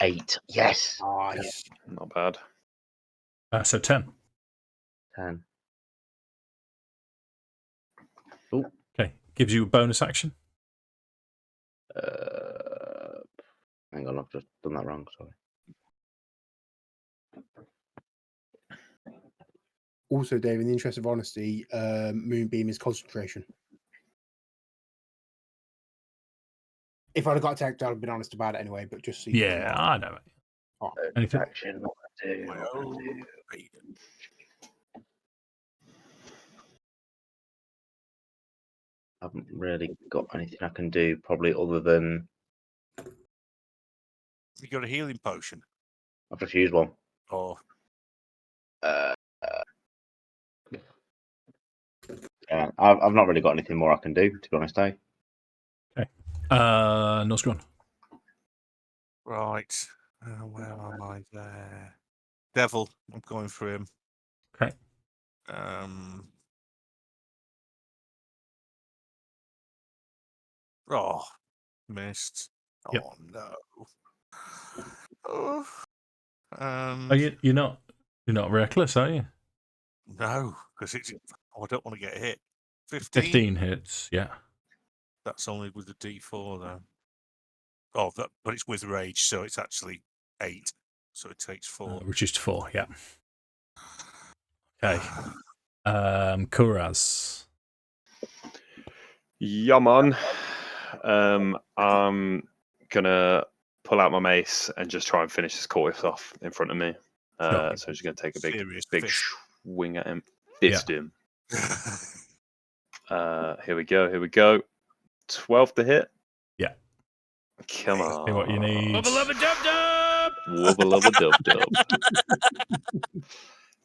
8. Yes. Nice. Not bad. So 10. 10. Okay. Gives you a bonus action. Hang on, I've just done that wrong. Sorry. Also, Dave, in the interest of honesty, Moonbeam is concentration. If I'd have got attacked, I'd have been honest about it anyway, but just so you Yeah, I know it. Oh. Anything? Action. What I do? I haven't really got anything I can do, probably other than You got a healing potion? I've just used one. Oh, Yeah, I've not really got anything more I can do, to be honest. Okay. Nosgron. right. Where am I there? Devil. I'm going for him. Okay. Oh, missed. Yep. Oh no. Oh. You're not reckless, are you? No, because it's. Oh, I don't want to get hit. 15. 15 hits. Yeah. That's only with the D4 though. Oh, but it's with rage, so it's actually 8. So it takes 4. Reduced to 4. Yeah. Okay. Kuraz. Yeah, man. I'm gonna pull out my mace and just try and finish this corpse off in front of me. So I'm just gonna take a big Serious big fist. swing at him, fist him. Here we go. 12 to hit. Yeah. Come on. See what you need. Wubba lubba dub dub. Wubba lubba dub dub.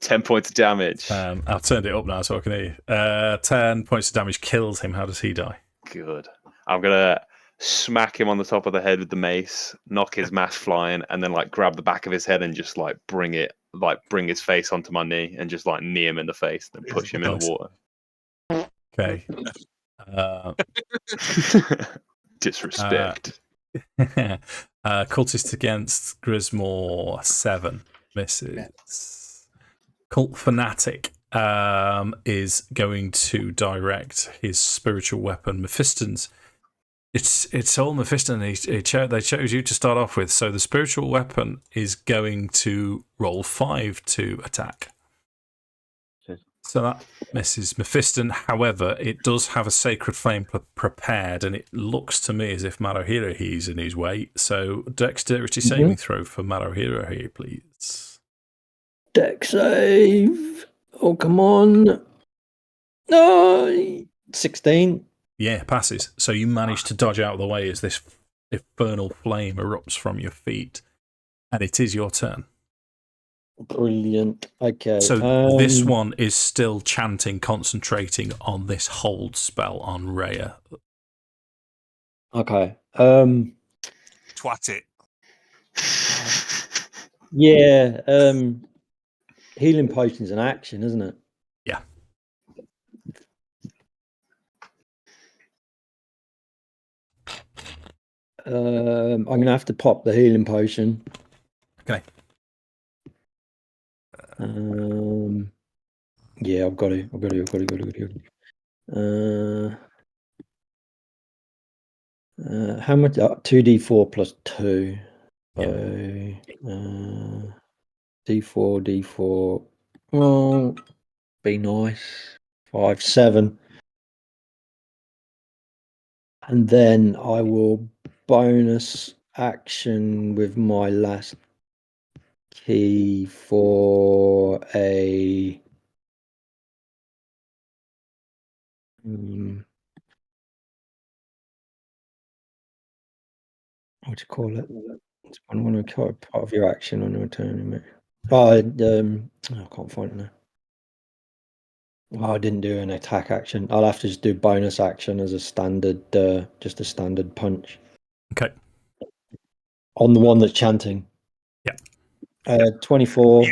10 points of damage. I've turned it up now so I can hear you. 10 points of damage kills him. How does he die? Good. I'm gonna smack him on the top of the head with the mace, knock his mask flying, and then like grab the back of his head and just like bring his face onto my knee and just like knee him in the face, then push him in the water. Okay. Disrespect. Cultist against Grismore 7 misses. Cult Fanatic is going to direct his spiritual weapon, Mephiston's. It's all Mephiston. They chose you to start off with, so the spiritual weapon is going to roll 5 to attack. So that misses Mephiston. However, it does have a sacred flame prepared, and it looks to me as if Marohira he's in his way. So dexterity saving throw for Marohira here, please. Dex save. Oh, come on. No. 16. Yeah, passes. So you manage to dodge out of the way as this infernal flame erupts from your feet, and it is your turn. Brilliant. Okay. So this one is still chanting, concentrating on this hold spell on Rhea. Okay. Twat it. Yeah. Healing potion's an action, isn't it? Yeah. I'm gonna have to pop the healing potion. Okay. Yeah, I've got it. How much? 2d4 plus 2. So, d4. Well, be nice. 5, 7. And then I will bonus action with my last key for a what do you call it? It's one of part of your action on your turn. I can't find it now. Oh, I didn't do an attack action. I'll have to just do bonus action as a standard, just a standard punch. Okay. On the one that's chanting. Yeah. 24. Yeah!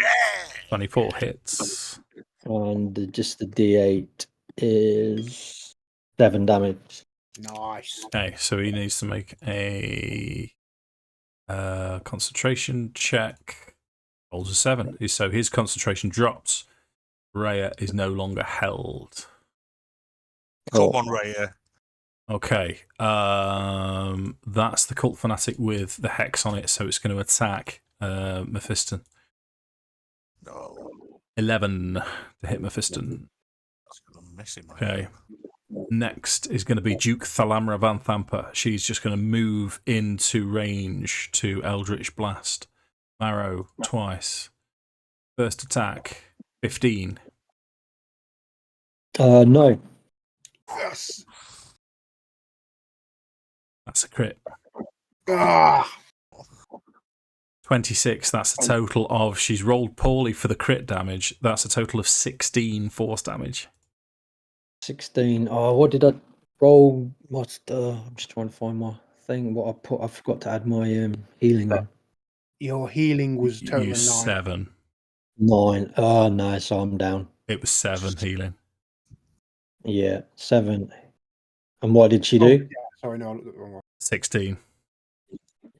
24 hits. And just the D8 is 7 damage. Nice. Okay, so he needs to make a concentration check. Rolls a 7. So his concentration drops. Rhea is no longer held. Come on, Rhea. Okay. That's the Cult Fanatic with the hex on it, so it's going to attack Mephiston. No. 11 to hit Mephiston. That's going to miss him. Okay. Next is going to be Duke Thalamra Van Thampa. She's just going to move into range to Eldritch Blast. Marrow twice. First attack, 15. No. Yes. That's a crit. Ah. 26. That's a total of. She's rolled poorly for the crit damage. That's a total of 16 force damage. 16. Oh, what did I roll? What's the? I'm just trying to find my thing. What I put? I forgot to add my healing on. Your healing was total of 9. 7. 9. Oh no, so I'm down. It was 7 healing. Yeah, 7. And what did she do? Yeah. Sorry, no, I looked at the wrong one. 16.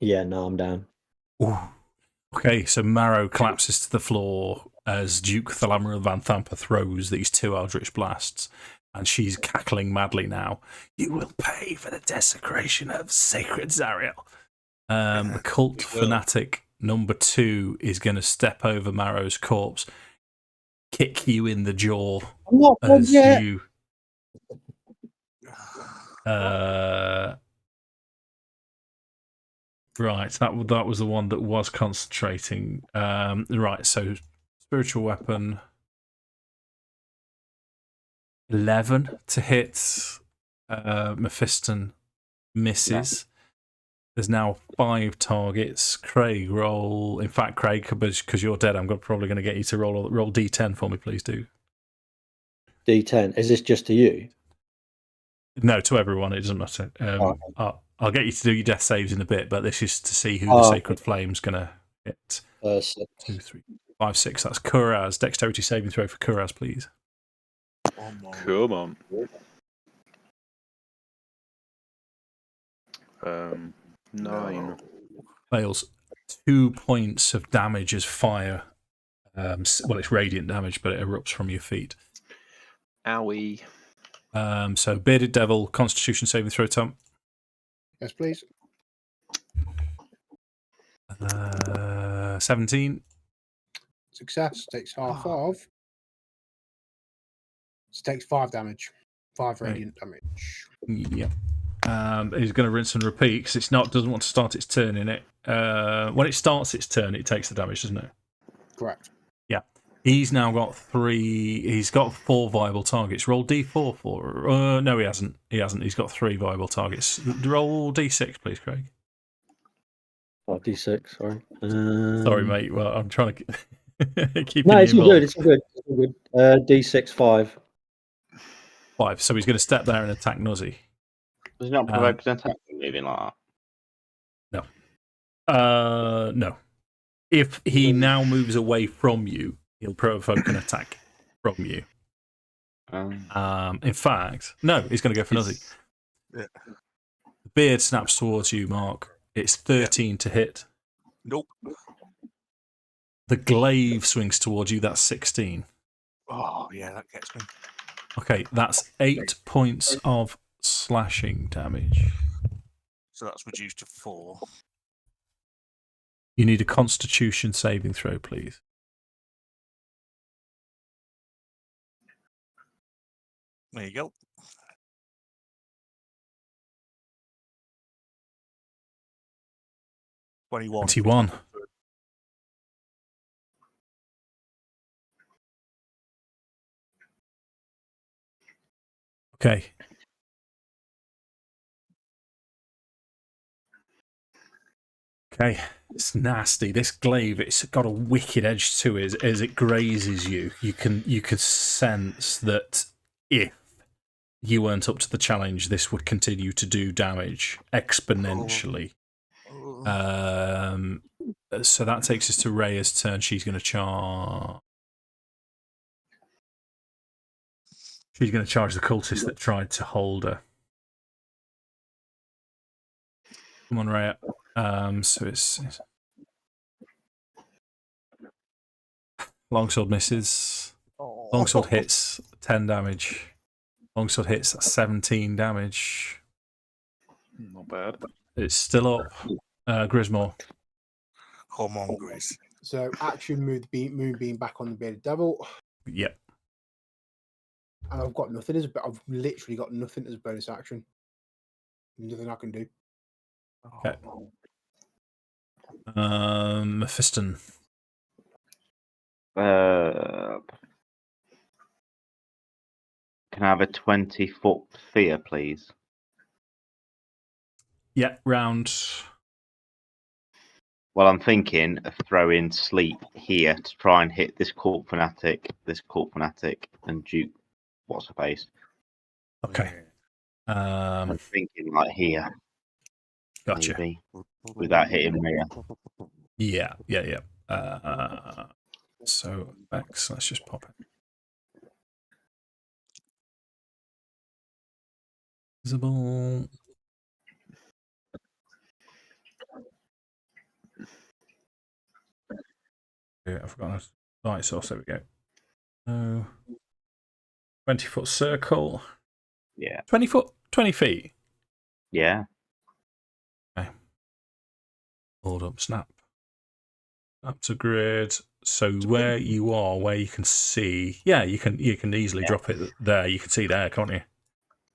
Yeah, no, I'm down. Ooh. Okay, so Marrow collapses to the floor as Duke Thalamra Van Thampa throws these 2 Eldritch Blasts, and she's cackling madly now. You will pay for the desecration of sacred Zariel. The Cult Fanatic number 2 is going to step over Marrow's corpse, kick you in the jaw I'm not as yet. you. Right, that was the one that was concentrating. Right, so spiritual weapon. 11 to hit. Mephiston misses. There's now 5 targets. Craig, roll. In fact, Craig, because you're dead, I'm probably going to get you to roll D10 for me, please do. D10. Is this just to you? No, to everyone. It doesn't matter. I'll get you to do your death saves in a bit, but this is to see who the Sacred Flame's going to hit. 6. 2, 3, 5, 6. That's Kuraz. Dexterity saving throw for Kuraz, please. Come on. 9. Fails. 2 points of damage as fire. Well, it's radiant damage, but it erupts from your feet. Owie. So, Bearded Devil, Constitution saving throw, Tom. Yes, please. 17. Success. Takes half of. So takes 5 damage. 5 radiant damage. Yep. He's going to rinse and repeat because doesn't want to start its turn in it. When it starts its turn, it takes the damage, doesn't it? Correct. Yeah. He's now got 3. He's got 4 viable targets. Roll D4 for. No, he hasn't. He's got 3 viable targets. Roll D6, please, Craig. Oh, D6. Sorry. Sorry, mate. Well, I'm trying to keep. No, it's all good. It's all good. It's all good. D6 5. 5. So he's going to step there and attack Nuzzy. Does it not provoke an attack moving like that? No. No. If he now moves away from you, he'll provoke an attack from you. In fact, no, he's going to go for Nuzzy. Yeah. The beard snaps towards you, Mark. It's 13 to hit. Nope. The glaive swings towards you. That's 16. Oh, yeah, that gets me. Okay, that's 8 points of slashing damage. So that's reduced to 4. You need a Constitution saving throw, please. There you go. Twenty-one. 21. Okay. Okay. It's nasty. This glaive, it's got a wicked edge to it as it grazes you. You could sense that if you weren't up to the challenge, this would continue to do damage exponentially. So that takes us to Rhea's turn. She's going to charge. She's going to charge the cultist that tried to hold her. Come on, Rhea. So it's longsword misses. Longsword hits 10 damage. Longsword hits 17 damage. Not bad. It's still up. Grismore. Come on, Grizz. So action, move the moonbeam back on the bearded devil. Yep. And I've got nothing I've literally got nothing as a bonus action. Nothing I can do. Okay. Mephiston. Can I have a 20-foot sphere, please? Yeah, round. Well, I'm thinking of throwing sleep here to try and hit this cult fanatic, and Duke. What's her face? Okay. I'm thinking like here. Gotcha. Maybe, without hitting me. Yeah. So X, let's just pop it. Visible. Yeah, I've forgotten. Right, so there we go. 20-foot circle. Yeah. 20 feet. Yeah. Okay. Hold up, snap. Up to grid. So where you are, where you can see, you can easily drop it there. You can see there, can't you?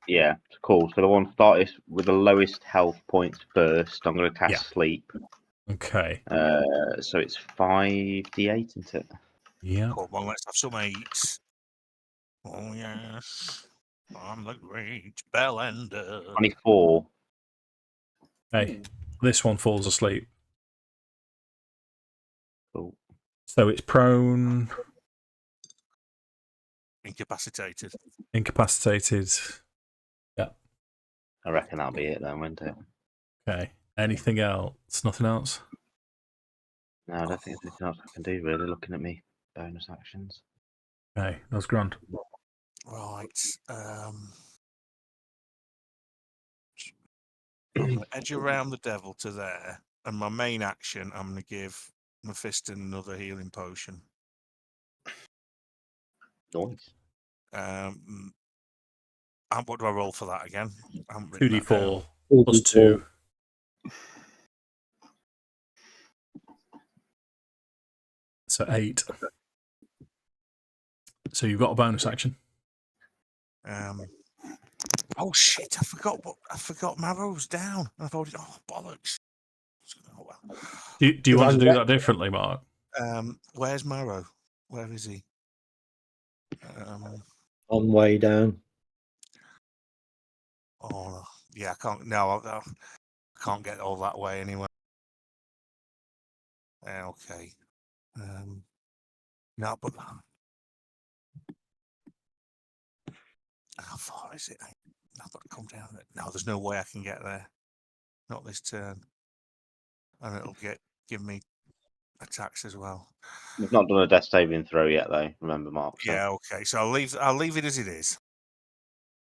Yeah, it's cool. So the one started with the lowest health points first. I'm going to cast sleep. Okay. So it's 5d8, isn't it? Yeah. Come on, let's have some 8s. Oh, yes. I'm the great bellender. 24. Hey, this one falls asleep. Cool. So it's prone, Incapacitated. incapacitated. Yeah. I reckon that'll be it then, won't it? Okay. Anything else? Nothing else? No, I don't think there's anything else I can do, really, looking at me bonus actions. Okay, that's grand. Right. I'm going to edge around the devil to there. And my main action, I'm going to give Mephiston another healing potion. Nice. And what do I roll for that again? I haven't written that 2d4 down. plus 2. So 8. So you've got a bonus action. Oh shit! I forgot Marrow's down. I've already. Oh bollocks! Oh, well. Do you want to do that differently, Mark? Where's Marrow? Where is he? On way down. Oh yeah, I can't. No, I can't get all that way anyway. Okay. No, but how far is it? I've got to come down there. No, there's no way I can get there. Not this turn. And it'll give me attacks as well. We've not done a death saving throw yet, though. Remember, Mark. So. Yeah, okay. So I'll leave it as it is,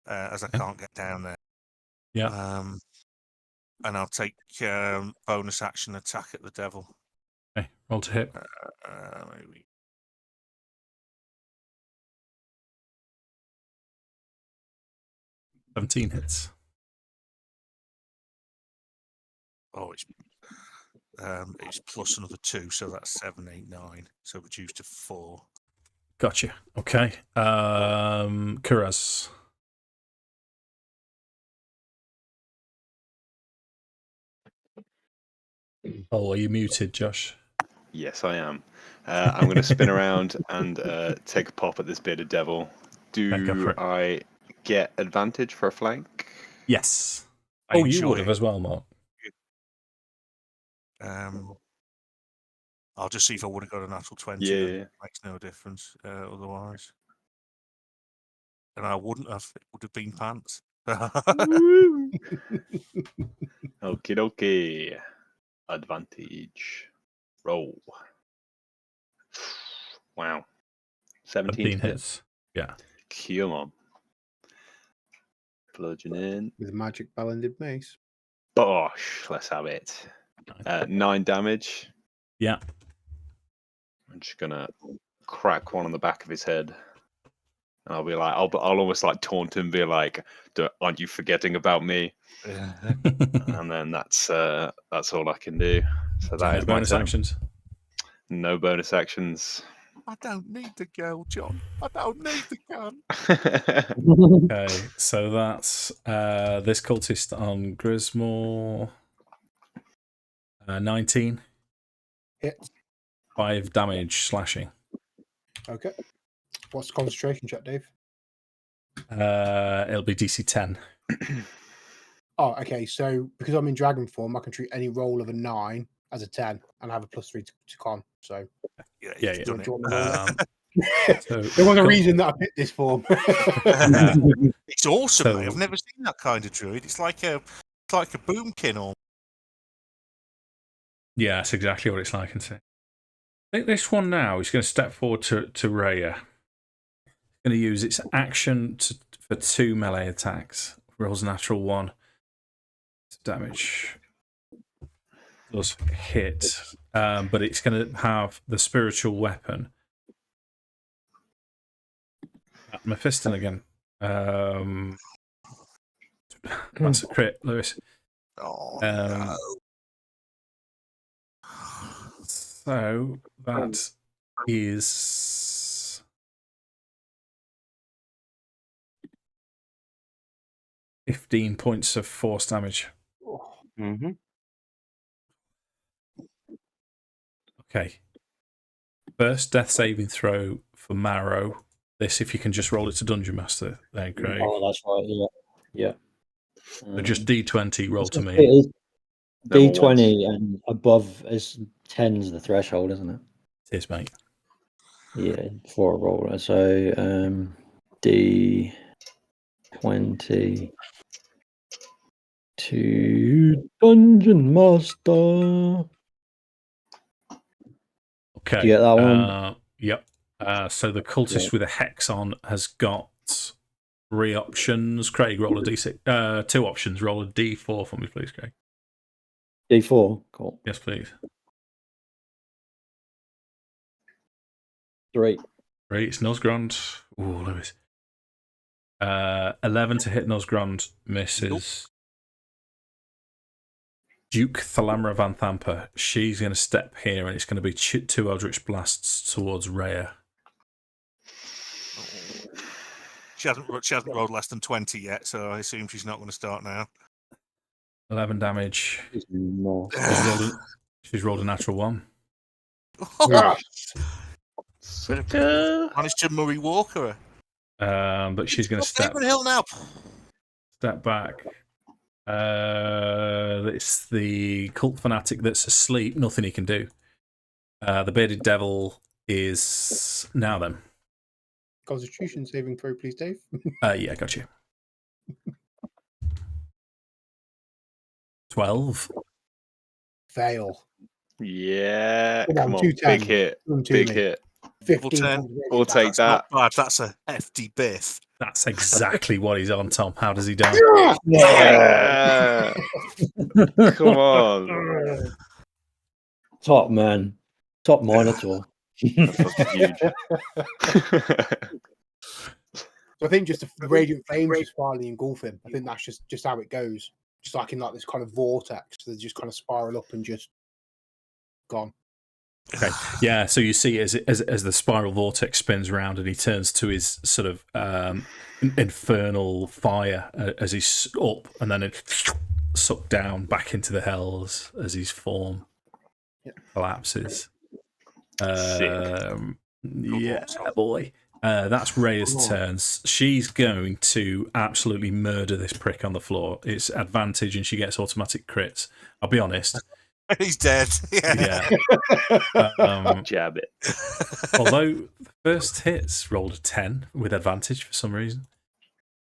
as I can't get down there. Yeah. And I'll take bonus action attack at the devil. Okay, roll to hit. Maybe. $17 hits. Oh, it's plus another 2, so that's 7, 8, 9. So reduced to 4. Gotcha. Okay. Kuraz. Oh, are you muted, Josh? Yes, I am. I'm going to spin around and take a pop at this bearded devil. Do I get advantage for a flank? Yes. Oh, you would have as well, Mark. I'll just see if I would have got a natural 20. Yeah. Makes no difference otherwise. And I wouldn't have. It would have been pants. Okie dokie. Advantage. Roll. Wow. 17 hits. Yeah. Come on. Bludgeon in. With a magic bell-ended mace. Bosh. Let's have it. 9 damage. Yeah. I'm just going to crack one on the back of his head. And I'll be like, I'll almost like taunt him, be like, aren't you forgetting about me? And then that's all I can do. So that is my bonus turn. Actions. No bonus actions. I don't need the girl, John. I don't need the gun. Okay, so that's this cultist on Grismore. 19. Hit. 5 damage slashing. Okay. What's the concentration check, Dave? It'll be DC 10. Oh, okay. So because I'm in dragon form, I can treat any roll of a 9 as a 10 and have a +3 to con. So yeah. Done it. There was a reason that I picked this form. It's awesome, mate. I've never seen that kind of druid. It's like a boomkin or. Yeah, that's exactly what it's like. I think this one now is going to step forward to Raya. Going to use its action for 2 melee attacks. Rolls a natural 1. Damage does hit, but it's going to have the spiritual weapon. Mephiston again. That's a crit, Lewis. No. So that is 15 points of force damage. Mm-hmm. Okay. First death saving throw for Marrow this if you can just roll it to Dungeon Master, then Craig. Oh, that's right. Yeah. So just D20 roll to It me. is Never D20 and above is 10's the threshold, isn't it? It is, mate. Yeah, for a roller. So D20 to Dungeon Master. Okay. Do you get that one? Yep. So the cultist with a hex on has got 3 options. Craig, roll a D6. 2 options. Roll a D4 for me, please, Craig. D4. Cool. Yes, please. 3. 3. It's Nosgrand. Ooh, Lewis. 11 to hit Nosgrand misses. Duke Thalamra Van Thamper. She's going to step here, and it's going to be 2 Eldritch Blasts towards Rhea. She hasn't rolled less than 20 yet, so I assume she's not going to start now. 11 damage. More. She's rolled a natural 1. Managed to Murray Walker her. But she's going to step Hill now. Step back. It's the cult fanatic that's asleep. Nothing he can do. The bearded devil is now then. Constitution saving throw, please, Dave. Yeah, got you. 12. Fail. Yeah, Come on, big hit, big hit. 15. We'll take that. Not bad. That's a hefty biff. That's exactly what he's on, Tom. How does he die? Yeah. Come on. Top man. Top Minotaur. That's fucking huge. So I think just the radiant flames just finally engulf him. I think that's just how it goes. Just like in like this kind of vortex, they just kind of spiral up and just gone. Okay, yeah. So you see, as the spiral vortex spins around, and he turns to his sort of infernal fire as he's up, and then it sucked down back into the hells as his form collapses. Yeah, boy. That's Rhea's turns. She's going to absolutely murder this prick on the floor. It's advantage, and she gets automatic crits. I'll be honest. He's dead. Yeah. Jab it. Although the first hits rolled a 10 with advantage for some reason.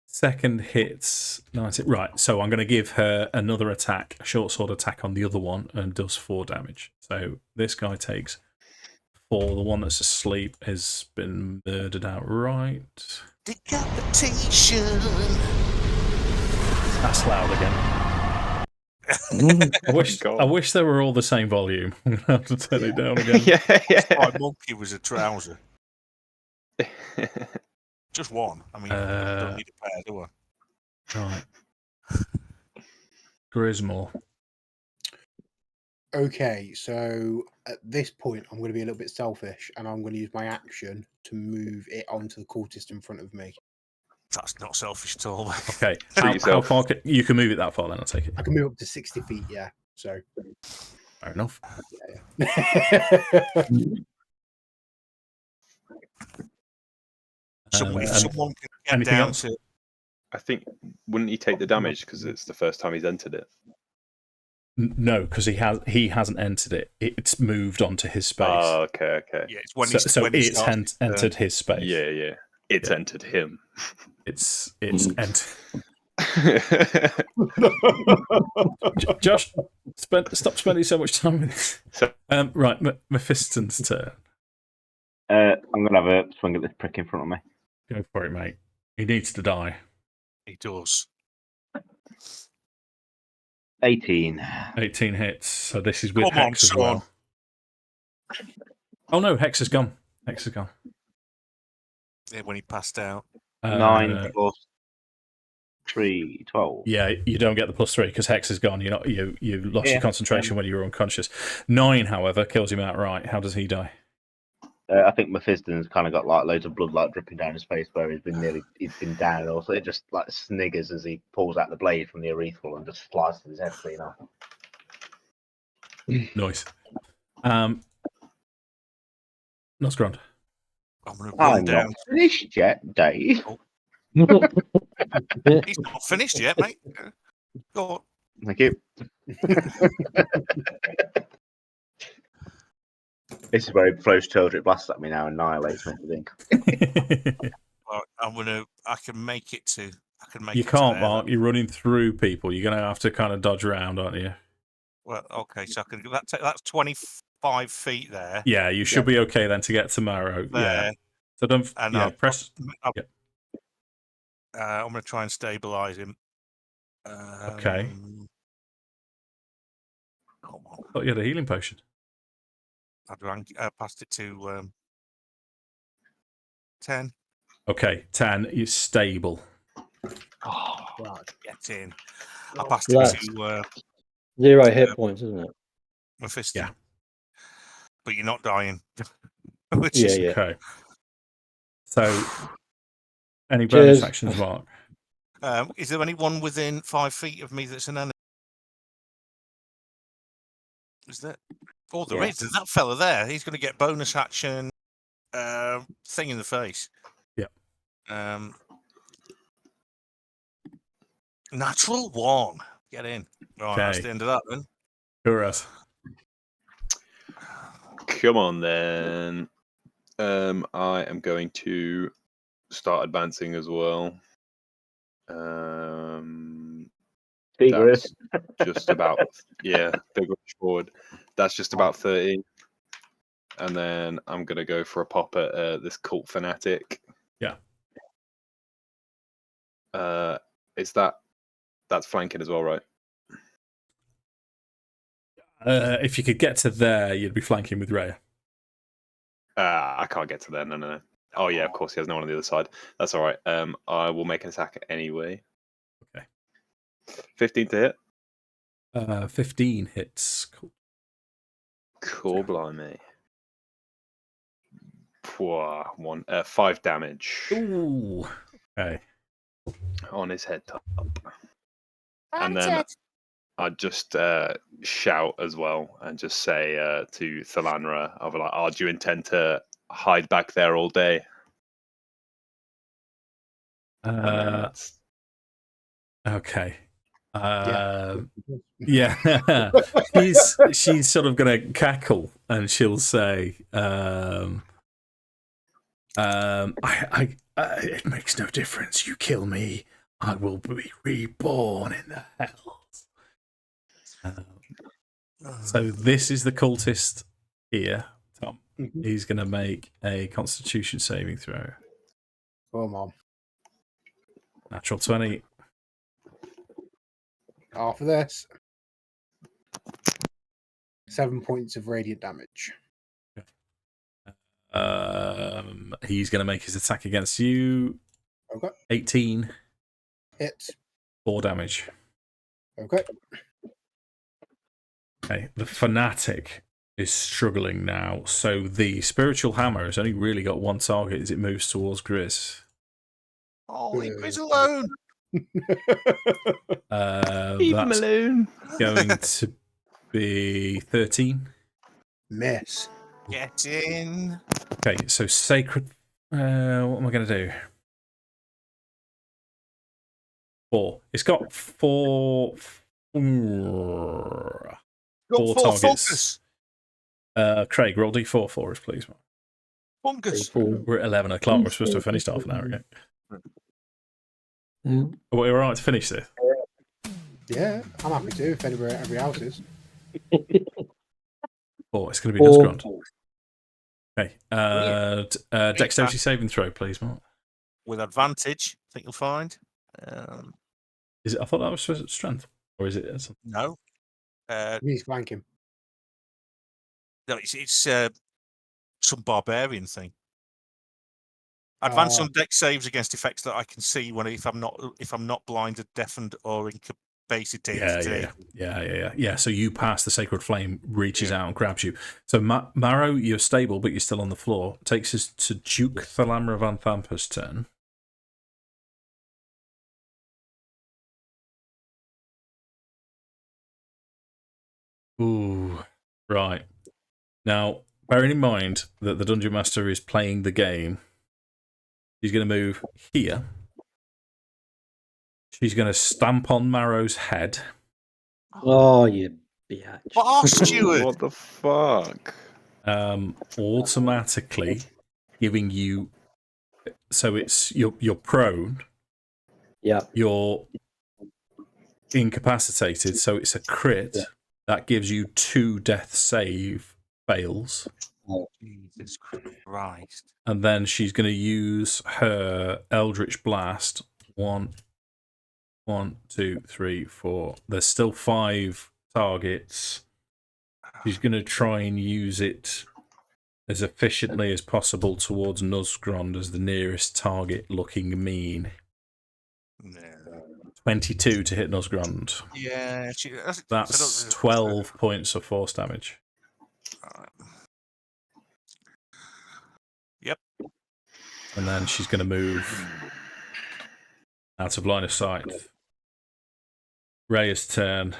Second hits 90. Right, so I'm going to give her another attack, a short sword attack on the other one, and does 4 damage. So this guy takes 4. The one that's asleep has been murdered outright. Decapitation. That's loud again. I wish they were all the same volume. I'm going to have to turn it down again. My monkey was a trouser. Just one. I mean, I don't need a pair, do I? Right. Grismore. Okay, so at this point, I'm going to be a little bit selfish, and I'm going to use my action to move it onto the cultist in front of me. That's not selfish at all. Okay, how far you can move it that far? Then I'll take it. I can move up to 60 feet. Yeah, so fair enough. So if someone can get down to. I think wouldn't he take the damage because it's the first time he's entered it? No, because he hasn't entered it. It's moved onto his space. Oh, okay. Yeah, it's when it's entered his space. Yeah. It's entered him. It's entered. Josh, stop spending so much time with this. Right, Mephiston's turn. I'm going to have a swing at this prick in front of me. Go for it, mate. He needs to die. He does. 18. 18 hits. So this is with Hex as well. Oh no, Hex is gone. Yeah, when he passed out. 9 plus 3, 12. Yeah, you don't get the +3 because Hex is gone. You lost your concentration when you were unconscious. 9, however, kills him outright. How does he die? I think Mephiston's kind of got like loads of blood like dripping down his face where he's been down, and also it just like sniggers as he pulls out the blade from the urethral and just slices his head clean off. Nice. Nosgrand. I'm going to run I'm not down. finished yet, Dave. He's not finished yet, mate. Go on. Thank you. This is where he throws Eldritch Blast at me now and annihilates me, I think. Right, I can make it to. You can't, Mark. You're running through people. You're going to have to kind of dodge around, aren't you? Well, okay, so I can. That's 25 feet there. Yeah, you should be okay then to get to Marrow. Yeah. So don't. And press. I'm going to try and stabilize him. Okay. Come on. Thought you had a healing potion. I passed it to 10. Okay, 10. You're stable. Oh, Right. get in. I passed Lars. it to 0 hit points, isn't it? Mephiston. Yeah. But you're not dying. Which Yeah, is yeah. Okay. So, any bonus actions, Mark? Is there anyone within 5 feet of me that's an enemy? Is there? Oh, there is. There's that fella there. He's going to get bonus action thing in the face. Yeah. Natural 1. Get in. Right, that's the end of that then. Correct. Come on then. I am going to start advancing as well. Vigorous. Just about big rush forward. That's just about 30. And then I'm gonna go for a pop at this cult fanatic. Yeah. That's flanking as well, right? If you could get to there, you'd be flanking with Rhea. I can't get to there. No. Oh yeah, of course he has no one on the other side. That's all right. I will make an attack anyway. Okay. 15 to hit. 15 hits. Cool, blimey. 5 damage. Ooh. Okay. On his head top. And then I just shout as well and just say to Thalanra, I'll be like, do you intend to hide back there all day? Okay. Yeah. She's sort of going to cackle and she'll say, it makes no difference. You kill me, I will be reborn in the hells. So this is the cultist here, Tom. Mhm. He's going to make a Constitution saving throw. Come on. Natural 20. Half of this. 7 points of radiant damage. He's going to make his attack against you. Okay. 18. Hits. 4 damage. Okay. Okay. The fanatic is struggling now. So the spiritual hammer has only really got one target as it moves towards Grizz. Oh, leave Grizz alone. Leave him That's alone. going to be 13. Miss. Get in. Okay, so sacred. What am I going to do? 4. It's got 4 targets. Craig, roll d4 for us, please. Fungus. We're at 11 o'clock. We're supposed to have finished half an hour ago. Yeah. Are we all right to finish this? Yeah, I'm happy to if every else is. Oh, it's going to be Nuzgrond. Okay. Dexterity Feedback. saving throw, please, Mark. With advantage, I think you'll find. Is it? I thought that was strength, or is it? No. He's flanking. No, it's some barbarian thing. Advance on dex saves against effects that I can see if I'm not blinded, deafened, or incapacitated. Yeah. So you pass, the sacred flame reaches out and grabs you. So Marrow, you're stable, but you're still on the floor. Takes us to Duke Thalamra van Thampa's turn. Ooh, right. Now, bearing in mind that the Dungeon Master is playing the game, she's going to move here. She's going to stamp on Marrow's head. Oh, you bitch. Oh, Stuart! What the fuck? Automatically giving you. So it's you're prone. Yeah. You're incapacitated, so it's a crit. Yeah. That gives you 2 death save fails. Jesus Christ. And then she's going to use her Eldritch Blast. 1, 2, 3, 4. There's still 5 targets. She's going to try and use it as efficiently as possible towards Nuzgrond as the nearest target looking mean. Yeah. 22 to hit Nuzgrond. Yeah, That's 12 points of force damage. Yep. And then she's going to move out of line of sight. Rhea's turn.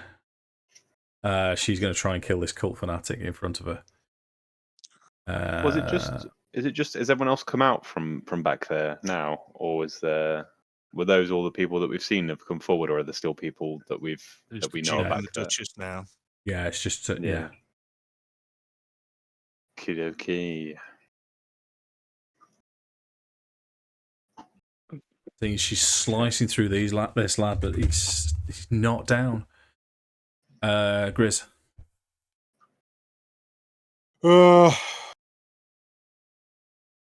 She's going to try and kill this cult fanatic in front of her. Was it just? Has everyone else come out from back there now, or were those all the people that we've seen have come forward, or are there still people that we know about? The Duchess now. Yeah, it's just yeah. Okie thing. She's slicing through this lad, but he's not down. Grizz.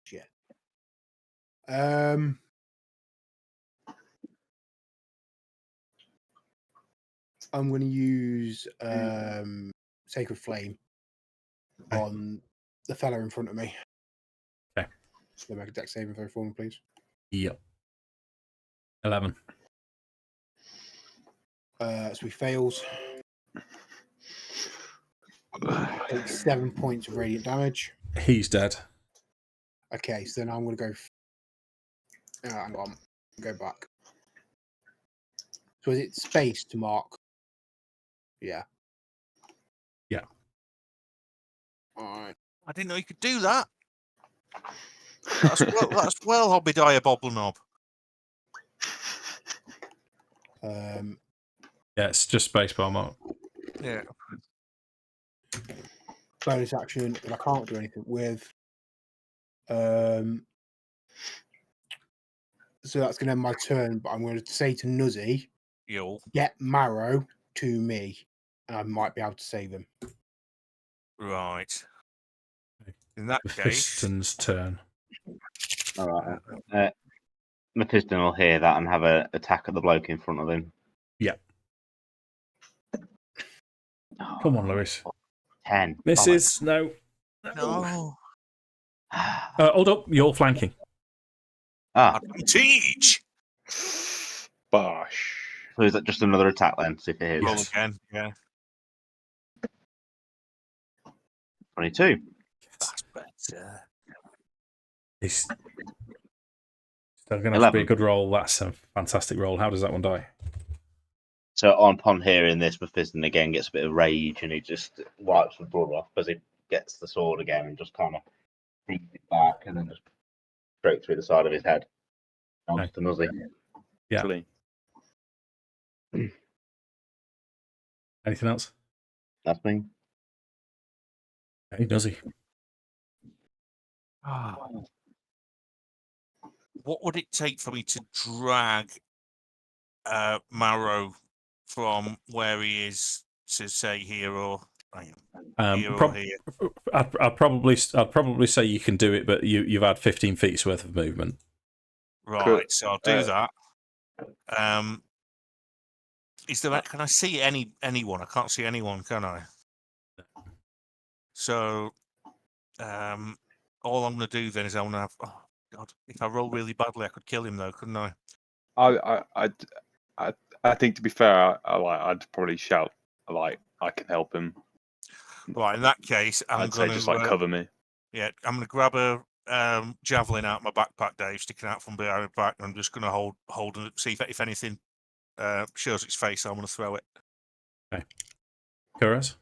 Shit. I'm going to use Sacred Flame on the fella in front of me. Okay. So make a dex saving throw for me, please. Yep. 11. So he fails. Takes 7 points of radiant damage. He's dead. Okay, so then I'm going to go... hang on. Go back. So is it space to mark? Yeah. Yeah. Alright. I didn't know you could do that. That's well Hobbediah Bobblennob. Yeah, it's just spacebar mark. Yeah. Bonus action that I can't do anything with. So that's going to end my turn, but I'm going to say to Nuzzy, get Marrow to me, and I might be able to save him. Right. In that Mephiston's turn. All right. Mephiston will hear that and have an attack at the bloke in front of him. Yeah. Come on, Lewis. 10. Misses. No. No. Hold up. You're flanking. Teach. Bosh. So is that just another attack then? See if it hits. Roll again. Yeah. 22. That's better. It's still going to have to be a good roll. That's a fantastic roll. How does that one die? So upon hearing this, Mephiston again gets a bit of rage and he just wipes the blood off as he gets the sword again and just kind of takes it back and then just straight through the side of his head. Onto the Nuzzy. Yeah. Anything else? That's me. Hey, Nuzzy. What would it take for me to drag Marrow from where he is to say here or here or here? I'd probably say you can do it, but you've had 15 feet's worth of movement. Right, so I'll do that. Is there? Can I see anyone? I can't see anyone, can I? So, all I'm going to do then is I'm going to have. Oh God! If I roll really badly, I could kill him, though, couldn't I? I think, to be fair, I'd probably shout I can help him. Right. In that case, I'd say just cover me. Yeah, I'm going to grab a javelin out of my backpack, Dave, sticking out from behind my back. And I'm just going to hold and see if anything shows its face. I'm going to throw it. Okay. Kuras?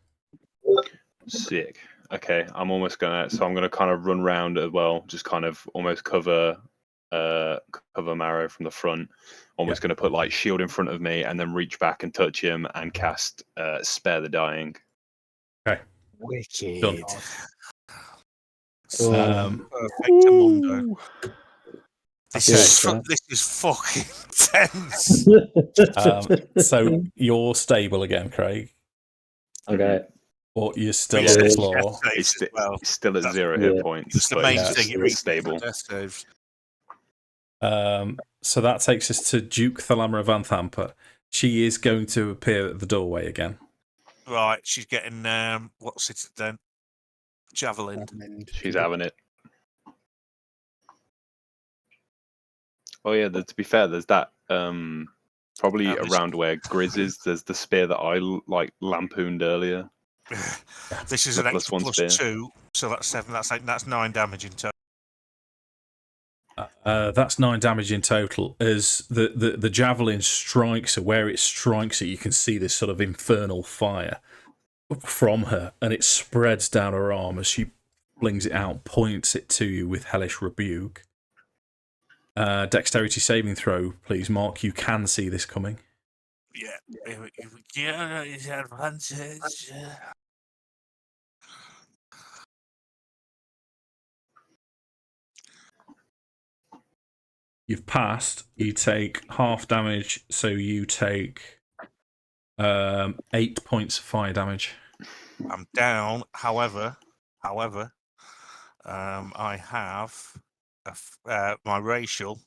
Sick. Okay, I'm almost gonna. So I'm gonna kind of run round as well, just kind of almost cover Marrow from the front. Almost gonna put like shield in front of me, and then reach back and touch him and cast Spare the Dying. Okay. Wicked. Done. Perfectamundo. This is fucking tense. So you're stable again, Craig. Okay. Or you're still Yeah, on the it's floor. He's well. still at That's- 0 hit points. That's the but main he's thing. still stable. Death saves. So that takes us to Duke Thalamra Van Thampa. She is going to appear at the doorway again. Right, she's getting what's it then? Javelin. She's having it. Oh yeah, to be fair, there's that probably around where Grizz is. There's the spear that I like lampooned earlier. This is The an plus extra one plus spear. 2, so that's 7. That's 9 damage in total. That's 9 damage in total. As the javelin strikes her, where it strikes her, you can see this sort of infernal fire from her, and it spreads down her arm as she flings it out, points it to you with hellish rebuke. Dexterity saving throw, please, Mark. You can see this coming. Yeah, his advantage. You've passed. You take half damage, so you take 8 points of fire damage. I'm down. However, I have my racial.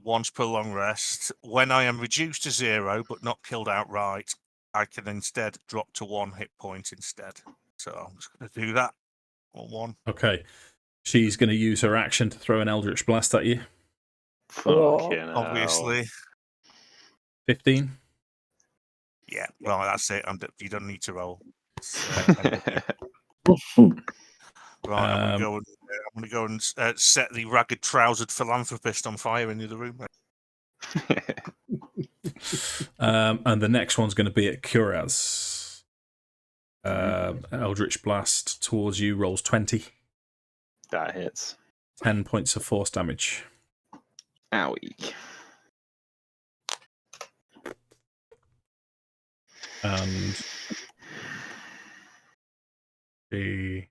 Once per long rest, when I am reduced to 0 but not killed outright, I can instead drop to 1 hit point instead. So I'm just going to do that on 1. Okay. She's going to use her action to throw an Eldritch Blast at you. Fucking hell. Obviously. 15. Yeah, well, that's it. You don't need to roll. Right, I'm going to go and set the ragged trousered philanthropist on fire in the other room. And the next one's going to be at Kuraz. Eldritch Blast towards you rolls 20. That hits. 10 points of force damage. Owie. And she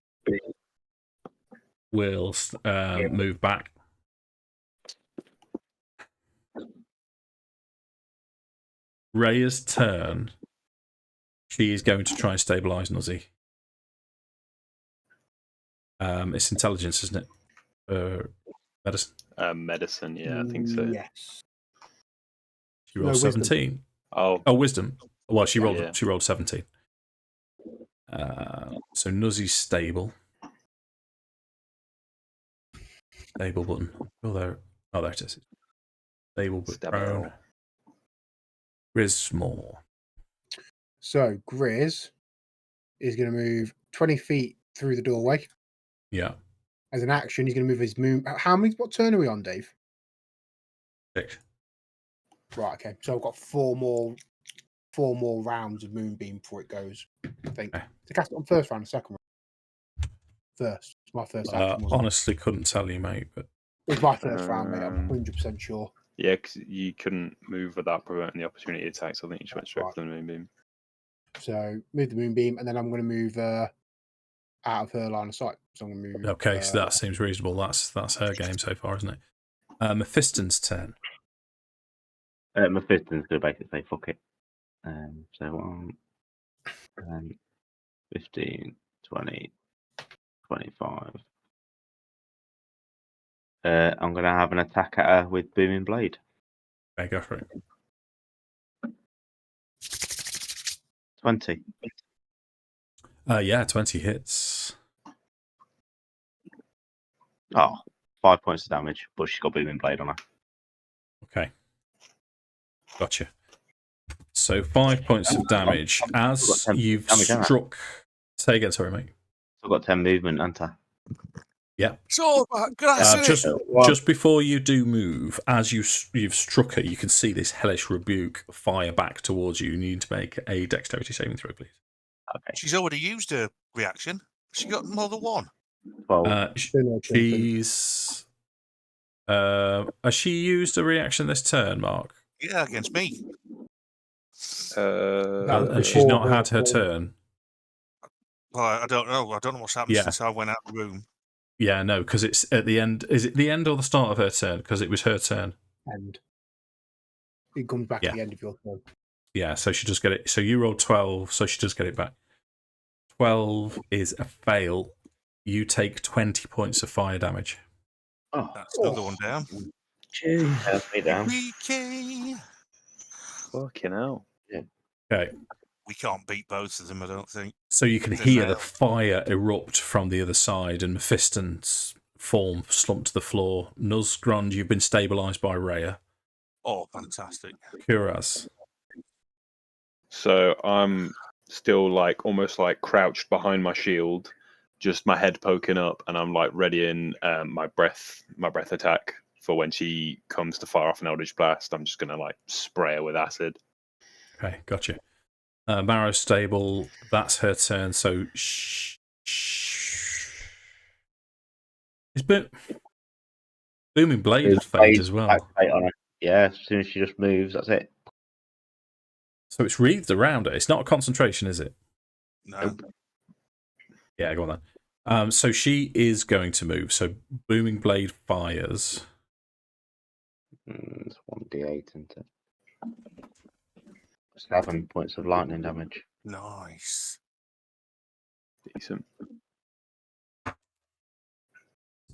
will move back. Rhea's turn. She is going to try and stabilise Nuzzy. It's intelligence, isn't it? Medicine? Medicine, yeah, I think so. Yes. She rolled 17. Oh, Wisdom. Well, she rolled. Yeah. She rolled 17. So Nuzzy's stable. Stable button. Oh, there it is. Stable but prone. Grismore. So Grizz is going to move 20 feet through the doorway. Yeah. As an action, he's going to move his moon. What turn are we on, Dave? 6. Right. Okay. So I've got four more rounds of moonbeam before it goes. I think to cast it on first round, or second round. First. It's my first action. Wasn't Honestly, couldn't tell you, mate. But it's my first round, mate. I'm 100% sure. Yeah, because you couldn't move without preventing the opportunity attack, so I think you just went straight for the moonbeam. So move the moonbeam, and then I'm going to move out of her line of sight. So I'm going to move. okay, so that seems reasonable. That's her game so far, isn't it? Mephiston's turn. Mephiston's going to basically say fuck it. So 15, 20, 25. I'm going to have an attack at her with Booming Blade. Okay, go for it. 20. Yeah, 20 hits. Oh, 5 points of damage, but she's got Booming Blade on her. Okay. Gotcha. So 5 points of damage. As you've struck... Say again, sorry, mate. I've got 10 movement, haven't I? Yeah. So, just before you do move, as you've struck her, you can see this hellish rebuke fire back towards you. You need to make a dexterity saving throw, please. Okay. She's already used her reaction? She got more than one. Well, She's. Has she used a reaction this turn, Mark? Yeah, against me. And she's not had her turn. Well, I don't know. I don't know what's happened since I went out of the room. Yeah, no, because it's at the end. Is it the end or the start of her turn? Because it was her turn. End. It comes back at the end of your turn. Yeah, so she does get it. So you rolled 12, so she does get it back. 12 is a fail. You take 20 points of fire damage. Oh, that's another one down. Jeez. Me down. Fucking hell. Yeah. Okay. We can't beat both of them, I don't think. So you can hear the fire erupt from the other side, and Mephiston's form slumped to the floor. Nuzgrund, you've been stabilised by Rhea. Oh, fantastic. Kuraz. So I'm still like almost like crouched behind my shield, just my head poking up, and I'm like readying my breath attack for when she comes to fire off an Eldritch Blast. I'm just gonna like spray her with acid. Okay, gotcha. Marrow stable, that's her turn. So is Booming Blade has faded as well. Yeah, as soon as she just moves, that's it. So it's wreathed around it. It's not a concentration, is it? No. Nope. Yeah, go on then. So she is going to move. So Booming Blade fires. It's 1d8, isn't it? 7 points of lightning damage. Nice. Decent.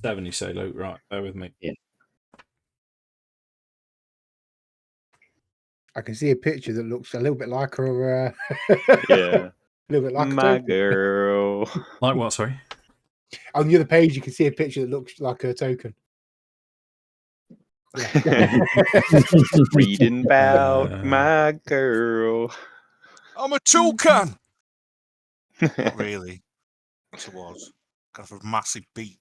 7, you say, Luke? Right, bear with me. Yeah. I can see a picture that looks a little bit like her. Yeah. A little bit like my a token. girl. Like what, sorry? On the other page, you can see a picture that looks like her token. Yeah. Reading about my girl. I'm a toucan! Not really. Yes, it was. Kind of a massive beak.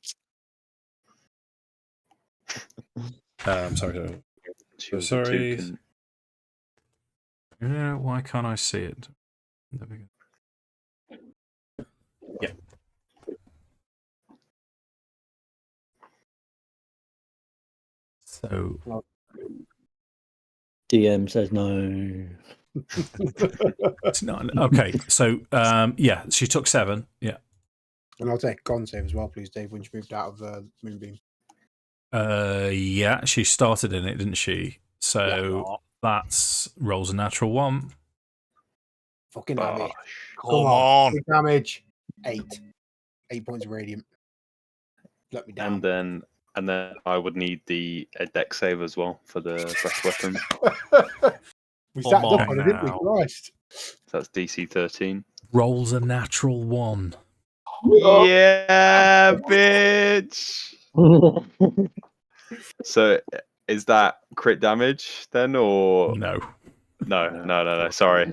I'm sorry. She was Sorry. a toucan. Yeah, why can't I see it? There we go. Yeah. So DM says no. it's not okay. So yeah, she took 7. Yeah. And I'll take con save as well, please, Dave, when she moved out of Moonbeam. Yeah, she started in it, didn't she? So that's rolls a natural 1. Fucking damage. Come on. Big damage. 8. 8 points of radiant. Let me down. And then I would need the deck save as well for the breath weapon. We stacked up on it, didn't we? Christ. So that's DC 13. Rolls a natural 1. Yeah, bitch. So is that crit damage then, or No? No. Sorry.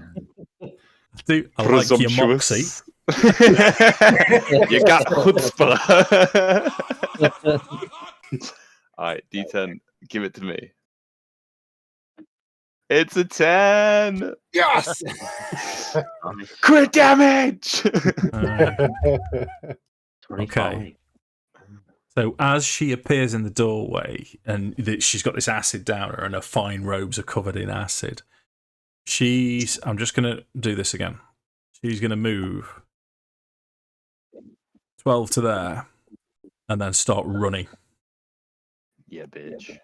Dude, I like your moxie. You got chutzpah. Alright, D10, give it to me. It's a 10. Yes. Crit damage. Okay. So as she appears in the doorway, and she's got this acid down her, and her fine robes are covered in acid. I'm just going to do this again. She's going to move 12 to there, and then start running. Yeah, bitch.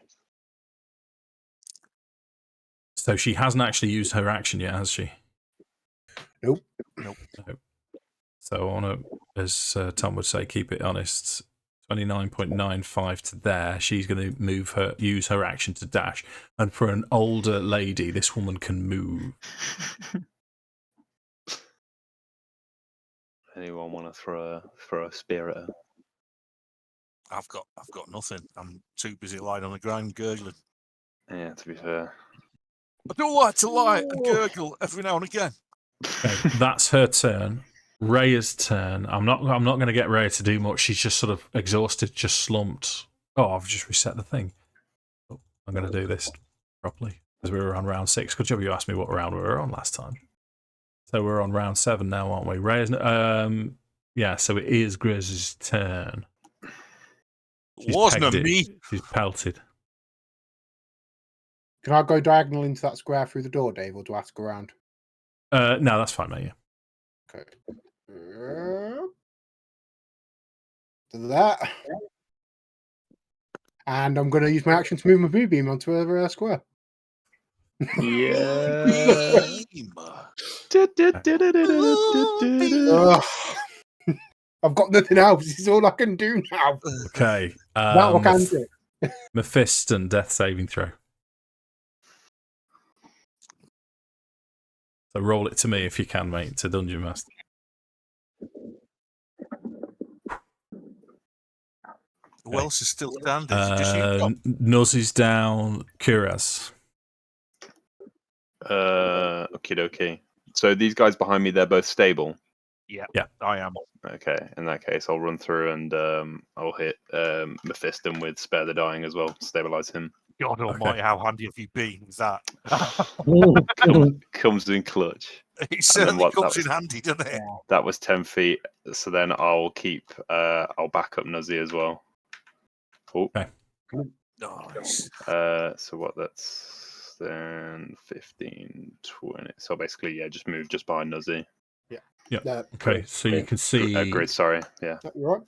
So she hasn't actually used her action yet, has she? Nope. So I want to, as Tom would say, keep it honest. 29.95 to there. She's going to use her action to dash. And for an older lady, this woman can move. Anyone want to throw a spear at her? I've got nothing. I'm too busy lying on the ground gurgling. Yeah, to be fair. I do like to lie and gurgle every now and again. Okay, that's her turn. Rhea's turn. I'm not going to get Rhea to do much. She's just sort of exhausted, just slumped. Oh, I've just reset the thing. Oh, I'm going to do this properly because we were on round 6. Good job you asked me what round we were on last time. So we're on round 7 now, aren't we? Rhea's Yeah, so it is Grizz's turn. Wasn't pegged it. me. She's pelted. Can I go diagonal into that square through the door, Dave, or do I have to go around? No, that's fine, mate. Yeah. Okay. Do that. And I'm going to use my action to move my moonbeam onto a square. Yeah. Ugh. I've got nothing else. This is all I can do now. Okay. Now I can do it. Mephiston, death saving throw. So roll it to me if you can, mate, to Dungeon Master. Who else is still standing? Is it just you, Tom? Nuz is down. Kuraz. Okie dokie. So these guys behind me, they're both stable. Yeah, Yeah. I am. Okay, in that case, I'll run through and I'll hit Mephiston with Spare the Dying as well, stabilize him. God almighty, how handy have you been with that? Comes in clutch. It certainly comes in handy, doesn't it? That was 10 feet. So then I'll back up Nuzzy as well. Oh. Okay. Nice. So what? That's then 15, 20. So basically, yeah, just move just behind Nuzzy. Yeah. Okay, so you can see. Grid, sorry. Yeah. You're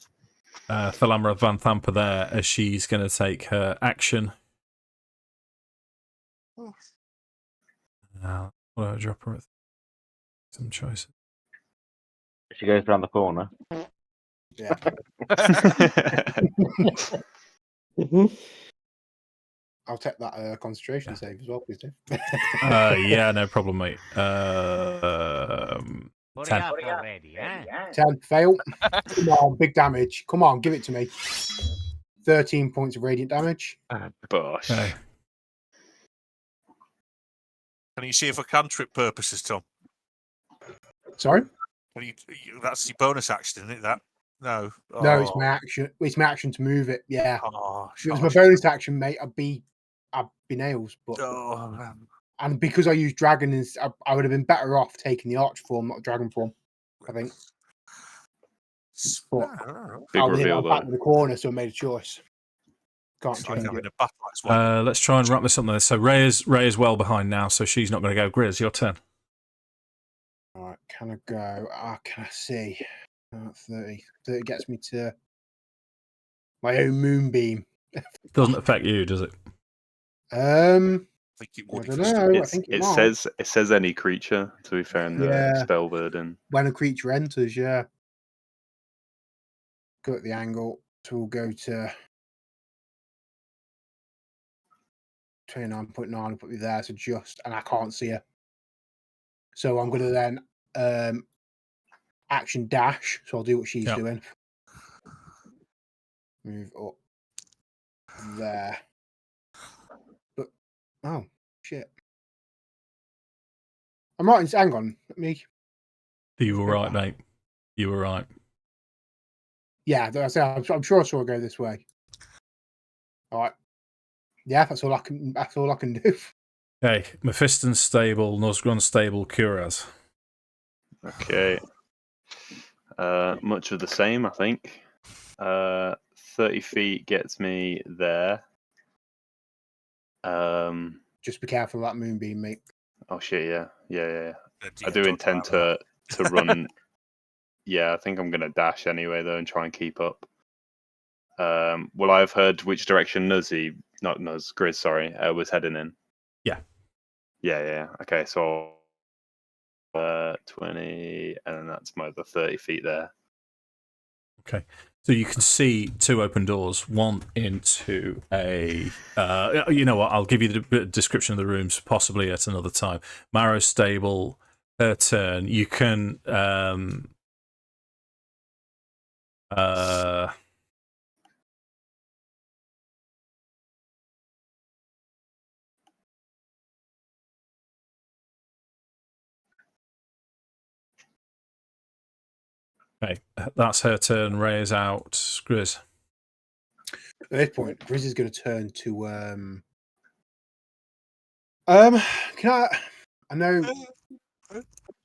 right. Thalamra Van Thampa there as she's going to take her action. What do I drop her with? Some choices. She goes around the corner. Yeah. I'll take that concentration save as well, please, Dave. Yeah, no problem, mate. 10. Already, eh? 10, fail. Come on, big damage. Come on, give it to me. 13 points of radiant damage. Bosh. Okay. Can you see for cantrip purposes, Tom? Sorry? That's your bonus action, isn't it? That no. No, it's my action. It's my action to move it. Yeah. Oh, If it was my bonus action, mate, I'd be nails. But and because I use dragon, I would have been better off taking the arch form, not dragon form. I think. But big reveal back in the corner, so I made a choice. Can't change it. Let's try and wrap this up there. So Ray is well behind now, so she's not going to go. Grizz, your turn. All right, can I go? Can I see? 30. 30 gets me to my own moonbeam. Doesn't affect you, does it? I don't know. I think it says any creature, to be fair, in the spell burden. When a creature enters, yeah. Go at the angle, so we'll go to 29.9 and put me there to just, and I can't see her. So I'm going to then action dash, so I'll do what she's doing. Move up there. But, oh, shit. I'm right, hang on. Let me... You were right, mate. You were right. Yeah, I'm sure I saw her go this way. All right. Yeah, that's all I can do. Okay, Mephiston's stable, Nozgron's stable, Kuraz. Okay. Much of the same, I think. 30 feet gets me there. Just be careful of that moonbeam, mate. Oh shit, yeah. I do intend to run. Yeah, I think I'm gonna dash anyway though and try and keep up. Well, I've heard which direction Grizz, was heading in. Yeah. Okay, so 20, and that's my other 30 feet there. Okay, so you can see two open doors. One into a. You know what? I'll give you the description of the rooms possibly at another time. Marrow's stable. Her turn. You can. Okay, that's her turn. Ray is out. Grizz. At this point, Grizz is going to turn to. Can I know?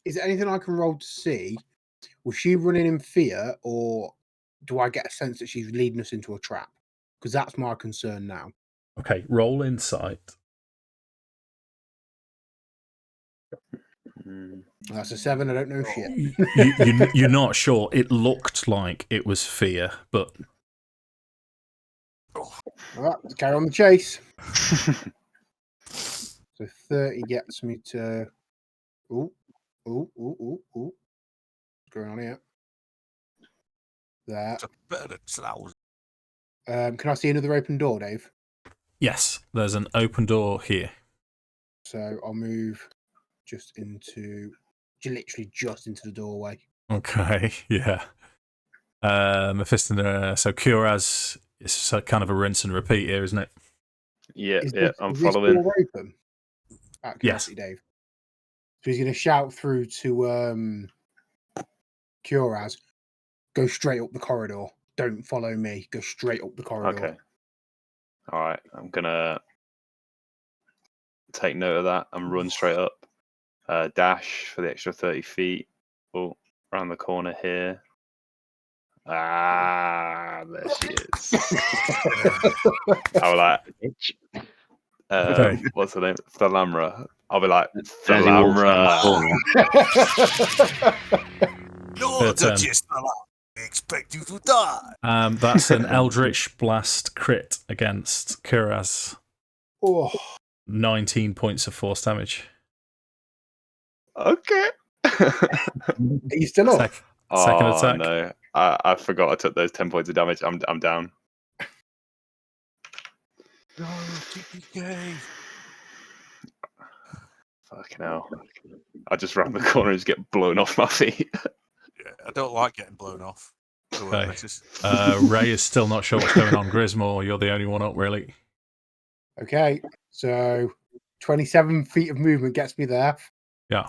Is there anything I can roll to see Was she running in fear, or do I get a sense that she's leading us into a trap? Because that's my concern now. Okay, roll insight. That's a 7. I don't know shit. You're not sure. It looked like it was fear, but All right, let's carry on the chase. So 30 gets me to. Ooh. What's going on here? There. It's a bit of slows. Can I see another open door, Dave? yes, there's an open door here. So I'll move just literally just into the doorway. Okay, yeah. Mephiston, so Kuraz is kind of a rinse and repeat here, isn't it? Yeah, I'm is following. This door open? Out of curiosity, Dave. So he's going to shout through to Kuraz, go straight up the corridor. Don't follow me. Go straight up the corridor. Okay. All right, I'm gonna take note of that and run straight up. Dash for the extra 30 feet. Oh, around the corner here. Ah, there she is. I'll be like, Okay. what's her name? Thalamra. I'll be like, As he walks around the Thalamra. corner. No, Duchess, I expect you to die. That's an Eldritch Blast crit against Kuraz. Oh, 19 points of force damage. Okay. are you still up? Second attack. No, I forgot I took those 10 points of damage. I'm down. No, TPK. Fucking hell. I just round the corner and just get blown off my feet. Yeah, I don't like getting blown off. Okay. Ray is still not sure what's going on. Grismore, you're the only one up, really. Okay, so 27 feet of movement gets me there. Yeah.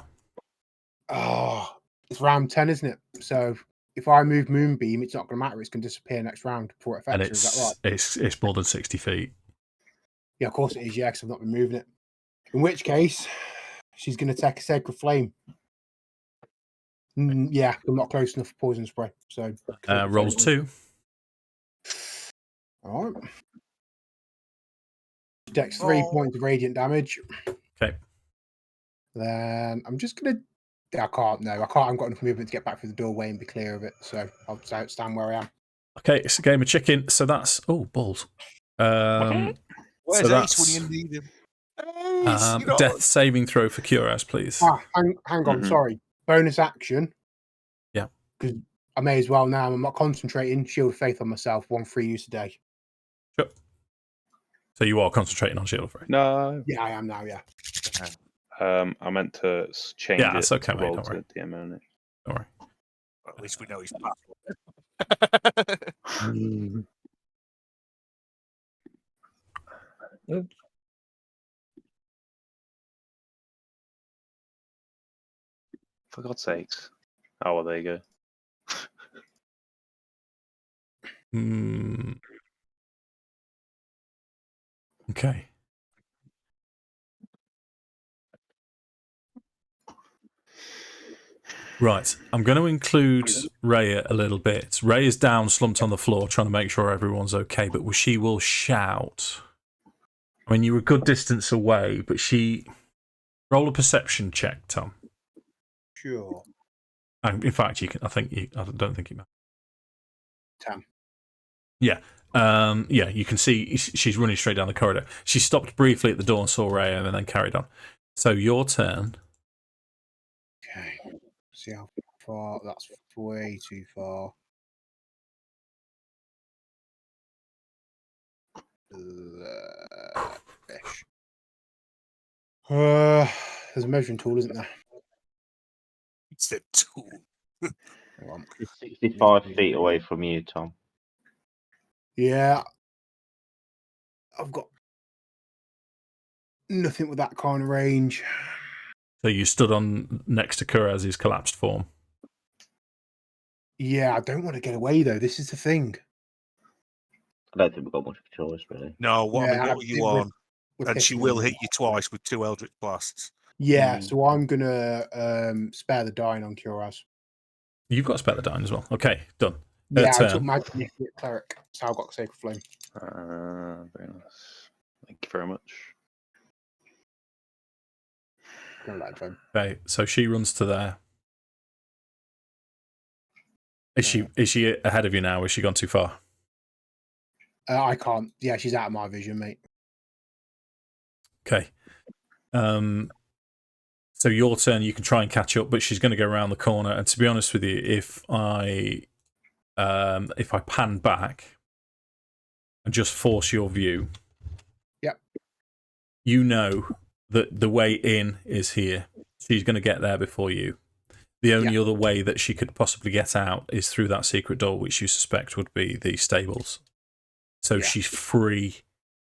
Oh, it's round 10, isn't it? So if I move Moonbeam, it's not going to matter. It's going to disappear next round before it And affects her. Is that right? it's more than 60 feet. Yeah, of course it is. Yeah, because I've not been moving it. In which case, she's going to take a Sacred Flame. Yeah, I'm not close enough for Poison Spray. So Rolls 2. All right. Dex 3 points of radiant damage. Okay. Then I'm just going to. I can't. I haven't got enough movement to get back through the doorway and be clear of it. So I'll stand where I am. Okay, it's a game of chicken. So that's balls. Where's so Ace when you need him? Ace, death saving throw for Kuraz, please. Hang on. Sorry. Bonus action. Yeah. Because I may as well now. I'm not concentrating. Shield of Faith on myself. 1 free use a day. Sure. So you are concentrating on Shield of Faith? No. Yeah, I am now. Yeah. I meant to change it. It's okay, to mate. roll Don't to worry. DM only. Don't worry. Well, at least we know he's back. Oops. For God's sakes. Oh, well, there you go. Okay. Right, I'm going to include Raya a little bit. Ray is down, slumped on the floor, trying to make sure everyone's okay, but she will shout. I mean, you're a good distance away, but she... Roll a perception check, Tom. Sure. In fact, you can. I don't think you matter. 10. Yeah. Yeah, you can see she's running straight down the corridor. She stopped briefly at the door and saw Ray and then carried on. So your turn. Okay. See how far. That's way too far. Fish. There's a measuring tool, isn't there? It's a tool. Hang on. It's 65 feet away from you, Tom. Yeah. I've got nothing with that kind of range. So you stood on next to Kuraz's collapsed form. Yeah, I don't want to get away though. This is the thing. I don't think we've got much of a choice, really. No, what are you on? And she will hit you twice. twice with 2 Eldritch Blasts. Yeah, so I'm gonna spare the dying on Kuraz. You've got Paladin as well. Okay, done. Yeah, I took turn. my cleric, so I got Sacred Flame. Very nice. Thank you very much. Okay, so she runs to there. Is she ahead of you now? Or has she gone too far? I can't. Yeah, she's out of my vision, mate. Okay. So your turn, you can try and catch up, but she's going to go around the corner. And to be honest with you, if I pan back and just force your view, yep, you know that the way in is here. She's going to get there before you. The only other way that she could possibly get out is through that secret door, which you suspect would be the stables. So she's free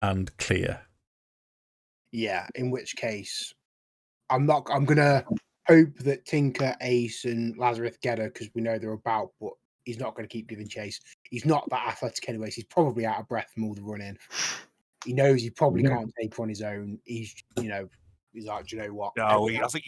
and clear. Yeah, in which case, I'm going to hope that Tinker, Ace, and Lazrith get her because we know they're about, but he's not going to keep giving chase. He's not that athletic anyway, so he's probably out of breath from all the running. He knows he probably can't take her on his own. He's like, do you know what? No, I think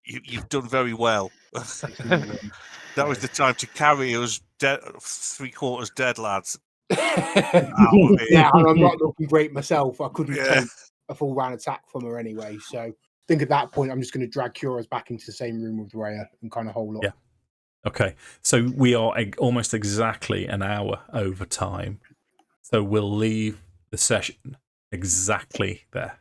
you've done very well. That was the time to carry us dead, 3/4 dead, lads. Yeah, and I'm not looking great myself. I couldn't take a full round attack from her anyway. So I think at that point, I'm just going to drag Kura's back into the same room with Rhea and kind of hold up. Yeah. Okay. So we are almost exactly an hour over time. So we'll leave the session exactly there.